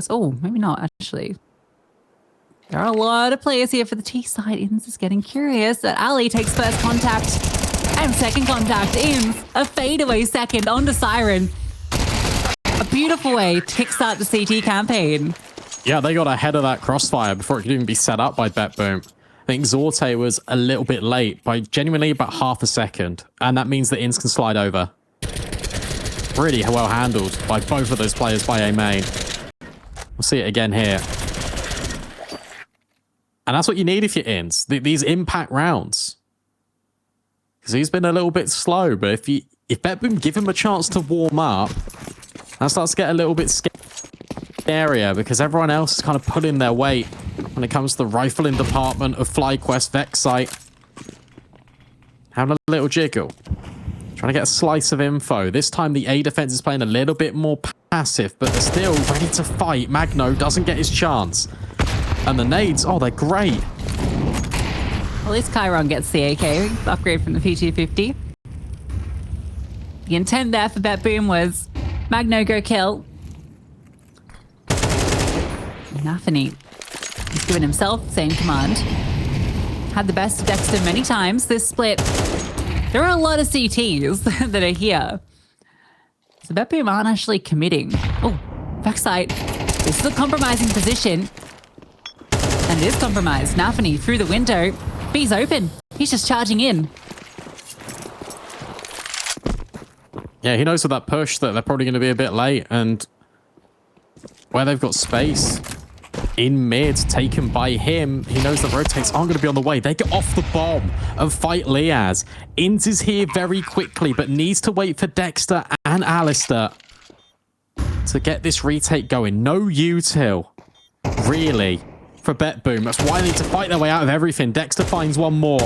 Oh, maybe not, actually. There are a lot of players here for the T side. Inns is getting curious that Ali takes first contact and second contact. Inns, a fadeaway second onto Siren. A beautiful way to kickstart the CT campaign. Yeah, they got ahead of that crossfire before it could even be set up by BetBoom. I think Zorte was a little bit late by genuinely about half a second. And that means that Inns can slide over. Really well handled by both of those players by A main. We'll see it again here. And that's what you need if you're Inns. These impact rounds. Because he's been a little bit slow. But if BetBoom give him a chance to warm up, that starts to get a little bit scarier because everyone else is kind of pulling their weight when it comes to the rifling department of FlyQuest Vexite. Having a little jiggle. Trying to get a slice of info. This time the A defense is playing a little bit more passive, but they're still ready to fight. Magno doesn't get his chance. And the nades, oh, they're great. At least Chiron gets the AK, upgrade from the P250. The intent there for BetBoom was Magno go kill. Nafani, he's given himself the same command. Had the best of Dexter many times. This split, there are a lot of CTs that are here. So BetBoom aren't actually committing. Oh, backside. This is a compromising position. And it is compromised. Nafani through the window. B's open. He's just charging in. Yeah, he knows with that push that they're probably going to be a bit late. And where they've got space in mid taken by him, he knows that rotates aren't going to be on the way. They get off the bomb and fight Liaz. Inns is here very quickly, but needs to wait for Dexter and Alistair to get this retake going. No util, really, for BetBoom. That's why they need to fight their way out of everything. Dexter finds one more.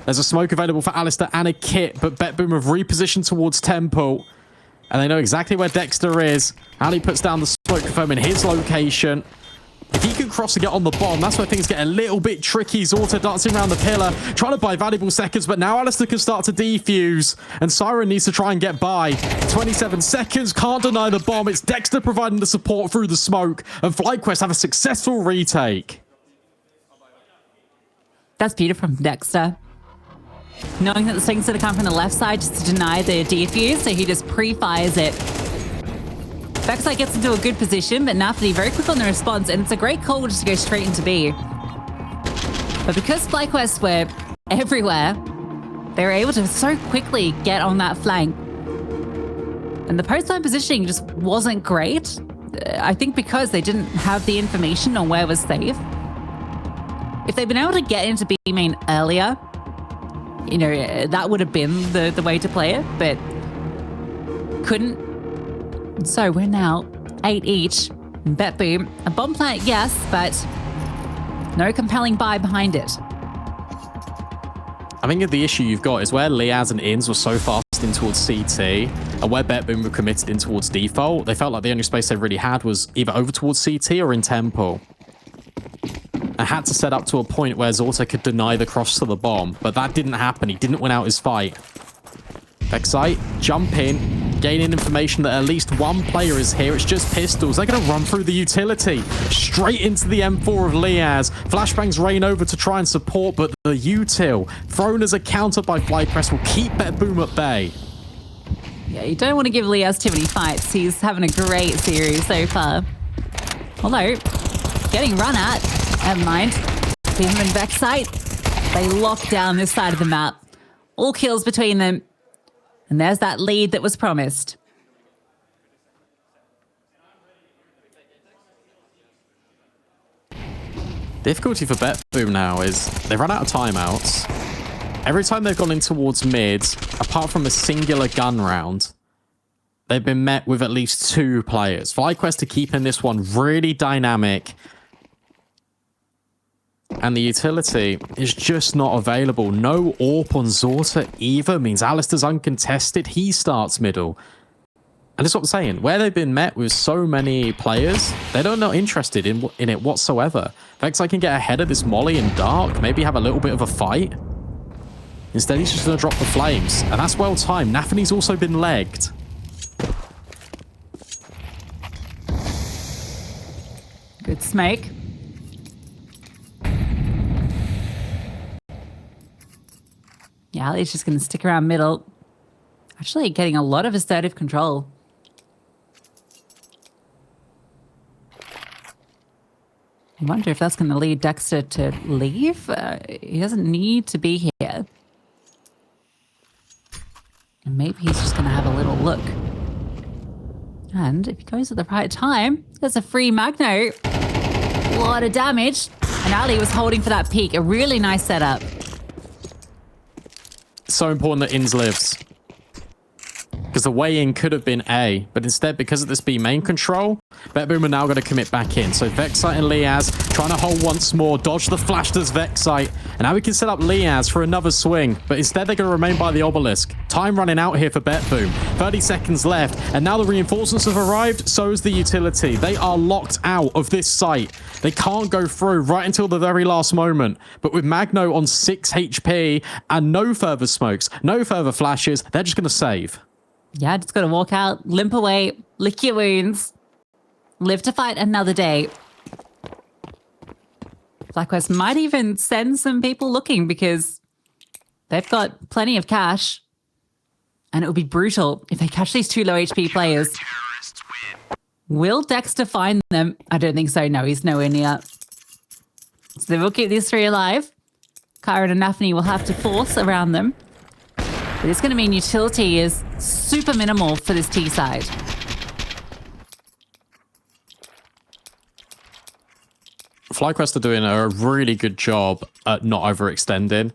There's a smoke available for Alistair and a kit, but BetBoom have repositioned towards Temple. And they know exactly where Dexter is. Ali puts down the smoke, confirming his location. If If he can cross and get on the bomb, that's where things get a little bit tricky. Zorta dancing around the pillar, trying to buy valuable seconds, but now Alistair can start to defuse, and Siren needs to try and get by. 27 seconds, can't deny the bomb. It's Dexter providing the support through the smoke, and FlyQuest have a successful retake. That's beautiful from Dexter. Knowing that the swing's going to come from the left side just to deny the defuse, so he just pre-fires it. Vexite gets into a good position, but Nafty very quick on the response, and it's a great call just to go straight into B. But because FlyQuest were everywhere, they were able to so quickly get on that flank. And the post-time positioning just wasn't great. I think because they didn't have the information on where was safe. If they'd been able to get into B main earlier, you know, that would have been the way to play it, but couldn't. So we're now 8 each. BetBoom, a bomb plant, yes, but no compelling buy behind it. I think the issue you've got is where Liaz and Inns were so fast in towards CT, and where BetBoom were committed in towards default, they felt like the only space they really had was either over towards CT or in Temple. I had to set up to a point where Zorta could deny the cross to the bomb, but that didn't happen. He didn't win out his fight. Vexite, jump in, gaining information that at least one player is here. It's just pistols. They're going to run through the utility, straight into the M4 of Liaz. Flashbangs rain over to try and support, but the util, thrown as a counter by FlyQuest, will keep BetBoom at bay. Yeah, you don't want to give Liaz too many fights. He's having a great series so far. Although, getting run at, never mind. Him and Vexite, they lock down this side of the map. All kills between them. And there's that lead that was promised. Difficulty for BetBoom now is they've run out of timeouts. Every time they've gone in towards mid, apart from a singular gun round, they've been met with at least 2 players. FlyQuest are keeping this one really dynamic. And the utility is just not available. No AWP on Zorta either means Alistair's uncontested. He starts middle. And that's what I'm saying. Where they've been met with so many players, they're not interested in it whatsoever. Vexite can get ahead of this Molly in dark, maybe have a little bit of a fight. Instead, he's just going to drop the flames. And that's well timed. Nafany's also been legged. Good smoke. Yeah, Ali's just going to stick around middle. Actually getting a lot of assertive control. I wonder if that's going to lead Dexter to leave. He doesn't need to be here. And maybe he's just going to have a little look. And if he goes at the right time, there's a free Magno. A lot of damage. And Ali was holding for that peak. A really nice setup. So important that Inns lives. Because the way in could have been A, but instead, because of this B main control, BetBoom are now going to commit back in. So Vexite and Liaz trying to hold once more, dodge the flash does Vexite, and now we can set up Liaz for another swing, but instead they're going to remain by the obelisk. Time running out here for BetBoom. 30 seconds left, and now the reinforcements have arrived, so is the utility. They are locked out of this site. They can't go through right until the very last moment, but with Magno on 6 HP and no further smokes, no further flashes, they're just going to save. Yeah, just got to walk out, limp away, lick your wounds, live to fight another day. FlyQuest might even send some people looking because they've got plenty of cash. And it would be brutal if they catch these 2 low HP players. Will Dexter find them? I don't think so. No, he's nowhere near. So they will keep these 3 alive. Kyron and Nafany will have to force around them. But it's going to mean utility is super minimal for this T side. FlyQuest are doing a really good job at not overextending.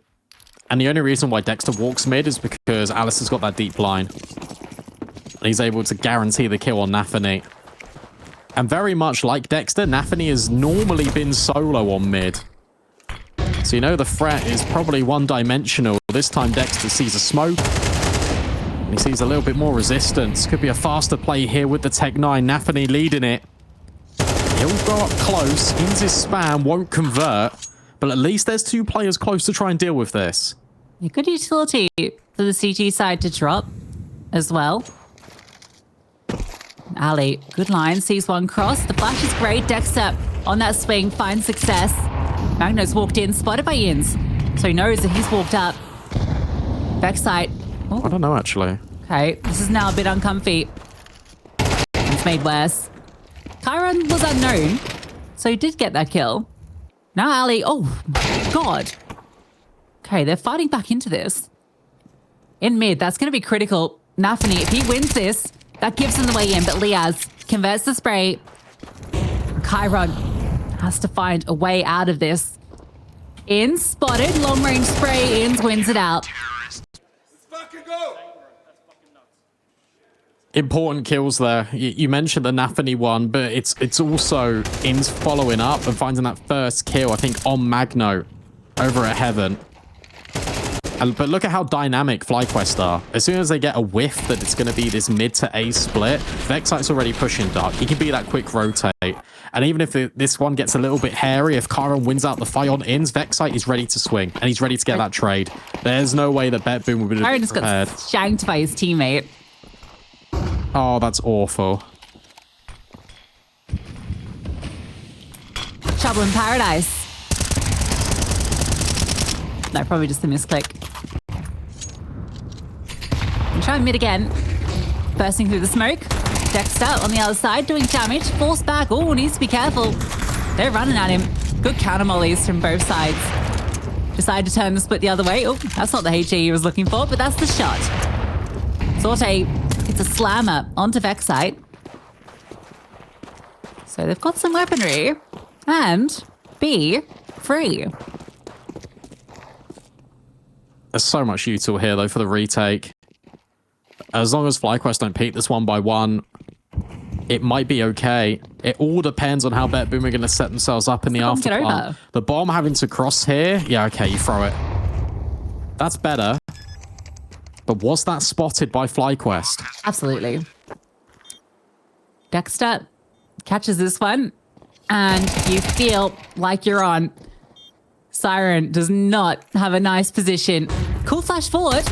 And the only reason why Dexter walks mid is because Alistair's got that deep line. And he's able to guarantee the kill on Nafany. And very much like Dexter, Nafany has normally been solo on mid. So you know the threat is probably one-dimensional. This time Dexter sees a smoke. And he sees a little bit more resistance. Could be a faster play here with the Tech 9. Nafany leading it. He'll go up close. Ins his spam, won't convert. But at least there's 2 players close to try and deal with this. A good utility for the CT side to drop as well. Ali, good line, sees one cross. The flash is great. Dexter on that swing, finds success. Magno's walked in, spotted by Ins. So he knows that he's walked up. Backside. Oh, I don't know, actually. okay, this is now a bit uncomfy. It's made worse. Chiron was unknown, so he did get that kill. Now Ali, oh my god. Okay, they're fighting back into this. In mid, that's going to be critical. Nafani, if he wins this, that gives him the way in, but Liaz converts the spray. Chiron has to find a way out of this. Ins spotted, long range spray, Ins wins it out. Important kills there. You mentioned the Nafani one, but it's also Ins following up and finding that first kill, I think, on Magno over at Heaven. But look at how dynamic FlyQuest are. As soon as they get a whiff that it's going to be this mid to A split, Vexite's already pushing Dark. He can be that quick rotate. And even if this one gets a little bit hairy, if Chiron wins out the fight on Ins, Vexite is ready to swing. And he's ready to get that trade. There's no way that BetBoom would be Chiron just prepared. got shanked by his teammate. Oh, that's awful. Trouble in paradise. No, probably just a misclick. And try mid again. Bursting through the smoke. Dexter on the other side doing damage. Force back. Oh, needs to be careful. They're running at him. Good counter mollies from both sides. Decide to turn the split the other way. Oh, that's not the HE he was looking for, but that's the shot. Sorte hits a slammer onto Vexite. So they've got some weaponry. And B, free. There's so much util here, though, for the retake. As long as FlyQuest don't peek this 1-by-1, it might be okay. It all depends on how BetBoom are going to set themselves up in the after part. The bomb having to cross here, yeah, okay, you throw it. That's better. But was that spotted by FlyQuest? Absolutely. Dexter catches this one, and you feel like you're on. Siren does not have a nice position. Cool flash forward,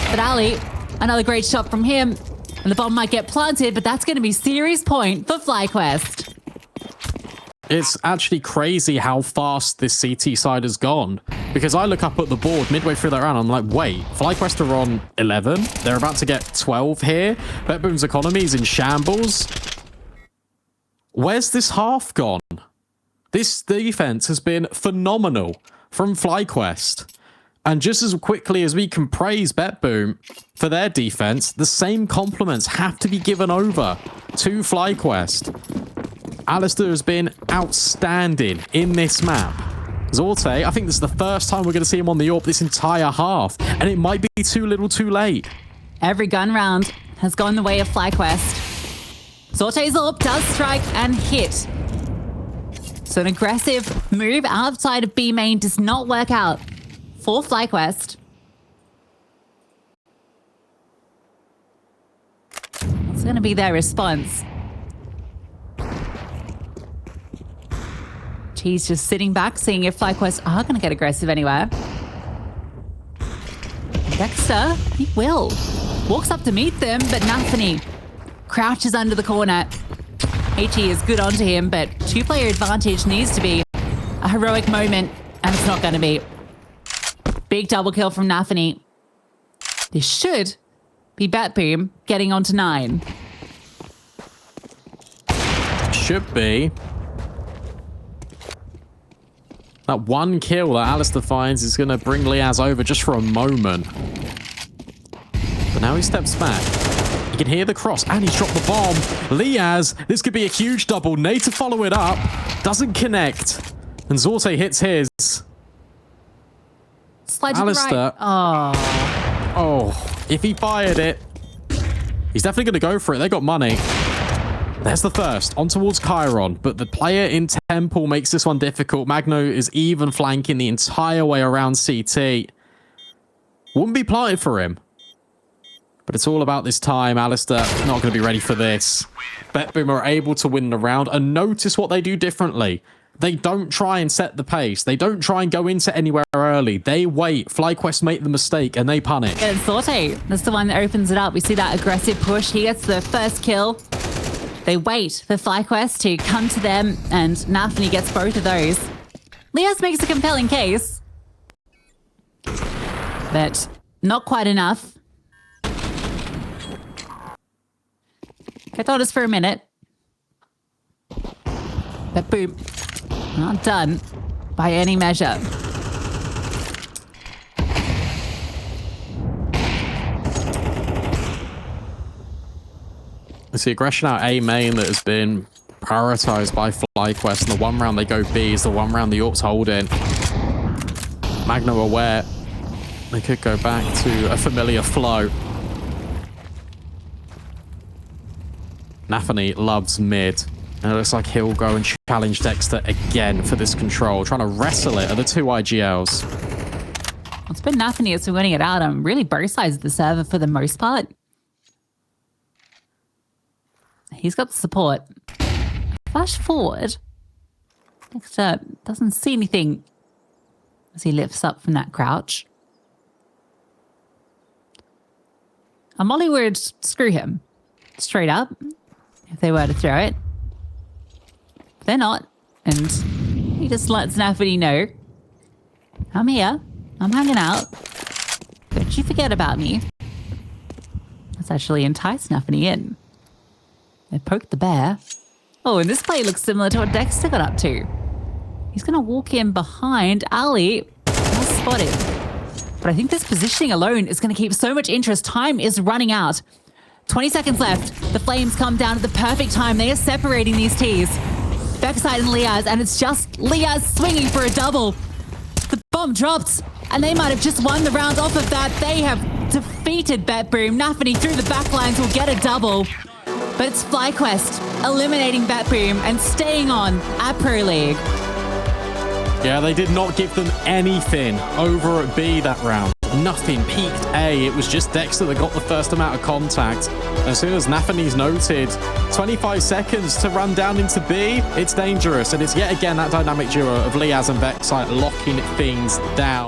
but Ali, another great shot from him, and the bomb might get planted, but that's going to be serious point for FlyQuest. It's actually crazy how fast this CT side has gone. Because I look up at the board midway through that round, I'm like, wait, FlyQuest are on 11. They're about to get 12 here. BetBoom's economy is in shambles. Where's this half gone? This defense has been phenomenal from FlyQuest. And just as quickly as we can praise BetBoom for their defense, the same compliments have to be given over to FlyQuest. Alistair has been outstanding in this map. Zorte, I think this is the first time we're going to see him on the AWP this entire half, and it might be too little too late. Every gun round has gone the way of FlyQuest. Zorte's AWP does strike and hit. So an aggressive move outside of B main does not work out for FlyQuest. What's going to be their response? He's just sitting back, seeing if FlyQuest are going to get aggressive anywhere. Dexter, he will. Walks up to meet them, but Nafani crouches under the corner. HE is good onto him, but two-player advantage needs to be a heroic moment, and it's not going to be. Big double kill from Nafani. This should be BetBoom getting onto 9. Should be. That one kill that Alistair finds is going to bring Liaz over just for a moment. But now he steps back. You can hear the cross, and he's dropped the bomb. Liaz, this could be a huge double. Need to follow it up. Doesn't connect. And Zorte hits his. Slide to Alistair. the right. Oh, if he fired it, he's definitely going to go for it. They got money. There's the first, on towards Chiron, but the player in Temple makes this one difficult. Magno is even flanking the entire way around CT. Wouldn't be planted for him. But it's all about this time. Alistair not going to be ready for this. BetBoom are able to win the round, and notice what they do differently. They don't try and set the pace. They don't try and go into anywhere early. They wait. FlyQuest make the mistake, and they punish. And Sorte, that's the one that opens it up. We see that aggressive push. He gets the first kill. They wait for FlyQuest to come to them, and Nafni gets both of those. Liaz makes a compelling case, but not quite enough. Hold us for a minute. BetBoom, not done by any measure. We see aggression out A main that has been prioritized by FlyQuest, and the one round they go B is the one round the Orcs hold in. Magno aware they could go back to a familiar flow. Nafani loves mid, and it looks like he'll go and challenge Dexter again for this control, trying to wrestle it at the two IGLs. It's been Nafani that's been winning it out on really both sides of the server for the most part. He's got the support. Flash forward. Dexter doesn't see anything as he lifts up from that crouch. A Molly would screw him straight up if they were to throw it. They're not. And he just lets Nafani know, I'm here. I'm hanging out. Don't you forget about me. Let's actually entice Nafani in. They poked the bear. Oh, and this play looks similar to what Dexter got up to. He's going to walk in behind Ali. Well spotted. But I think this positioning alone is going to keep so much interest. Time is running out. 20 seconds left. The flames come down at the perfect time. They are separating these T's. Backside and Liaz, and it's just Liaz swinging for a double. The bomb dropped, and they might have just won the round off of that. They have defeated BetBoom. Nafani through the backlines will get a double. But it's FlyQuest eliminating BetBoom and staying on at Pro League. Yeah, they did not give them anything over at B that round. Nothing peaked A. It was just Dexter that got the first amount of contact. As soon as Nafani's noted 25 seconds to run down into B, it's dangerous. And it's yet again that dynamic duo of Liaz and Vexite locking things down.